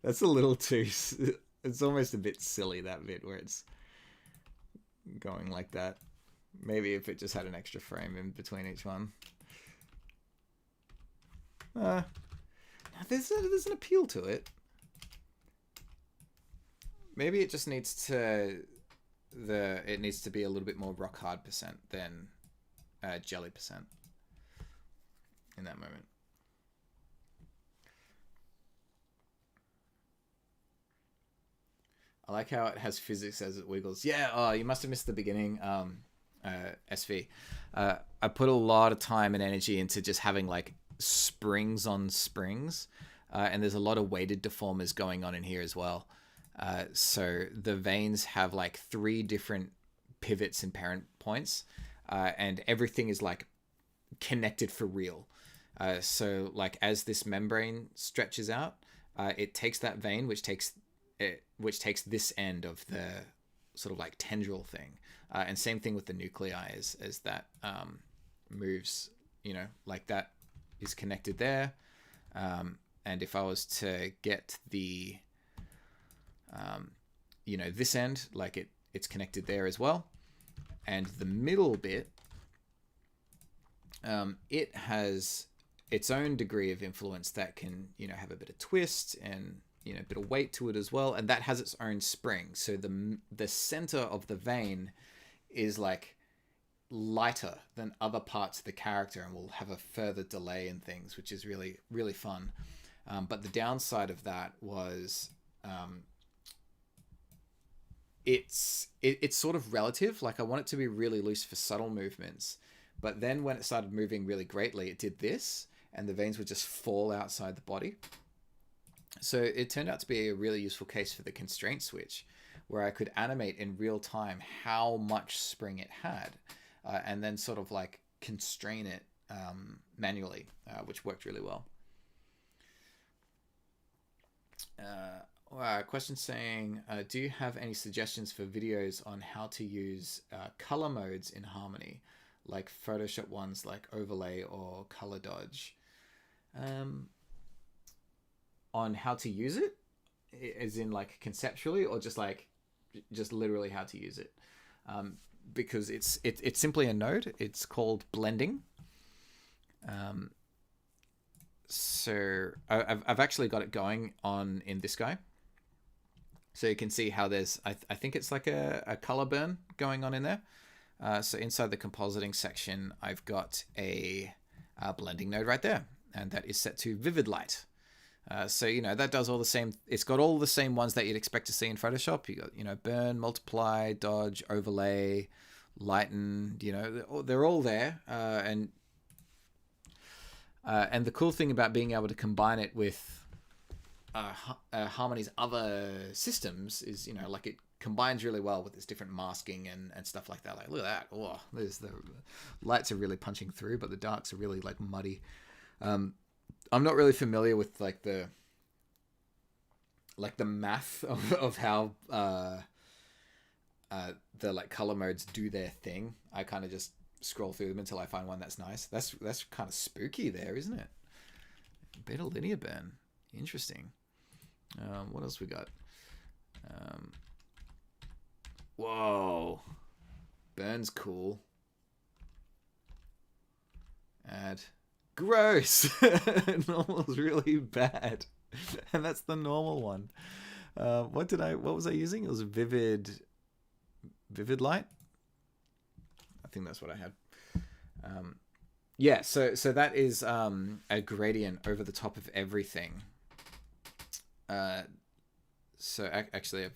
That's a little too... It's almost a bit silly, that bit where it's going like that. Maybe if it just had an extra frame in between each one. There's an appeal to it. Maybe it just needs to... It needs to be a little bit more rock hard % than jelly % in that moment. I like how it has physics as it wiggles. Yeah, oh, you must have missed the beginning, SV. I put a lot of time and energy into just having like springs on springs, and there's a lot of weighted deformers going on in here as well. So the veins have like 3 different pivots and parent points, and everything is like connected for real. So like as this membrane stretches out, it takes that vein, which takes this end of the sort of like tendril thing, and same thing with the nuclei as that moves, like that is connected there, and if I was to get the this end, like it's connected there as well, and the middle bit, it has its own degree of influence that can have a bit of twist and a bit of weight to it as well, and that has its own spring. So the center of the vein is like lighter than other parts of the character, and will have a further delay in things, which is really, really fun. But the downside of that was it's sort of relative. Like I want it to be really loose for subtle movements, but then when it started moving really greatly, it did this, and the veins would just fall outside the body. So it turned out to be a really useful case for the constraint switch, where I could animate in real time how much spring it had, and then sort of like constrain it manually, which worked really well. Question saying, do you have any suggestions for videos on how to use color modes in Harmony, like Photoshop ones like overlay or color dodge? On how to use it, as in like conceptually, or just literally how to use it, because it's simply a node. It's called blending. So I've actually got it going on in this guy, so you can see how there's I think it's like a color burn going on in there. So inside the compositing section, I've got a blending node right there, and that is set to vivid light. So, that does all the same. It's got all the same ones that you'd expect to see in Photoshop. You got, burn, multiply, dodge, overlay, lighten, they're all there. And the cool thing about being able to combine it with Harmony's other systems is, like it combines really well with its different masking and stuff like that. Like, look at that. Oh, there's the lights are really punching through, but the darks are really like muddy. I'm not really familiar with like the math of how the like color modes do their thing. I kind of just scroll through them until I find one that's nice. That's kind of spooky there, isn't it? Beta linear burn. Interesting. What else we got? Whoa. Burn's cool. Add. Gross. Normal's really bad. And that's the normal one. What was I using? It was a vivid light. I think that's what I had. Yeah, so that is a gradient over the top of everything. So actually,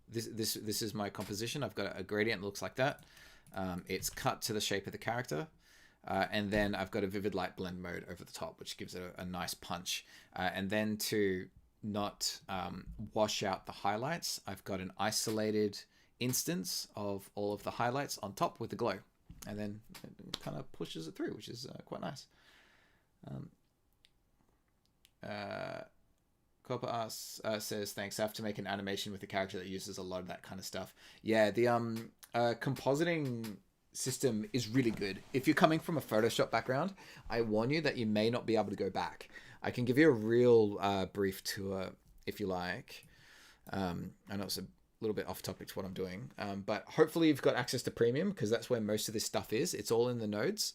this is my composition. I've got a gradient that looks like that. It's cut to the shape of the character. And then I've got a vivid light blend mode over the top, which gives it a nice punch. And then to not wash out the highlights, I've got an isolated instance of all of the highlights on top with the glow. And then it kind of pushes it through, which is quite nice. Copper asks, says, thanks, I have to make an animation with a character that uses a lot of that kind of stuff. Yeah, the compositing system is really good. If you're coming from a Photoshop background, I warn you that you may not be able to go back. I can give you a real brief tour if you like. I know it's a little bit off topic to what I'm doing, but hopefully you've got access to Premium, because that's where most of this stuff is. It's all in the nodes.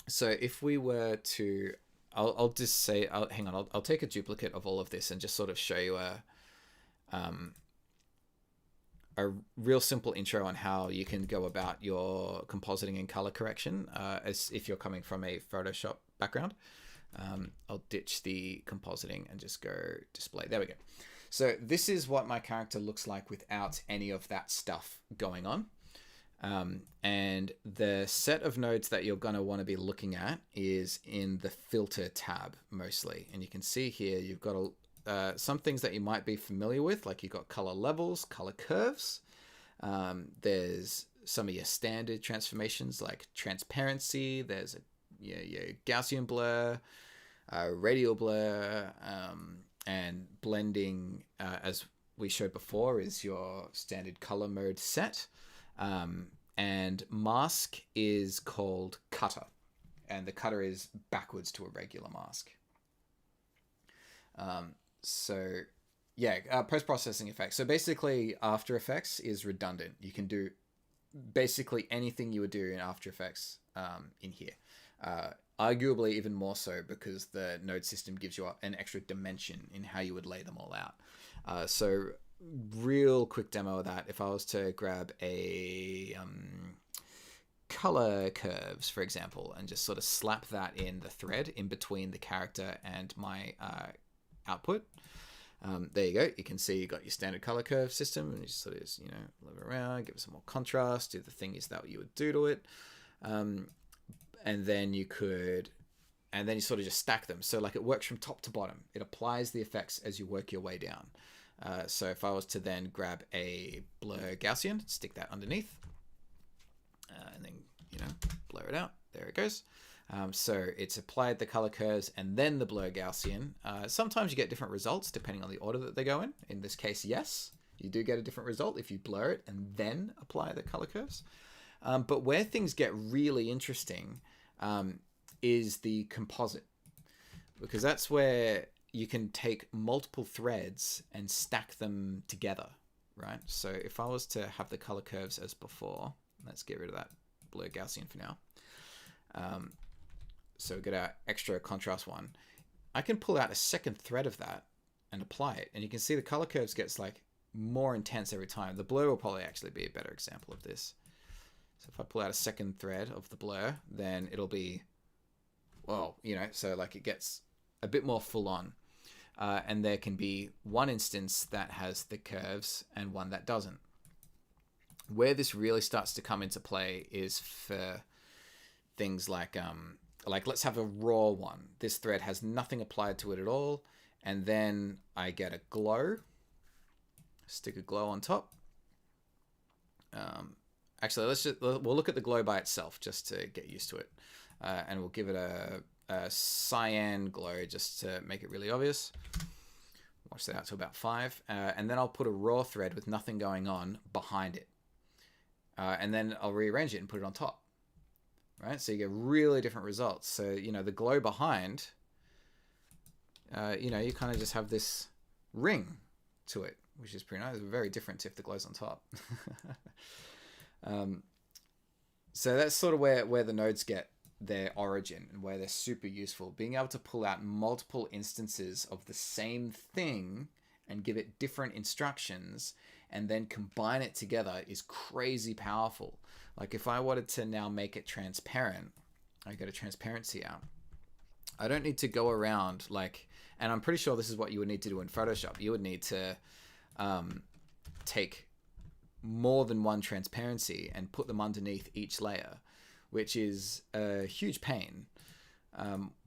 So if we were to, I'll just say, hang on, I'll take a duplicate of all of this and just sort of show you a real simple intro on how you can go about your compositing and color correction, as if you're coming from a Photoshop background. I'll ditch the compositing and just go display. There we go. So this is what my character looks like without any of that stuff going on. And the set of nodes that you're going to want to be looking at is in the filter tab mostly. And you can see here, you've got some things that you might be familiar with, like you've got color levels, color curves. There's some of your standard transformations like transparency. There's your Gaussian blur, radial blur, and blending, as we showed before, is your standard color mode set. And mask is called cutter, and the cutter is backwards to a regular mask. So yeah, post-processing effects. So basically After Effects is redundant. You can do basically anything you would do in After Effects in here. Arguably even more so because the node system gives you an extra dimension in how you would lay them all out. So real quick demo of that. If I was to grab a color curves, for example, and just sort of slap that in the thread in between the character and my output. There you go. You can see you got your standard color curve system, and you just sort of, move it around, give it some more contrast, do the things that you would do to it. And then you sort of just stack them. So like it works from top to bottom. It applies the effects as you work your way down. So if I was to then grab a blur Gaussian, stick that underneath, and then, blur it out. There it goes. So it's applied the color curves and then the blur Gaussian. Sometimes you get different results depending on the order that they go in. In this case, yes, you do get a different result if you blur it and then apply the color curves. But where things get really interesting is the composite, because that's where you can take multiple threads and stack them together, right? So if I was to have the color curves as before, let's get rid of that blur Gaussian for now. So we get our extra contrast one. I can pull out a second thread of that and apply it. And you can see the color curves gets like more intense every time. The blur will probably actually be a better example of this. So if I pull out a second thread of the blur, then it'll be, well, so like it gets a bit more full on. And there can be one instance that has the curves and one that doesn't. Where this really starts to come into play is for things like let's have a raw one. This thread has nothing applied to it at all. And then I get a glow, stick a glow on top. Actually, we'll look at the glow by itself just to get used to it. And we'll give it a cyan glow just to make it really obvious. Watch that out to about 5. And then I'll put a raw thread with nothing going on behind it. And then I'll rearrange it and put it on top. Right? So you get really different results. So, the glow behind, you kind of just have this ring to it, which is pretty nice. It's very different if the glow's on top. So that's sort of where the nodes get their origin and where they're super useful. Being able to pull out multiple instances of the same thing and give it different instructions and then combine it together is crazy powerful. Like if I wanted to now make it transparent, I go to transparency out. I don't need to go around and I'm pretty sure this is what you would need to do in Photoshop. You would need to take more than one transparency and put them underneath each layer, which is a huge pain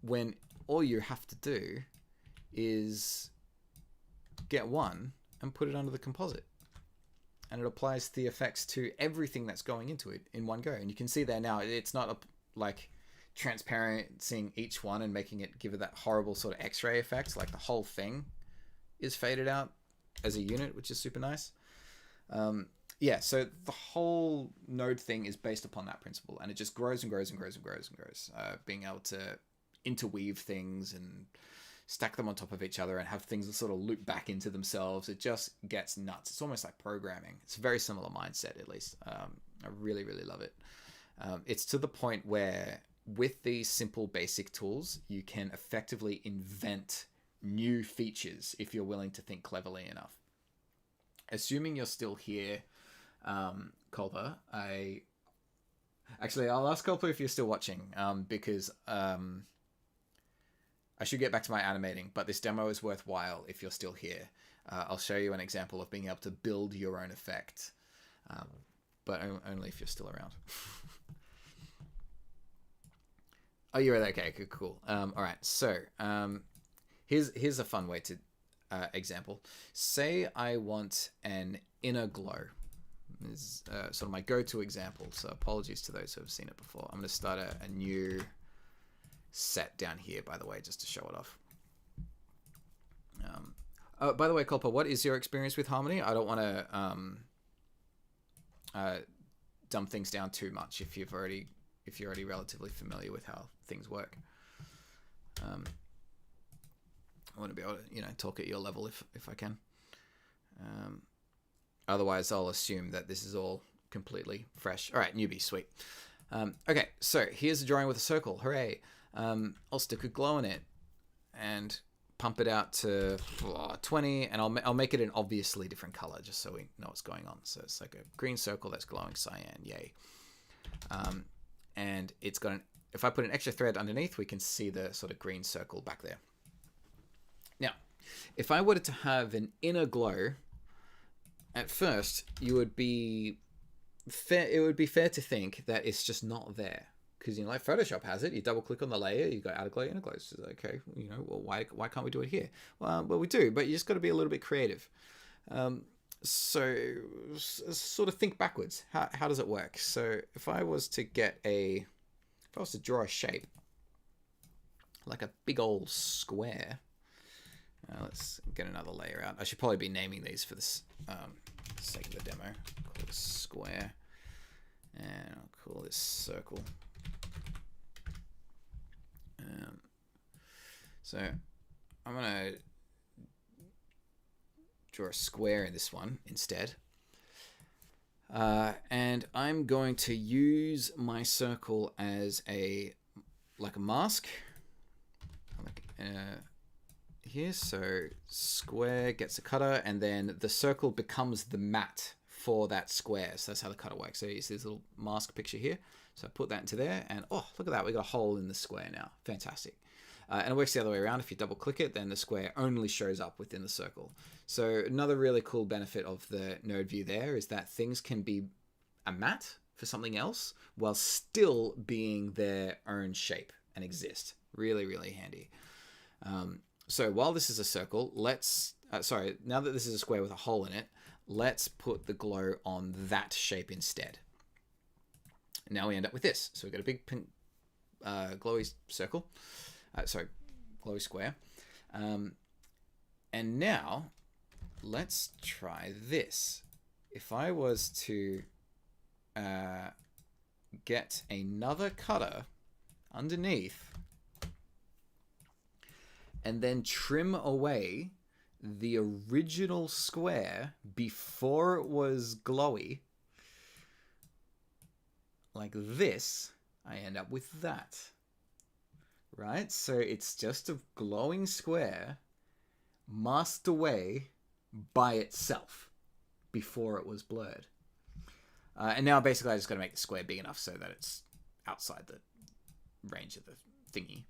when all you have to do is get one and put it under the composite. And it applies the effects to everything that's going into it in one go. And you can see there now, it's not transparenting each one and making it give it that horrible sort of X-ray effect. Like the whole thing is faded out as a unit, which is super nice. So the whole node thing is based upon that principle, and it just grows and grows and grows and grows and grows. Being able to interweave things and stack them on top of each other and have things that sort of loop back into themselves. It just gets nuts. It's almost like programming. It's a very similar mindset, at least. I really, really love it. It's to the point where with these simple basic tools, you can effectively invent new features if you're willing to think cleverly enough. Assuming you're still here, Culper, I'll ask Culper if you're still watching, because I should get back to my animating, but this demo is worthwhile if you're still here. I'll show you an example of being able to build your own effect, but only if you're still around. Oh, you're right. Okay, cool. All right, so here's a fun way to example. Say I want an inner glow. This is sort of my go-to example, so apologies to those who have seen it before. I'm going to start a new set down here, by the way, just to show it off. By the way, Culper, what is your experience with Harmony? I don't want to dumb things down too much if you're already relatively familiar with how things work. I want to be able to talk at your level if I can. Otherwise, I'll assume that this is all completely fresh. All right, newbie, sweet. Okay, so here's a drawing with a circle. Hooray! I'll stick a glow in it and pump it out to 20, and I'll make it an obviously different color just so we know what's going on. So it's like a green circle that's glowing cyan. Yay! And it's got if I put an extra thread underneath, we can see the sort of green circle back there. Now, if I wanted to have an inner glow, at first it would be fair to think that it's just not there. Because, like Photoshop has it, you double click on the layer, you go outer glow, inner glow. So, okay, well, why can't we do it here? Well, we do, but you just got to be a little bit creative. So, sort of think backwards. How does it work? So, if I was to draw a shape, like a big old square, let's get another layer out. I should probably be naming these for this sake of the demo. I'll call this square, and I'll call this circle. So I'm going to draw a square in this one instead. And I'm going to use my circle as a mask. Here, so square gets a cutter, and then the circle becomes the mat for that square. So that's how the cutter works. So you see this little mask picture here. So I put that into there, and oh, look at that. We got a hole in the square now. Fantastic. And it works the other way around. If you double click it, then the square only shows up within the circle. So another really cool benefit of the node view there is that things can be a mat for something else while still being their own shape and exist. Really, really handy. So while this is a circle, now that this is a square with a hole in it, let's put the glow on that shape instead. Now we end up with this. So we've got a big pink glowy circle. Glowy square. And now, let's try this. If I was to get another cutter underneath and then trim away the original square before it was glowy, like this, I end up with that. Right? So it's just a glowing square masked away by itself before it was blurred. And now basically I just got to make the square big enough so that it's outside the range of the thingy.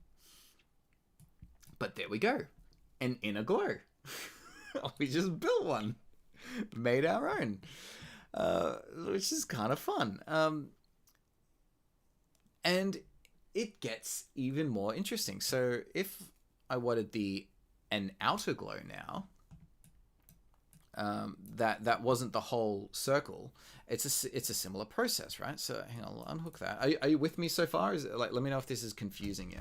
But there we go. An inner glow. We just built one. Made our own. Which is kind of fun. And it gets even more interesting. So if I wanted an outer glow now, that wasn't the whole circle. It's a similar process, right? So hang on, I'll unhook that. Are you with me so far? Is it, like, let me know if this is confusing you,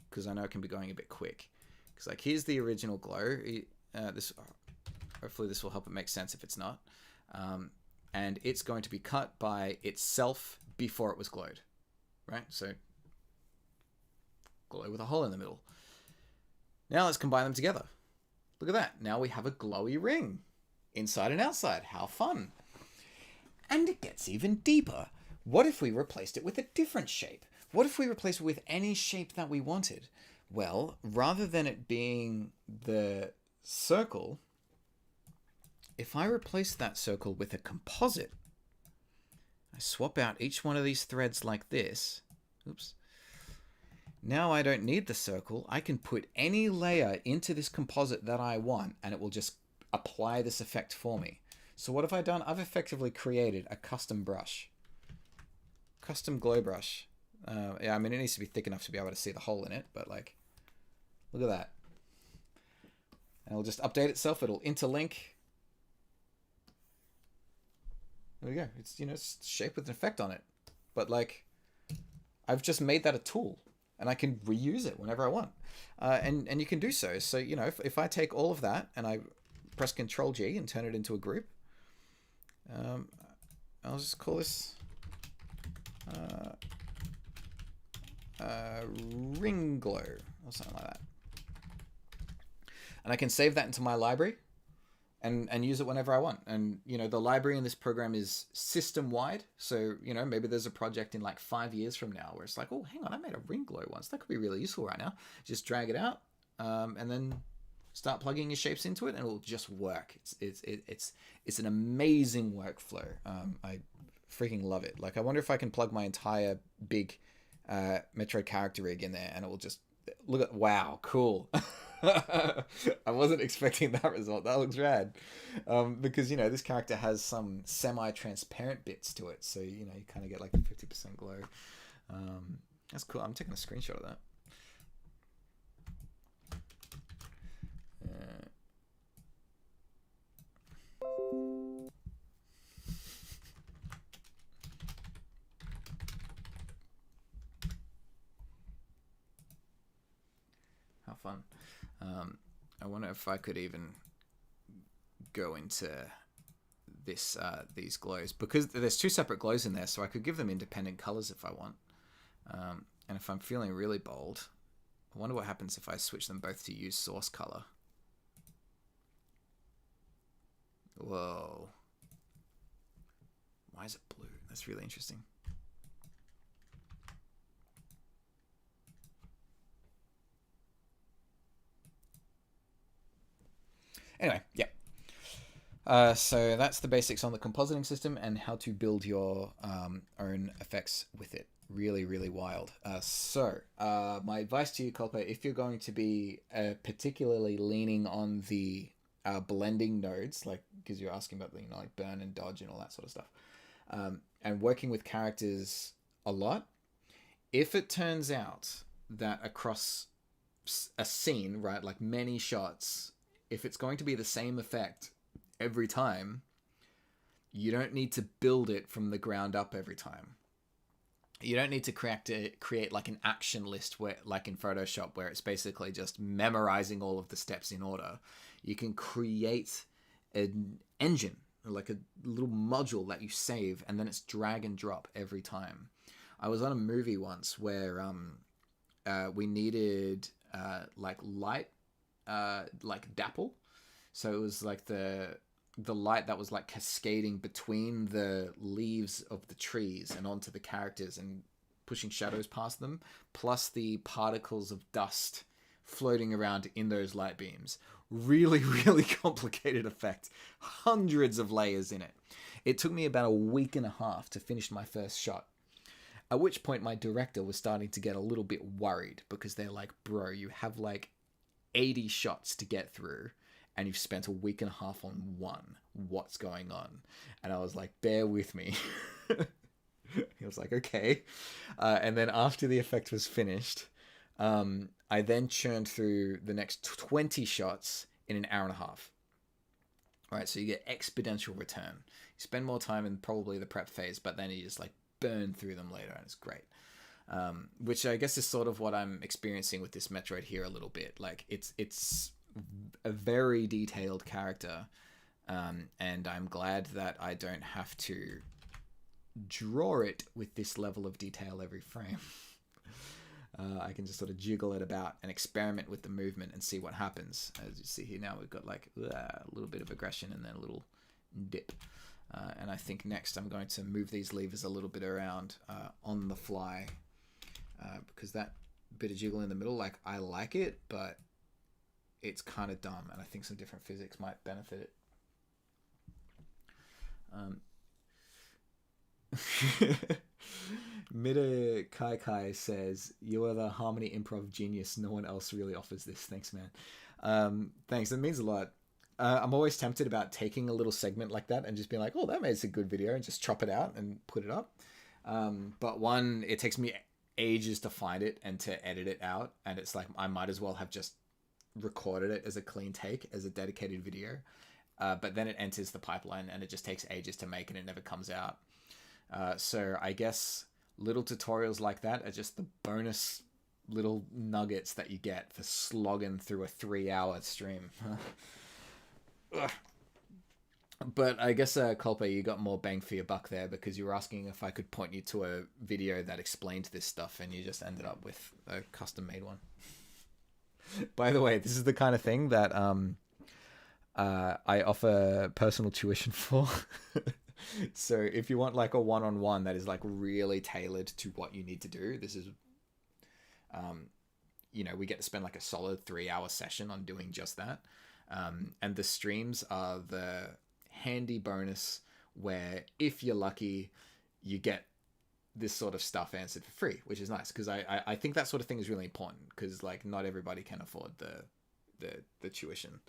because I know it can be going a bit quick. Because like here's the original glow. Hopefully this will help it make sense if it's not. And it's going to be cut by itself before it was glowed, right? So glow with a hole in the middle. Now let's combine them together. Look at that. Now we have a glowy ring. Inside and outside. How fun. And it gets even deeper. What if we replaced it with a different shape? What if we replaced it with any shape that we wanted? Well, rather than it being the circle, if I replace that circle with a composite, I swap out each one of these threads like this. Oops. Now I don't need the circle. I can put any layer into this composite that I want, and it will just apply this effect for me. So what have I done? I've effectively created a custom brush. Custom glow brush. Yeah, I mean, it needs to be thick enough to be able to see the hole in it, but like, look at that. And it'll just update itself. It'll interlink. There we go. It's, it's shaped with an effect on it. But like, I've just made that a tool. And I can reuse it whenever I want. And you can do so. So, if I take all of that and I press Control G and turn it into a group, I'll just call this ring glow or something like that. And I can save that into my library and use it whenever I want. And, the library in this program is system-wide. So, maybe there's a project in like 5 years from now where it's like, oh, hang on, I made a ring glow once. That could be really useful right now. Just drag it out and then start plugging your shapes into it and it'll just work. It's an amazing workflow. I freaking love it. Like, I wonder if I can plug my entire big Metro character rig in there and it will just look at, wow, cool. I wasn't expecting that result. That looks rad. Because, this character has some semi-transparent bits to it. So, you kind of get like a 50% glow. That's cool. I'm taking a screenshot of that. How fun. I wonder if I could even go into this these glows, because there's two separate glows in there, so I could give them independent colors if I want. And if I'm feeling really bold, I wonder what happens if I switch them both to use source color. Whoa. Why is it blue? That's really interesting. Anyway, yeah. So that's the basics on the compositing system and how to build your own effects with it. Really, really wild. So my advice to you, Culpa, if you're going to be particularly leaning on the blending nodes, like, because you're asking about the, like burn and dodge and all that sort of stuff, and working with characters a lot, if it turns out that across a scene, right, like many shots, if it's going to be the same effect every time, you don't need to build it from the ground up every time. you don't need to create like an action list where, like in Photoshop, where it's basically just memorizing all of the steps in order. You can create an engine, like a little module that you save, and then it's drag and drop every time. I was on a movie once where we needed like light, like dapple. So it was like the light that was like cascading between the leaves of the trees and onto the characters and pushing shadows past them, plus the particles of dust floating around in those light beams. Really, really complicated effect. Hundreds of layers in it. It took me about a week and a half to finish my first shot. At which point my director was starting to get a little bit worried, because they're like, bro, you have like 80 shots to get through and you've spent a week and a half on one. What's going on? And I was like, bear with me. He was like, okay. And then after the effect was finished, I then churned through the next 20 shots in an hour and a half. All right, so you get exponential return. You spend more time in probably the prep phase, but then you just like burn through them later, and it's great. Which I guess is sort of what I'm experiencing with this Metroid here a little bit. Like it's a very detailed character, and I'm glad that I don't have to draw it with this level of detail every frame. I can just sort of jiggle it about and experiment with the movement and see what happens. As you see here now, we've got like a little bit of aggression and then a little dip. And I think next I'm going to move these levers a little bit around on the fly, because that bit of jiggle in the middle, like, I like it, but it's kind of dumb, and I think some different physics might benefit it. Mida Kai Kai says, you are the harmony improv genius. No one else really offers this. Thanks, man. Thanks. That means a lot. I'm always tempted about taking a little segment like that and just being like, oh, that makes a good video, and just chop it out and put it up. But one, it takes me ages to find it and to edit it out. And it's like, I might as well have just recorded it as a clean take, as a dedicated video. But then it enters the pipeline and it just takes ages to make, and it never comes out. So I guess little tutorials like that are just the bonus little nuggets that you get for slogging through a 3-hour stream. But I guess, Culpa, you got more bang for your buck there, because you were asking if I could point you to a video that explained this stuff, and you just ended up with a custom-made one. By the way, this is the kind of thing that I offer personal tuition for. So if you want like a one-on-one that is like really tailored to what you need to do, this is, we get to spend like a solid 3-hour session on doing just that. And the streams are the handy bonus where, if you're lucky, you get this sort of stuff answered for free, which is nice, because I think that sort of thing is really important, because like not everybody can afford the tuition.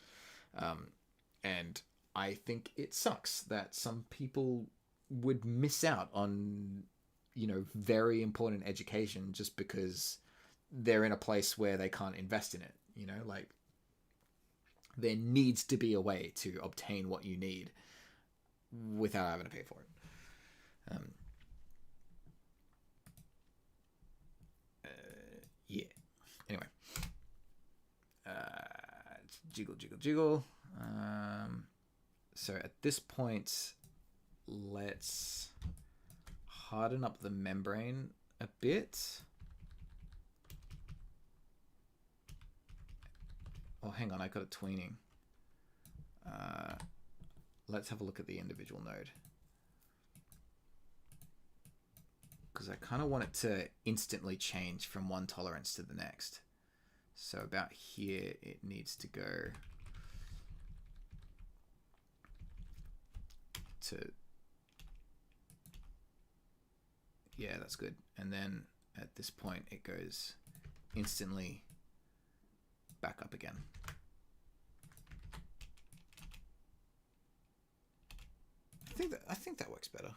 And I think it sucks that some people would miss out on, very important education just because they're in a place where they can't invest in it. Like, there needs to be a way to obtain what you need without having to pay for it. Yeah. Anyway. Jiggle. So at this point, let's harden up the membrane a bit. Oh, hang on, I got it tweening. Let's have a look at the individual node, because I kind of want it to instantly change from one tolerance to the next. So about here, it needs to go to, yeah, that's good. And then at this point, it goes instantly back up again. I think that works better.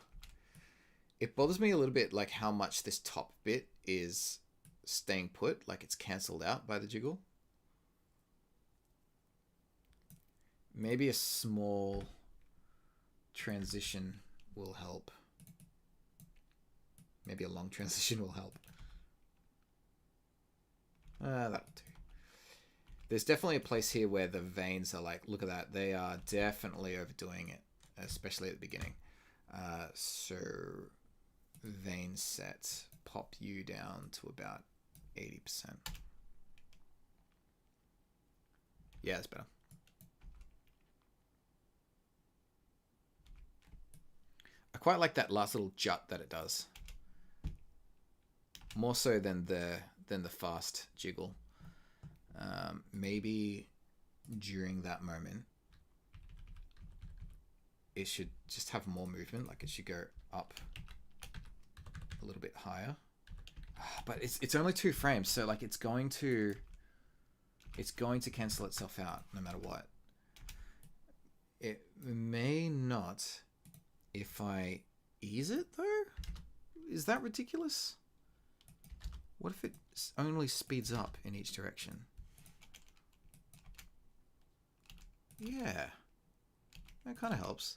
It bothers me a little bit, like how much this top bit is staying put, like it's cancelled out by the jiggle. Maybe a small transition will help. Maybe a long transition will help. That'll do. There's definitely a place here where the veins are like, look at that. They are definitely overdoing it, especially at the beginning. So vein set, pop you down to about 80%. Yeah, that's better. I quite like that last little jut that it does. More so than the fast jiggle. Maybe during that moment it should just have more movement, like it should go up a little bit higher. But it's only 2 frames, so like it's going to cancel itself out no matter what. It may not if I ease it though. Is that ridiculous? What if it only speeds up in each direction? Yeah, that kind of helps.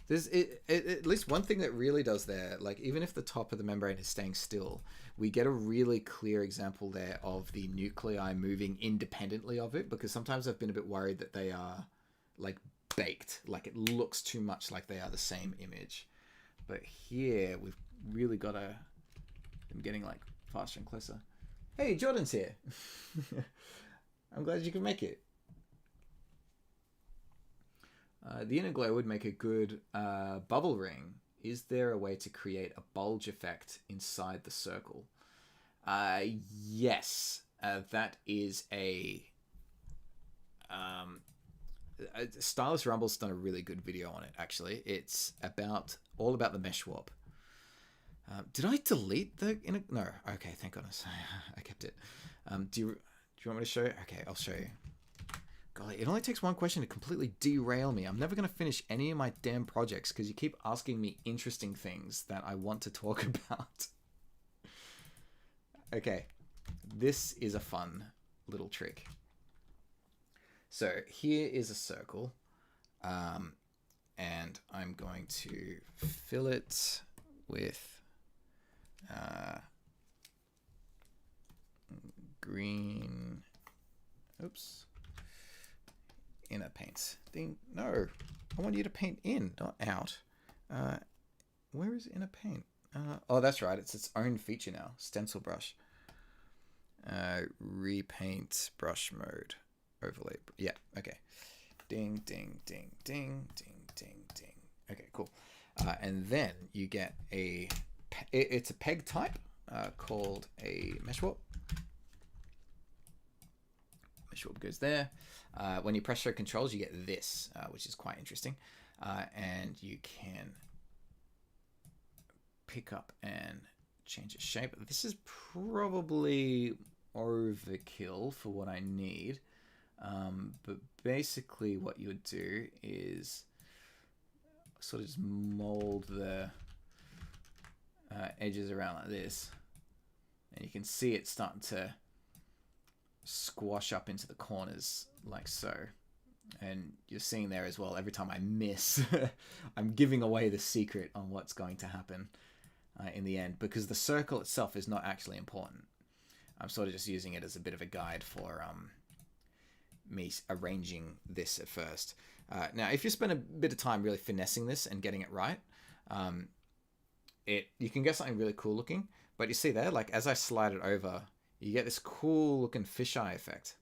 There's at least one thing that really does there, like even if the top of the membrane is staying still, we get a really clear example there of the nuclei moving independently of it, because sometimes I've been a bit worried that they are like baked, like it looks too much like they are the same image. But here we've really got them getting like faster and closer. Hey, Jordan's here. I'm glad you can make it. The inner glow would make a good bubble ring. Is there a way to create a bulge effect inside the circle? Yes. That is Stylus Rumble's done a really good video on it, actually. It's all about the mesh warp. Did I delete the inner? No. Okay, thank goodness. I kept it. Do you want me to show you? Okay, I'll show you. Golly, it only takes one question to completely derail me. I'm never going to finish any of my damn projects because you keep asking me interesting things that I want to talk about. Okay, this is a fun little trick. So here is a circle, and I'm going to fill it with green. Oops. Inner paints. No, I want you to paint in, not out. Where is inner paint? Oh, that's right. It's its own feature now. Stencil brush. Repaint brush mode. Overlay. Yeah. Okay. Ding, ding, ding, ding, ding, ding, ding. Okay, cool. And then you get it's a peg type called a mesh warp. Mesh warp goes there. When you press show controls, you get this, which is quite interesting. And you can pick up and change its shape. This is probably overkill for what I need. But basically what you would do is sort of just mold the edges around like this. And you can see it starting to squash up into the corners like so. And you're seeing there as well, every time I miss, I'm giving away the secret on what's going to happen in the end, because the circle itself is not actually important. I'm sort of just using it as a bit of a guide for me arranging this at first. Now, if you spend a bit of time really finessing this and getting it right, you can get something really cool looking. But you see there, like as I slide it over, you get this cool looking fisheye effect.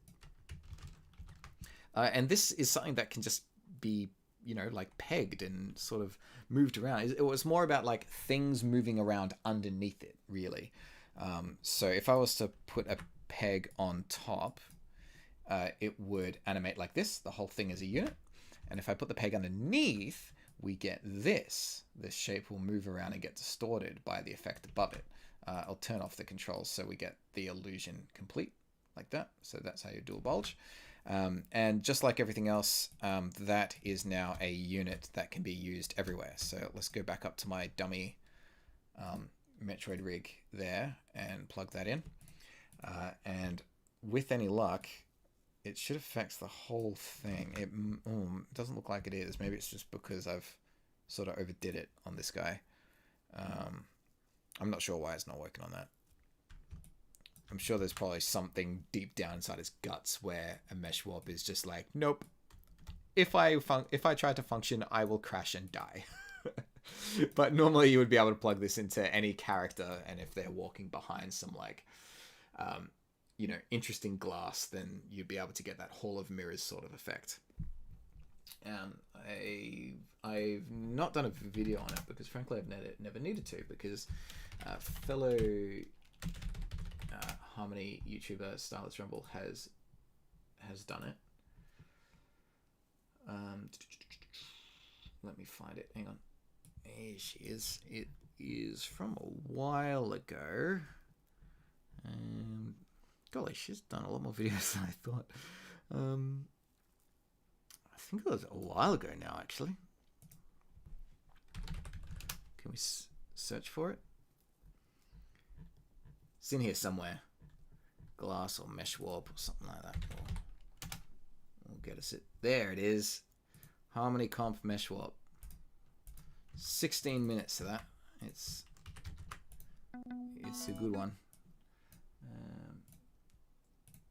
And this is something that can just be, like pegged and sort of moved around. It was more about like things moving around underneath it, really. So if I was to put a peg on top, it would animate like this. The whole thing is a unit. And if I put the peg underneath, we get this. This shape will move around and get distorted by the effect above it. I'll turn off the controls so we get the illusion complete like that. So that's how you do a bulge. And just like everything else, that is now a unit that can be used everywhere. So let's go back up to my dummy Metroid rig there and plug that in. And with any luck, it should affect the whole thing. It doesn't look like it is. Maybe it's just because I've sort of overdid it on this guy. I'm not sure why it's not working on that. I'm sure there's probably something deep down inside his guts where a mesh warp is just like, nope. If I try to function, I will crash and die. But normally you would be able to plug this into any character, and if they're walking behind some like, interesting glass, then you'd be able to get that Hall of Mirrors sort of effect. I've not done a video on it because frankly I've never needed to, because fellow Harmony YouTuber Stylus Rumble has done it. Let me find it. Hang on. Here she is. It is from a while ago. Golly, she's done a lot more videos than I thought. I think it was a while ago now, actually. Can we search for it? It's in here somewhere. Glass or mesh warp or something like that. We'll get us it. There it is. Harmony Comp Mesh Warp. 16 minutes to that. It's a good one.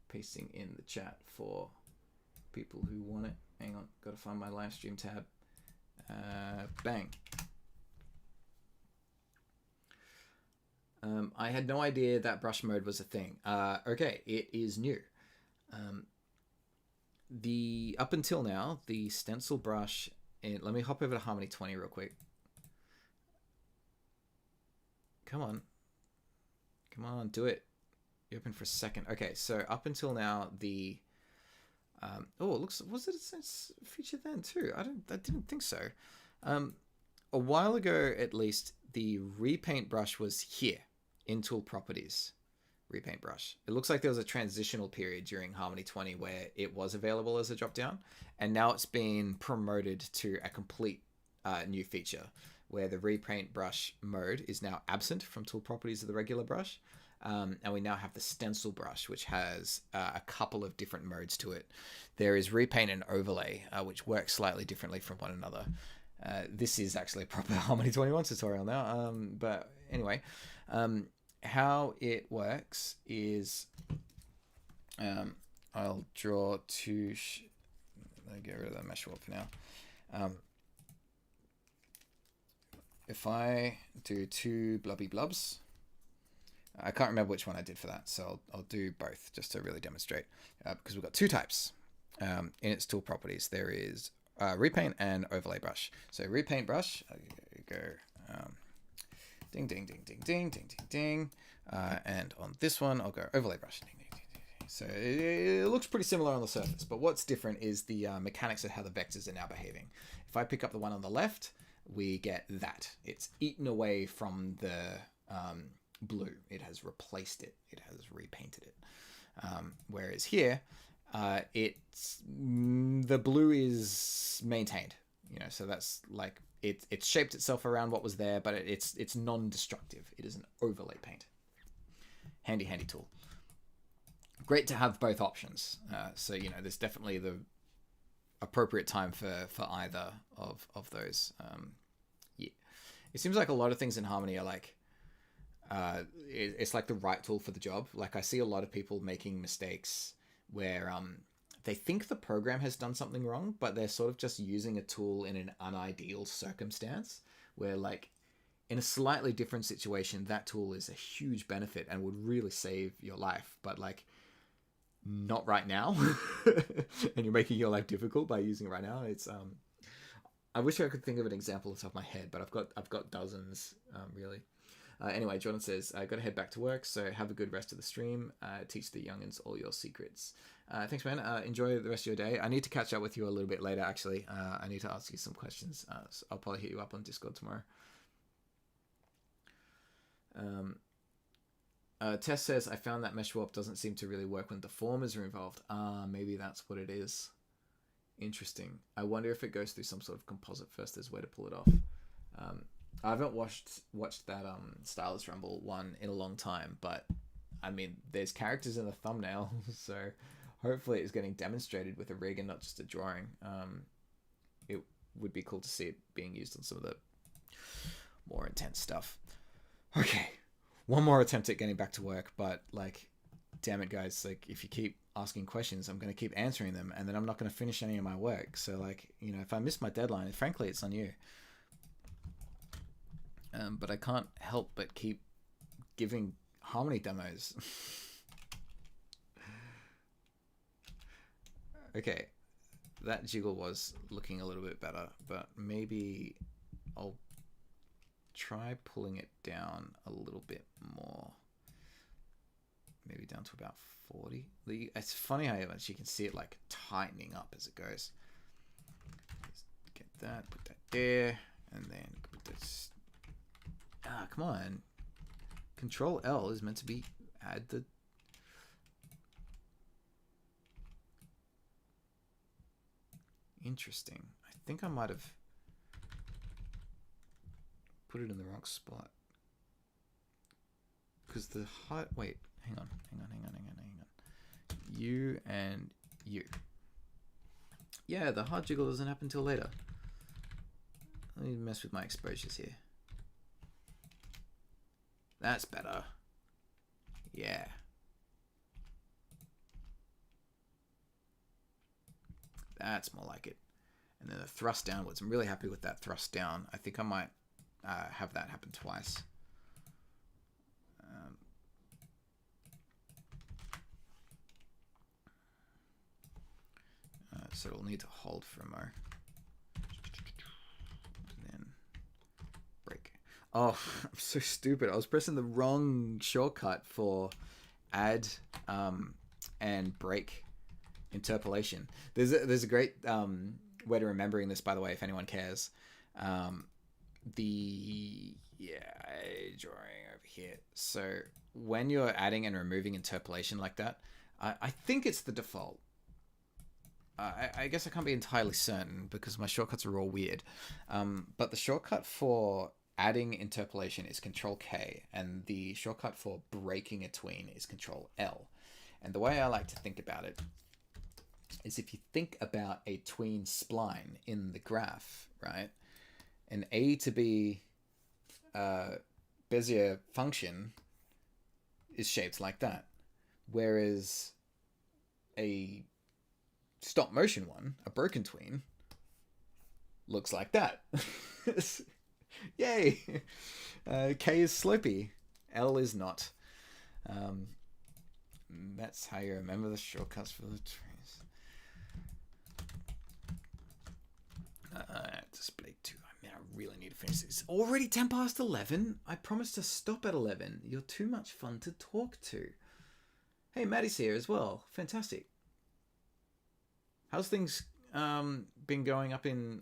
Pasting in the chat for people who want it. Hang on, got to find my live stream tab. Bang. I had no idea that brush mode was a thing. Okay, it is new. Up until now, the stencil brush. Let me hop over to Harmony 20 real quick. Come on, do it. You're open for a second. Okay, so up until now, the was it a feature then too? I didn't think so. A while ago, at least, the repaint brush was here in Tool Properties. Repaint brush. It looks like there was a transitional period during Harmony 20 where it was available as a drop down, and now it's been promoted to a complete new feature where the repaint brush mode is now absent from Tool Properties of the regular brush. And we now have the stencil brush, which has a couple of different modes to it. There is repaint and overlay, which work slightly differently from one another. This is actually a proper Harmony 21 tutorial now. But anyway, how it works is I'll draw two. I'll get rid of the mesh warp for now. If I do two blubby blubs. I can't remember which one I did for that, so I'll do both just to really demonstrate. Because we've got two types in its tool properties. There is repaint and overlay brush. So repaint brush, I go ding, ding, ding, ding, ding, ding, ding, ding. And on this one, I'll go overlay brush. Ding, ding, ding, ding, ding. So it looks pretty similar on the surface, but what's different is the mechanics of how the vectors are now behaving. If I pick up the one on the left, we get that. It's eaten away from the blue. It has replaced it. It has repainted it. Whereas here, the blue is maintained. So that's like it's shaped itself around what was there, but it's non-destructive. It is an overlay paint. Handy tool. Great to have both options. So there's definitely the appropriate time for either of those. Yeah, it seems like a lot of things in Harmony are like. It's like the right tool for the job. Like I see a lot of people making mistakes where they think the program has done something wrong, but they're sort of just using a tool in an unideal circumstance where like in a slightly different situation, that tool is a huge benefit and would really save your life. But like not right now. And you're making your life difficult by using it right now. It's I wish I could think of an example off the top of my head, but I've got dozens really. Anyway, Jordan says, I got to head back to work, so have a good rest of the stream. Teach the youngins all your secrets. Thanks, man. Enjoy the rest of your day. I need to catch up with you a little bit later, actually. I need to ask you some questions. So I'll probably hit you up on Discord tomorrow. Tess says, I found that mesh warp doesn't seem to really work when deformers are involved. Maybe that's what it is. Interesting. I wonder if it goes through some sort of composite first. There's a way to pull it off. I haven't watched that Stylus Rumble one in a long time, but I mean, there's characters in the thumbnail, so hopefully it's getting demonstrated with a rig and not just a drawing. It would be cool to see it being used on some of the more intense stuff. Okay, one more attempt at getting back to work, but like, damn it, guys! Like, if you keep asking questions, I'm going to keep answering them, and then I'm not going to finish any of my work. So, like, if I miss my deadline, frankly, it's on you. But I can't help but keep giving Harmony demos. Okay, that jiggle was looking a little bit better, but maybe I'll try pulling it down a little bit more. Maybe down to about 40. It's funny how you can see it like tightening up as it goes. Let's get that, put that there, and then put this. Come on. Control L is meant to be add the. Interesting. I think I might have put it in the wrong spot. Because the height. Wait, hang on. You and you. Yeah, the hard jiggle doesn't happen till later. Let me mess with my exposures here. That's better. Yeah. That's more like it. And then the thrust downwards. I'm really happy with that thrust down. I think I might have that happen twice. So it'll need to hold for a mo. And then break. Oh, I'm so stupid. I was pressing the wrong shortcut for add and break interpolation. There's a great way to remembering this, by the way, if anyone cares. Drawing over here. So when you're adding and removing interpolation like that, I think it's the default. I guess I can't be entirely certain because my shortcuts are all weird. But the shortcut for adding interpolation is Control K, and the shortcut for breaking a tween is Control L. And the way I like to think about it is if you think about a tween spline in the graph, right? An A to B Bezier function is shaped like that, whereas a stop motion one, a broken tween, looks like that. Yay! K is slopey, L is not. That's how you remember the shortcuts for the trees. Display 2. I really need to finish this. Already 10 past 11? I promised to stop at 11. You're too much fun to talk to. Hey, Maddie's here as well. Fantastic. How's things been going up in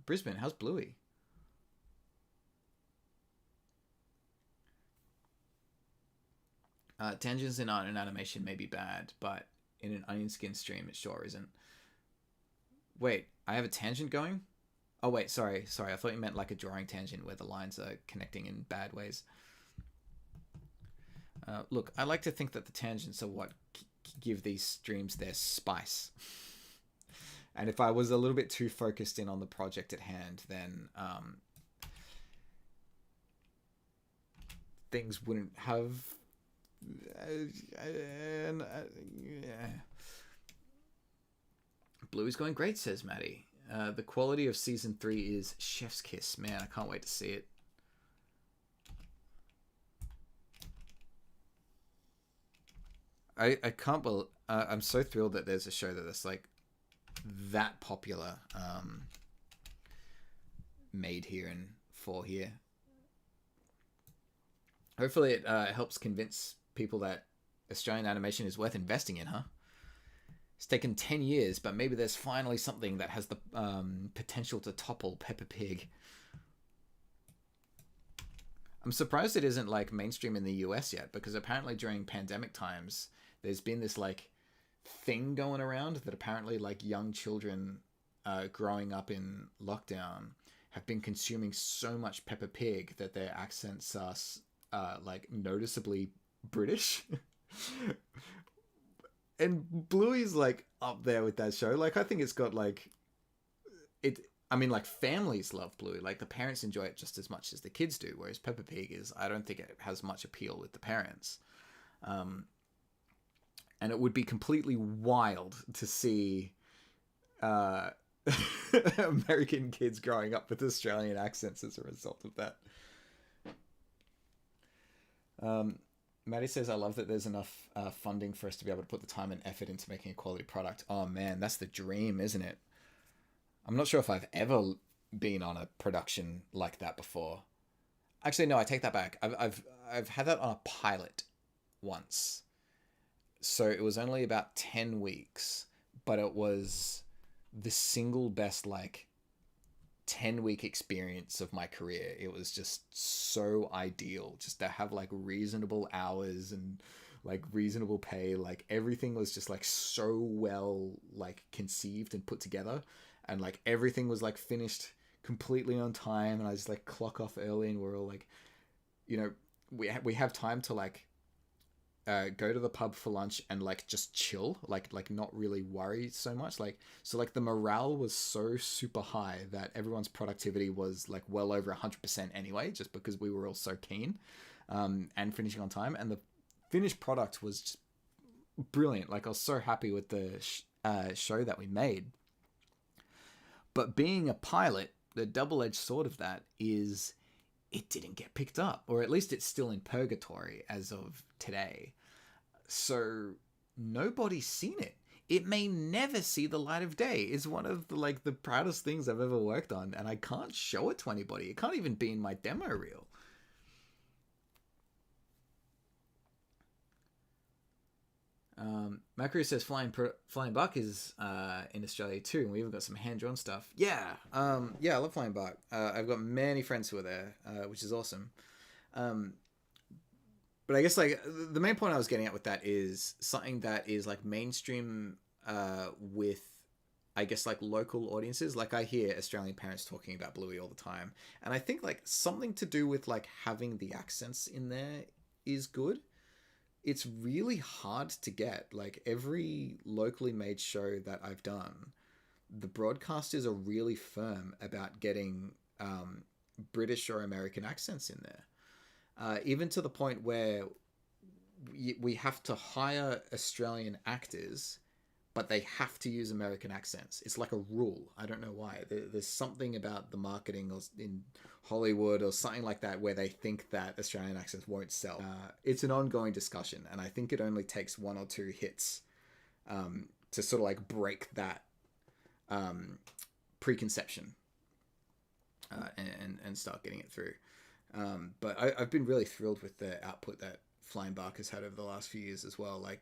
Brisbane? How's Bluey? Tangents in art and animation may be bad, but in an Onionskin stream it sure isn't. Wait, I have a tangent going? Oh wait, sorry. I thought you meant like a drawing tangent where the lines are connecting in bad ways. Look, I like to think that the tangents are what give these streams their spice. And if I was a little bit too focused in on the project at hand, then things wouldn't have... Blue is going great, says Maddie. The quality of season 3 is chef's kiss. Man, I can't wait to see it. I can't believe... I'm so thrilled that there's a show that's like that popular, made here and for here. Hopefully it helps convince people that Australian animation is worth investing in, huh? It's taken 10 years, but maybe there's finally something that has the potential to topple Peppa Pig. I'm surprised it isn't like mainstream in the US yet, because apparently during pandemic times, there's been this like thing going around that apparently like young children growing up in lockdown have been consuming so much Peppa Pig that their accents are like noticeably British. And Bluey's like up there with that show. Like I think it's got like I mean, like, families love Bluey. Like, the parents enjoy it just as much as the kids do, whereas Peppa Pig I don't think it has much appeal with the parents. And it would be completely wild to see American kids growing up with Australian accents as a result of that. Maddie says, I love that there's enough funding for us to be able to put the time and effort into making a quality product. Oh, man, that's the dream, isn't it? I'm not sure if I've ever been on a production like that before. Actually, no, I take that back. I've had that on a pilot once. So it was only about 10 weeks, but it was the single best, like, 10-week experience of my career. It was just so ideal just to have, like, reasonable hours and, like, reasonable pay. Like, everything was just, like, so well, like, conceived and put together, and, like, everything was, like, finished completely on time, and I just, like, clock off early, and we're all like, you know, we have time to, like, go to the pub for lunch and, like, just chill, like not really worry so much. Like, so, like, the morale was so super high that everyone's productivity was, like, well over 100% anyway, just because we were all so keen, and finishing on time. And the finished product was just brilliant. Like, I was so happy with the show that we made. But being a pilot, the double-edged sword of that is it didn't get picked up, or at least it's still in purgatory as of today. So nobody's seen it. It may never see the light of day. It's one of the proudest things I've ever worked on, and I can't show it to anybody. It can't even be in my demo reel. Macro says Flying Buck is in Australia too, and we even got some hand-drawn stuff. Yeah, I love Flying Buck. I've got many friends who are there, which is awesome. But I guess, like, the main point I was getting at with that is something that is, like, mainstream with, I guess, like, local audiences. Like, I hear Australian parents talking about Bluey all the time, and I think, like, something to do with, like, having the accents in there is good. It's really hard to get. Like, every locally made show that I've done, the broadcasters are really firm about getting British or American accents in there. Even to the point where we have to hire Australian actors, but they have to use American accents. It's like a rule. I don't know why. There's something about the marketing or in Hollywood or something like that where they think that Australian accents won't sell. It's an ongoing discussion, and I think it only takes one or two hits to sort of, like, break that preconception and start getting it through. But I've been really thrilled with the output that Flying Bark has had over the last few years as well. Like,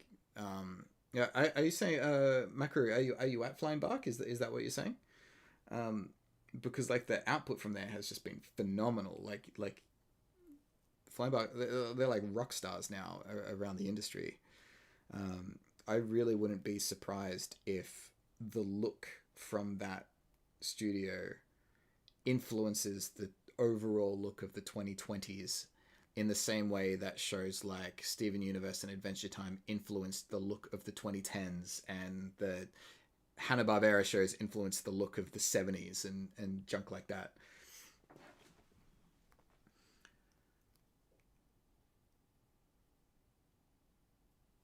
yeah, are you saying, Makaru, are you at Flying Bark? Is that what you're saying? Because, like, the output from there has just been phenomenal. Like Flying Bark, they're like rock stars now around the industry. I really wouldn't be surprised if the look from that studio influences the overall look of the 2020s in the same way that shows like Steven Universe and Adventure Time influenced the look of the 2010s, and the Hanna-Barbera shows influenced the look of the 70s and junk like that.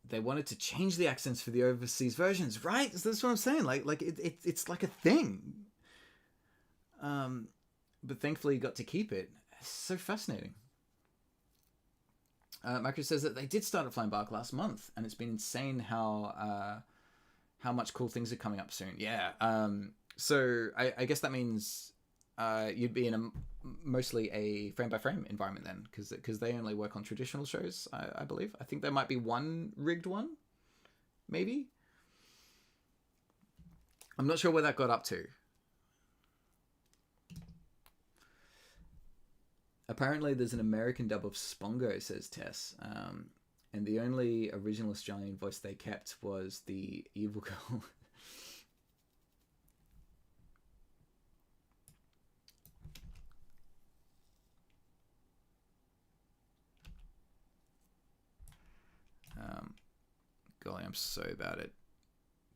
They wanted to change the accents for the overseas versions, right? So that's what I'm saying. Like it's like a thing. But thankfully you got to keep it. It's so fascinating. Micro says that they did start at Flying Bark last month, and it's been insane how much cool things are coming up soon. Yeah. So I guess that means you'd be in mostly a frame-by-frame environment then, because they only work on traditional shows, I believe. I think there might be one rigged one, maybe. I'm not sure where that got up to. Apparently there's an American dub of Spongo, says Tess. And the only original Australian voice they kept was the evil girl. Golly, I'm so bad at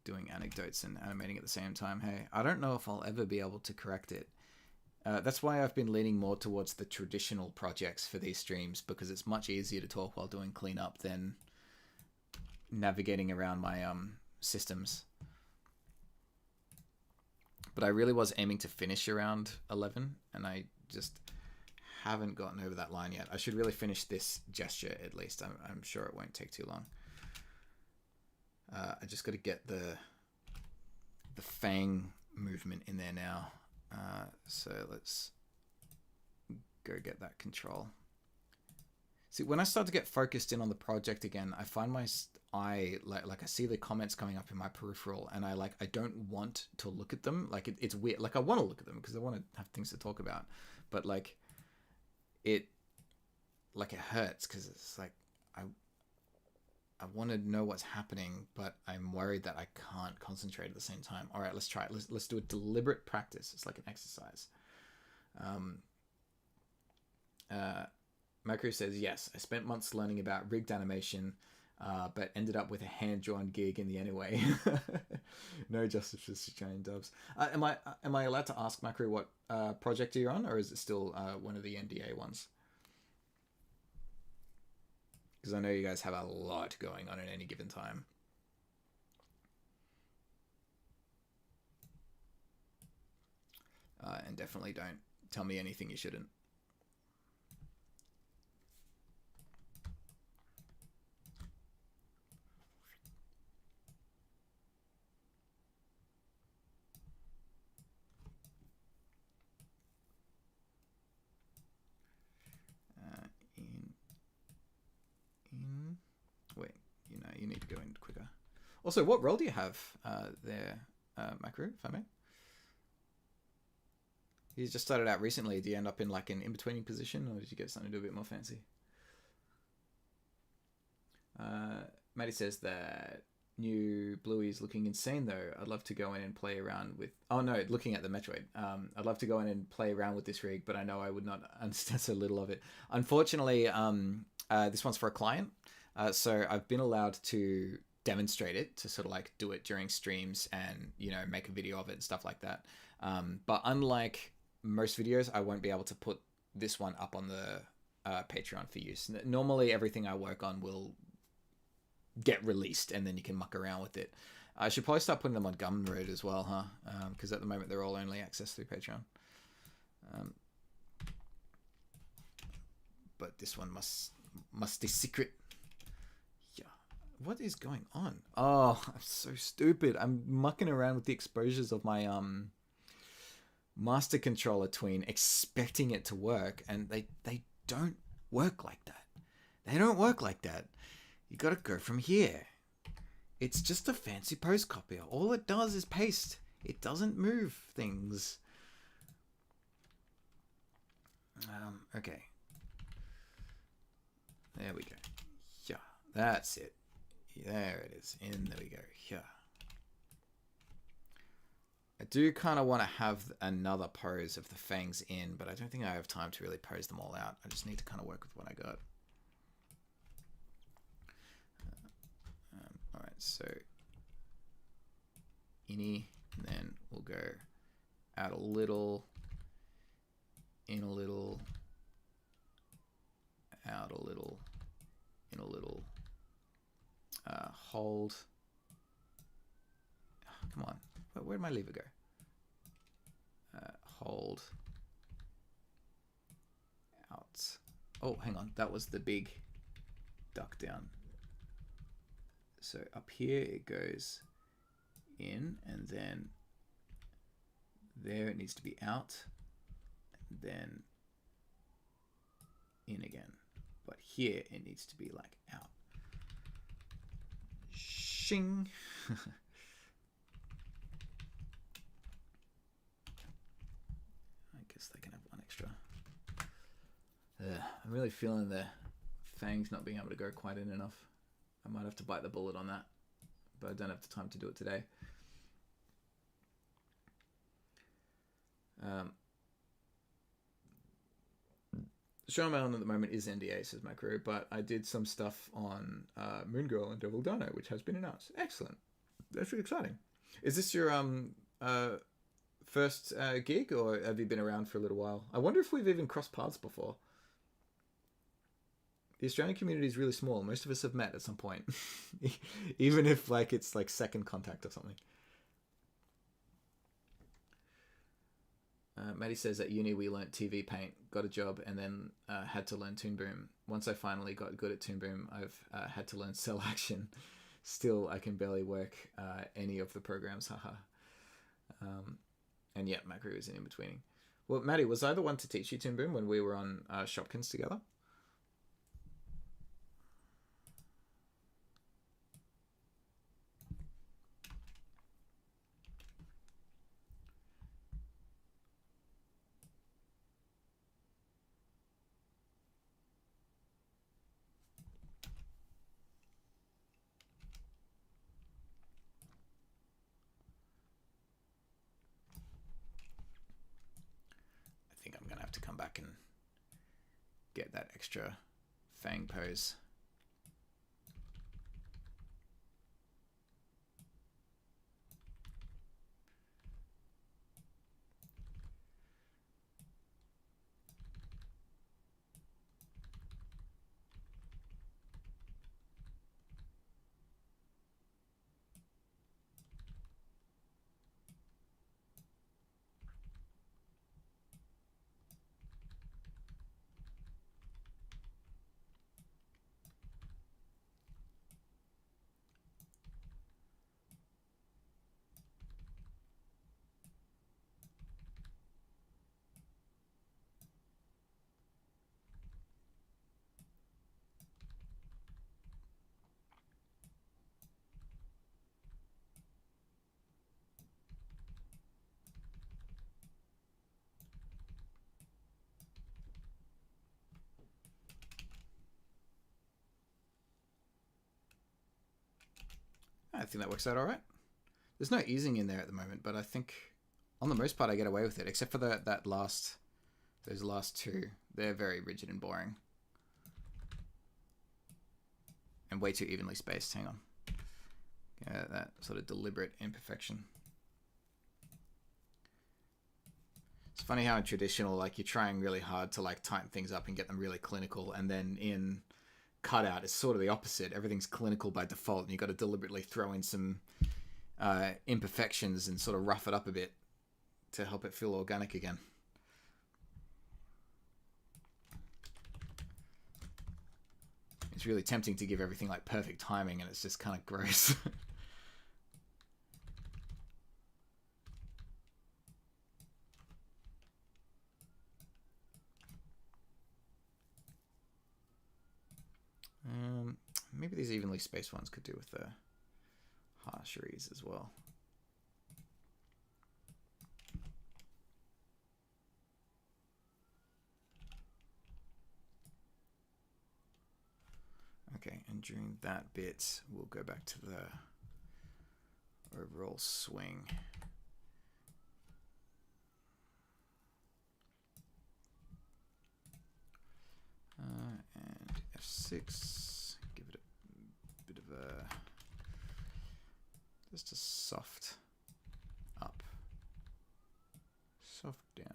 doing anecdotes and animating at the same time. Hey, I don't know if I'll ever be able to correct it. That's why I've been leaning more towards the traditional projects for these streams, because it's much easier to talk while doing cleanup than navigating around my systems. But I really was aiming to finish around 11, and I just haven't gotten over that line yet. I should really finish this gesture at least. I'm sure it won't take too long. I just got to get the fang movement in there now. So let's go get that control. See, when I start to get focused in on the project again, I find my eye, like I see the comments coming up in my peripheral, and I don't want to look at them. Like it's weird. Like I want to look at them because I want to have things to talk about, but like it hurts because it's like I want to know what's happening, but I'm worried that I can't concentrate at the same time. All right, let's try it. Let's do a deliberate practice. It's like an exercise. Makru says, yes, I spent months learning about rigged animation, but ended up with a hand-drawn gig in the anyway. No justice for Australian dubs. Am I allowed to ask Makru what project you're on, or is it still one of the NDA ones? Because I know you guys have a lot going on at any given time. And definitely don't tell me anything you shouldn't. Wait, you need to go in quicker. Also, what role do you have there, Makru, if I may? You just started out recently. Do you end up in like an in-betweening position, or did you get something to do a bit more fancy? Maddie says that new Bluey's looking insane though. I'd love to go in and play around with... Oh no, looking at the Metroid. I'd love to go in and play around with this rig, but I know I would not understand so little of it. Unfortunately, this one's for a client. So I've been allowed to demonstrate it, to sort of like do it during streams and, make a video of it and stuff like that. But unlike most videos, I won't be able to put this one up on the Patreon for use. Normally, everything I work on will get released and then you can muck around with it. I should probably start putting them on Gumroad as well, huh? Because at the moment they're all only accessed through Patreon. But this one must be secret. Yeah. What is going on? Oh, I'm so stupid. I'm mucking around with the exposures of my master controller tween, expecting it to work, and they don't work like that. They don't work like that. You gotta go from here. It's just a fancy post copier. All it does is paste. It doesn't move things. Okay. There we go. Yeah, that's it. There it is. In there we go. Yeah. I do kind of want to have another pose of the fangs in, but I don't think I have time to really pose them all out. I just need to kind of work with what I got. All right, so innie, and then we'll go out a little, in a little, out a little, in a little, hold. Oh, come on, where'd my lever go? Hold, out. Oh, hang on, that was the big duck down. So up here it goes in, and then there it needs to be out, and then in again. But here it needs to be like out. Shing. I guess they can have one extra. I'm really feeling the fangs not being able to go quite in enough. I might have to bite the bullet on that, but I don't have the time to do it today. The show I'm on at the moment is NDA, says Makru, but I did some stuff on Moon Girl and Devil Dino, which has been announced. Excellent. That's really exciting. Is this your first gig, or have you been around for a little while? I wonder if we've even crossed paths before. The Australian community is really small. Most of us have met at some point, even if like it's like second contact or something. Maddie says at uni we learnt TV Paint, got a job, and then had to learn Toon Boom. Once I finally got good at Toon Boom, I've had to learn Cell Action. Still, I can barely work any of the programs, haha. And yet, Macro is in betweening. Well, Maddie, was I the one to teach you Toon Boom when we were on Shopkins together? I think I'm going to have to come back and get that extra fang pose. I think that works out all right. There's no easing in there at the moment, but I think on the most part I get away with it, except for those last two. They're very rigid and boring. And way too evenly spaced. Hang on. Yeah, that sort of deliberate imperfection. It's funny how in traditional, like, you're trying really hard to like tighten things up and get them really clinical, and then in cutout it's sort of the opposite. Everything's clinical by default, and you've got to deliberately throw in some imperfections and sort of rough it up a bit to help it feel organic again. It's really tempting to give everything like perfect timing, and it's just kind of gross. Maybe these evenly spaced ones could do with the harsheries as well. Okay, and during that bit, we'll go back to the overall swing. And F6, give it a bit of a, just a soft up, soft down.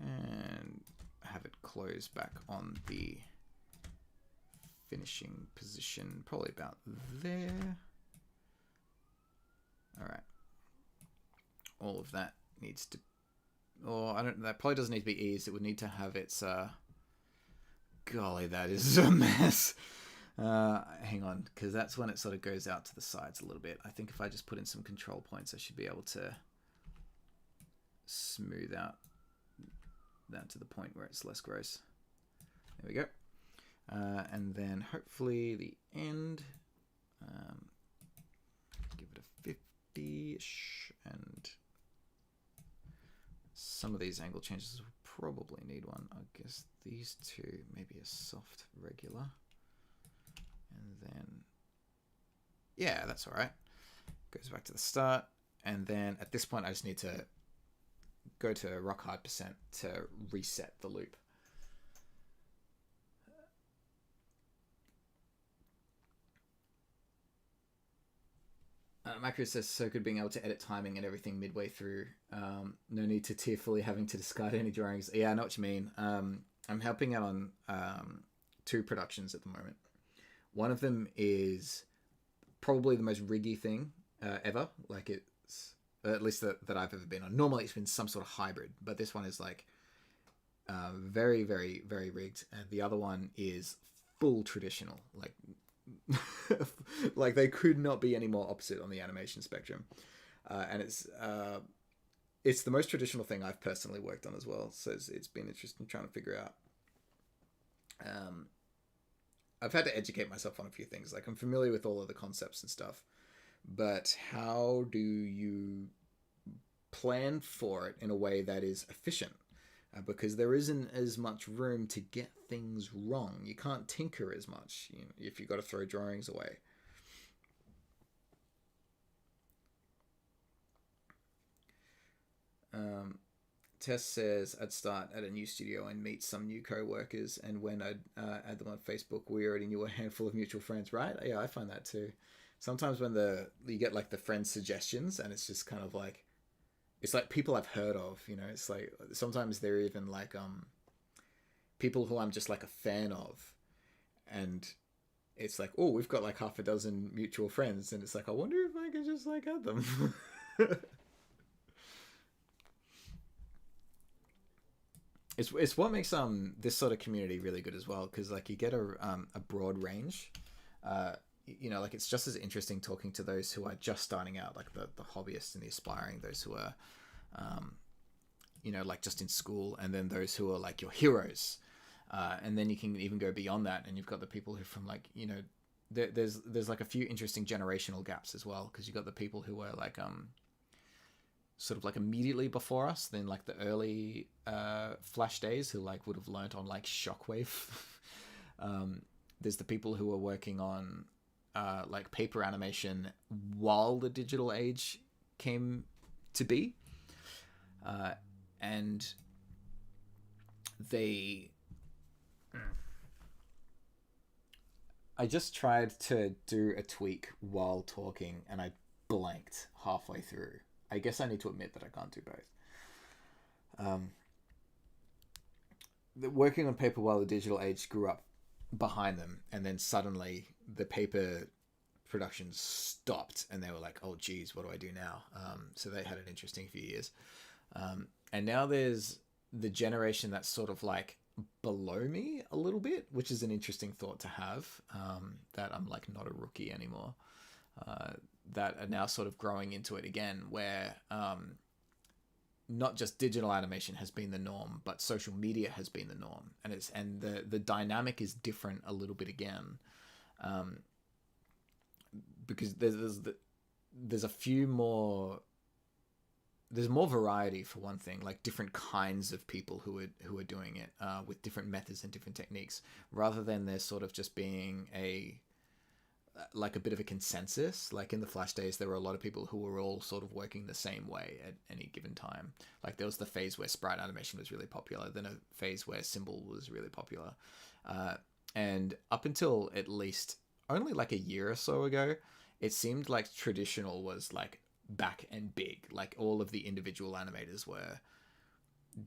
And have it close back on the finishing position, probably about there. All right. All of that needs to, or I don't, that probably doesn't need to be eased. It would need to have its, golly, that is a mess. Hang on, because that's when it sort of goes out to the sides a little bit. I think if I just put in some control points, I should be able to smooth out that to the point where it's less gross. There we go. And then hopefully the end, give it a 50-ish, and some of these angle changes will probably need one. I guess these two, maybe a soft regular. And then, yeah, that's all right. Goes back to the start. And then at this point, I just need to go to rock hard % to reset the loop. Macro says so good being able to edit timing and everything midway through. No need to tearfully having to discard any drawings. Yeah, I know what you mean. I'm helping out on 2 productions at the moment. One of them is probably the most riggy thing ever. Like it's at least that I've ever been on. Normally it's been some sort of hybrid, but this one is like very, very, very rigged. And the other one is full traditional. Like like they could not be any more opposite on the animation spectrum. And it's the most traditional thing I've personally worked on as well. So it's been interesting trying to figure out. I've had to educate myself on a few things. Like I'm familiar with all of the concepts and stuff, but how do you plan for it in a way that is efficient? Because there isn't as much room to get things wrong. You can't tinker as much if you've got to throw drawings away. Tess says, I'd start at a new studio and meet some new co-workers, and when I'd add them on Facebook, we already knew a handful of mutual friends, right? Yeah, I find that too. Sometimes when you get like the friend suggestions, and it's just kind of like, it's like people I've heard of, it's like sometimes they're even like people who I'm just like a fan of, and it's like, oh, we've got like half a dozen mutual friends, and it's like, I wonder if I can just like add them. It's what makes this sort of community really good as well, because like you get a broad range. Like it's just as interesting talking to those who are just starting out, like the hobbyists and the aspiring, those who are like just in school, and then those who are like your heroes, and then you can even go beyond that, and you've got the people who from like there's like a few interesting generational gaps as well, because you've got the people who are like sort of like immediately before us, then like the early Flash days, who like would have learnt on like Shockwave. There's the people who are working on like paper animation while the digital age came to be, and I just tried to do a tweak while talking, and I blanked halfway through. I guess I need to admit that I can't do both. Working on paper while the digital age grew up behind them, and then suddenly the paper production stopped, and they were like, oh geez, what do I do now? So they had an interesting few years. And now there's the generation that's sort of like below me a little bit, which is an interesting thought to have, that I'm like not a rookie anymore. That are now sort of growing into it again, where not just digital animation has been the norm, but social media has been the norm, and the dynamic is different a little bit again, because there's a few more. There's more variety, for one thing, like different kinds of people who are doing it with different methods and different techniques, rather than there sort of just being a bit of a consensus. Like in the Flash days, there were a lot of people who were all sort of working the same way at any given time. Like there was the phase where sprite animation was really popular, then a phase where symbol was really popular. And up until at least only like a year or so ago, it seemed like traditional was like back and big. Like all of the individual animators were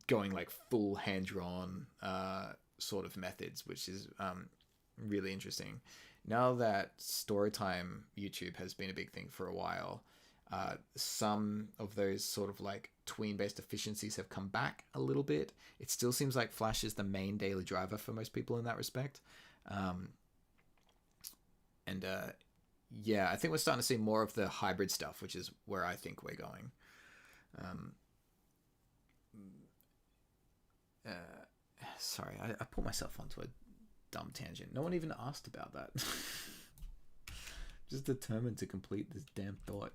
going like full hand-drawn sort of methods, which is really interesting. Now that Storytime YouTube has been a big thing for a while, some of those sort of like tween-based efficiencies have come back a little bit. It still seems like Flash is the main daily driver for most people in that respect. Yeah, I think we're starting to see more of the hybrid stuff, which is where I think we're going. Sorry, I put myself onto a dumb tangent. No one even asked about that. Just determined to complete this damn thought.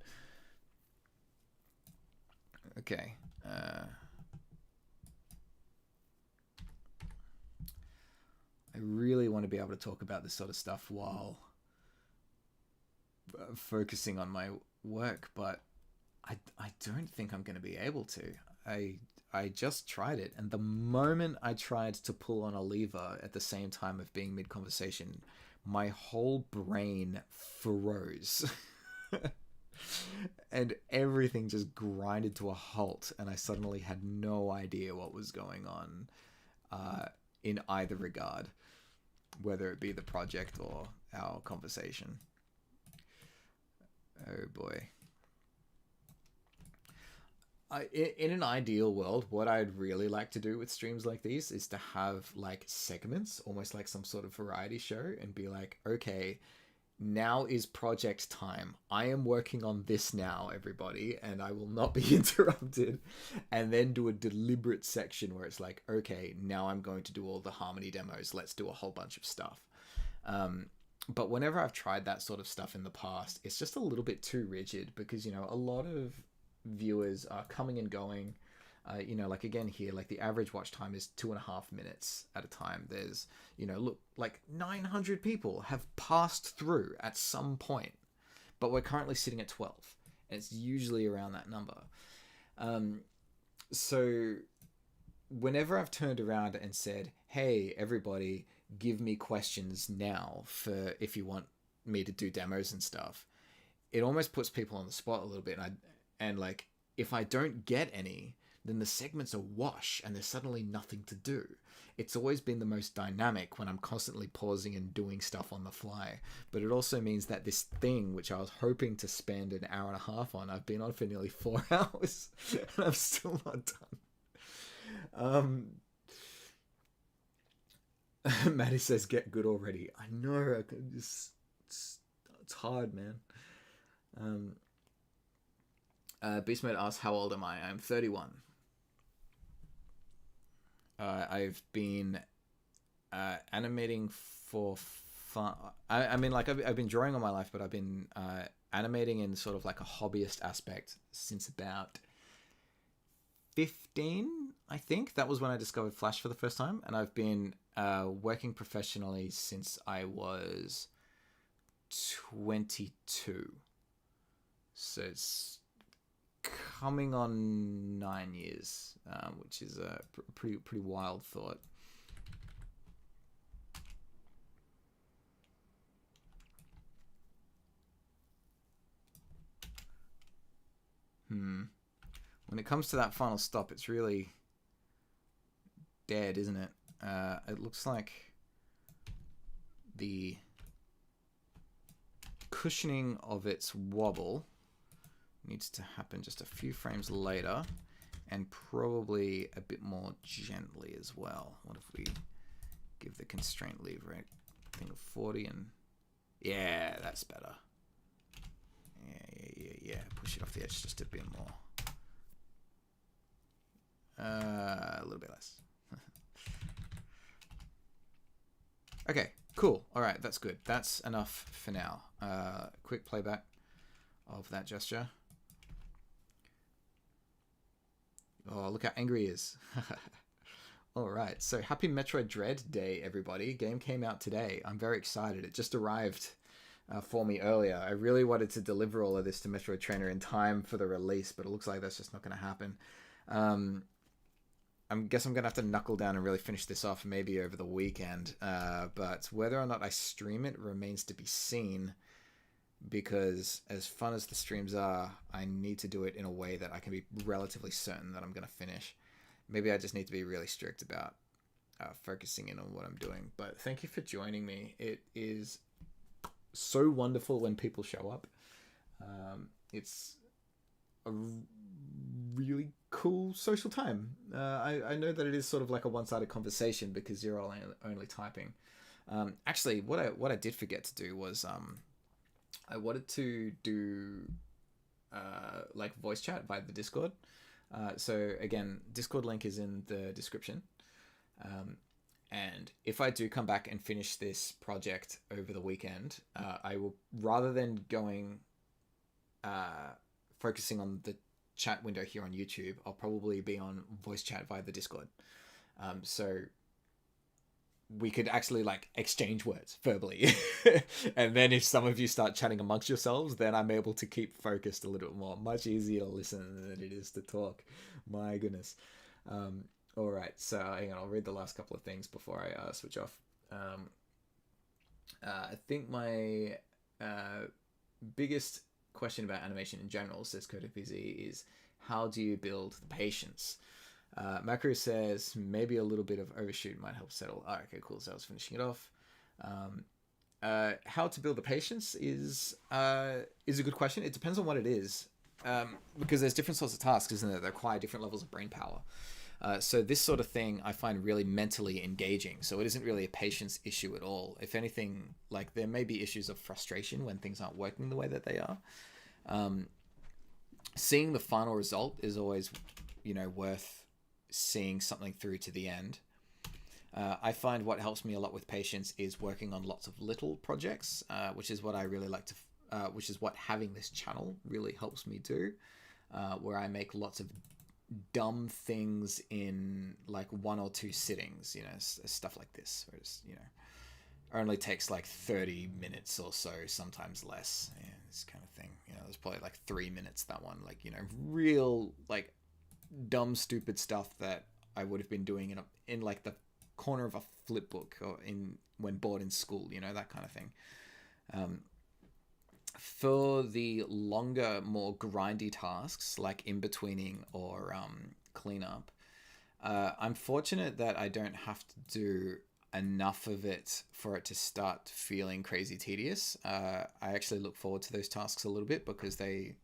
Okay. I really want to be able to talk about this sort of stuff while focusing on my work, but I don't think I'm going to be able to. I just tried it, and the moment I tried to pull on a lever at the same time of being mid-conversation, my whole brain froze. And everything just grinded to a halt, and I suddenly had no idea what was going on in either regard, whether it be the project or our conversation. Oh boy. In an ideal world, what I'd really like to do with streams like these is to have like segments, almost like some sort of variety show, and be like, okay, now is project time. I am working on this now, everybody, and I will not be interrupted. And then do a deliberate section where it's like, okay, now I'm going to do all the harmony demos. Let's do a whole bunch of stuff. But whenever I've tried that sort of stuff in the past, it's just a little bit too rigid because, you know, a lot of viewers are coming and going. You know, like again here, like the average watch time is 2.5 minutes at a time. There's, you know, look, like 900 people have passed through at some point, but we're currently sitting at 12, and it's usually around that number. So whenever I've turned around and said, hey, everybody, give me questions now for if you want me to do demos and stuff, it almost puts people on the spot a little bit. And like, if I don't get any, then the segments are wash and there's suddenly nothing to do. It's always been the most dynamic when I'm constantly pausing and doing stuff on the fly. But it also means that this thing, which I was hoping to spend an hour and a half on, I've been on for nearly 4 hours and I'm still not done. Maddie says, get good already. I know, I can just, it's hard, man. Beast Mode asks, how old am I? I'm 31. I've been animating for fun. I mean, like, I've been drawing all my life, but I've been animating in sort of like a hobbyist aspect since about 15, I think. That was when I discovered Flash for the first time. And I've been working professionally since I was 22. So it's coming on 9 years, which is a pretty wild thought. When it comes to that final stop, it's really dead, isn't it? It looks like the cushioning of its wobble needs to happen just a few frames later, and probably a bit more gently as well. What if we give the constraint lever a thing of 40 and... Yeah, that's better. Yeah. Push it off the edge just a bit more. A little bit less. Okay, cool. All right, that's good. That's enough for now. Quick playback of that gesture. Oh, look how angry he is. All right, so happy Metroid Dread Day, everybody. Game came out today. I'm very excited. It just arrived for me earlier. I really wanted to deliver all of this to Metroid Trainer in time for the release, but it looks like that's just not going to happen. I guess I'm going to have to knuckle down and really finish this off maybe over the weekend. But whether or not I stream it remains to be seen, because as fun as the streams are, I need to do it in a way that I can be relatively certain that I'm going to finish. Maybe I just need to be really strict about focusing in on what I'm doing. But thank you for joining me. It is so wonderful when people show up. It's a really cool social time. I know that it is sort of like a one-sided conversation because you're all only typing. Actually, what I did forget to do was I wanted to do like voice chat via the Discord. So again, Discord link is in the description. And if I do come back and finish this project over the weekend, I will, rather than going focusing on the chat window here on YouTube, I'll probably be on voice chat via the Discord. So we could actually like exchange words verbally. And then if some of you start chatting amongst yourselves, then I'm able to keep focused a little bit more. Much easier to listen than it is to talk. My goodness. All right, so hang on, I'll read the last couple of things before I switch off. I think my biggest question about animation in general, says CodeFBZ, is how do you build the patience? Macro says maybe a little bit of overshoot might help settle. All right, okay, cool. So I was finishing it off. How to build the patience is a good question. It depends on what it is, because there's different sorts of tasks, isn't there? They require different levels of brain power. So this sort of thing I find really mentally engaging. So it isn't really a patience issue at all. If anything, like there may be issues of frustration when things aren't working the way that they are. Seeing the final result is always, worth seeing something through to the end. I find what helps me a lot with patience is working on lots of little projects, which is what I really like to, which is what having this channel really helps me do, where I make lots of dumb things in like 1 or 2 sittings, stuff like this, where it's, only takes like 30 minutes or so, sometimes less. Yeah, this kind of thing. There's probably like 3 minutes, that one, like, real like dumb, stupid stuff that I would have been doing in like the corner of a flip book or when bored in school, that kind of thing. For the longer, more grindy tasks like in-betweening or cleanup, I'm fortunate that I don't have to do enough of it for it to start feeling crazy tedious. I actually look forward to those tasks a little bit because they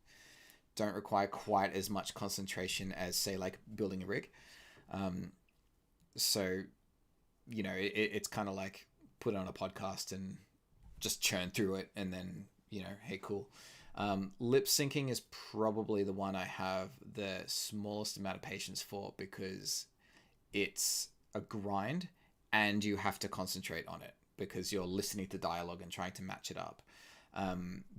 don't require quite as much concentration as, say, like building a rig. So, it's kind of like put on a podcast and just churn through it and then, hey, cool. Lip syncing is probably the one I have the smallest amount of patience for because it's a grind and you have to concentrate on it because you're listening to dialogue and trying to match it up.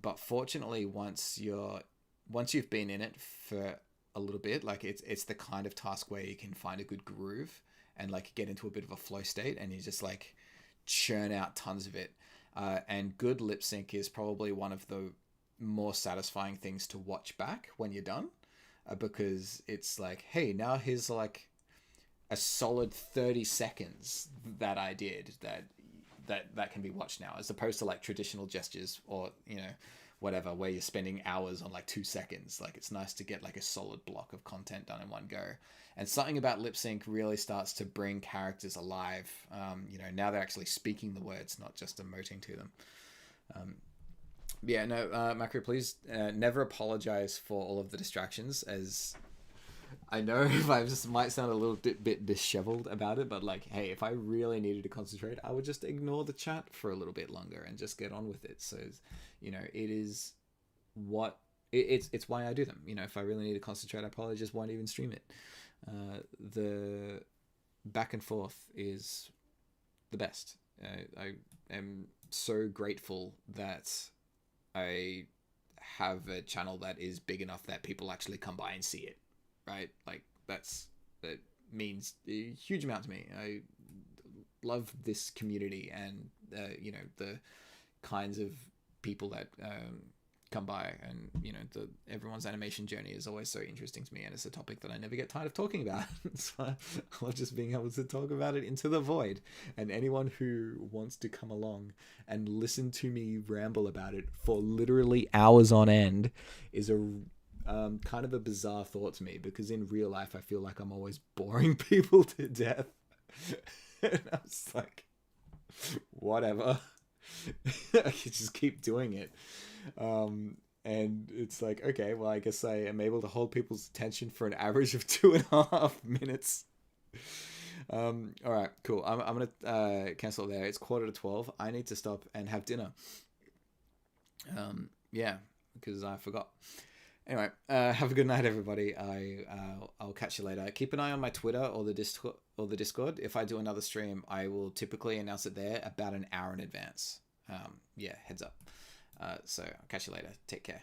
But fortunately, once you've been in it for a little bit, like it's the kind of task where you can find a good groove and like get into a bit of a flow state and you just like churn out tons of it. And good lip sync is probably one of the more satisfying things to watch back when you're done, because it's like, hey, now here's like a solid 30 seconds that I did that can be watched now, as opposed to like traditional gestures or whatever, where you're spending hours on like 2 seconds. Like it's nice to get like a solid block of content done in one go. And something about lip sync really starts to bring characters alive. Now they're actually speaking the words, not just emoting to them. Macro, please never apologize for all of the distractions, as I know if I just might sound a little bit disheveled about it, but like, hey, if I really needed to concentrate, I would just ignore the chat for a little bit longer and just get on with it. So, it is it's why I do them. If I really need to concentrate, I probably just won't even stream it. The back and forth is the best. I am so grateful that I have a channel that is big enough that people actually come by and see it. Right? Like that means a huge amount to me. I love this community and, the kinds of people that come by, and, everyone's animation journey is always so interesting to me. And it's a topic that I never get tired of talking about. So I love just being able to talk about it into the void, and anyone who wants to come along and listen to me ramble about it for literally hours on end is a kind of a bizarre thought to me, because in real life I feel like I'm always boring people to death. And I was like, whatever. I could just keep doing it. And it's like, okay, well, I guess I am able to hold people's attention for an average of 2.5 minutes. All right, cool. I'm gonna cancel there. It's 11:45. I need to stop and have dinner. Because I forgot. Anyway, have a good night, everybody. I'll catch you later. Keep an eye on my Twitter or the Discord. If I do another stream, I will typically announce it there about an hour in advance. Heads up. So I'll catch you later. Take care.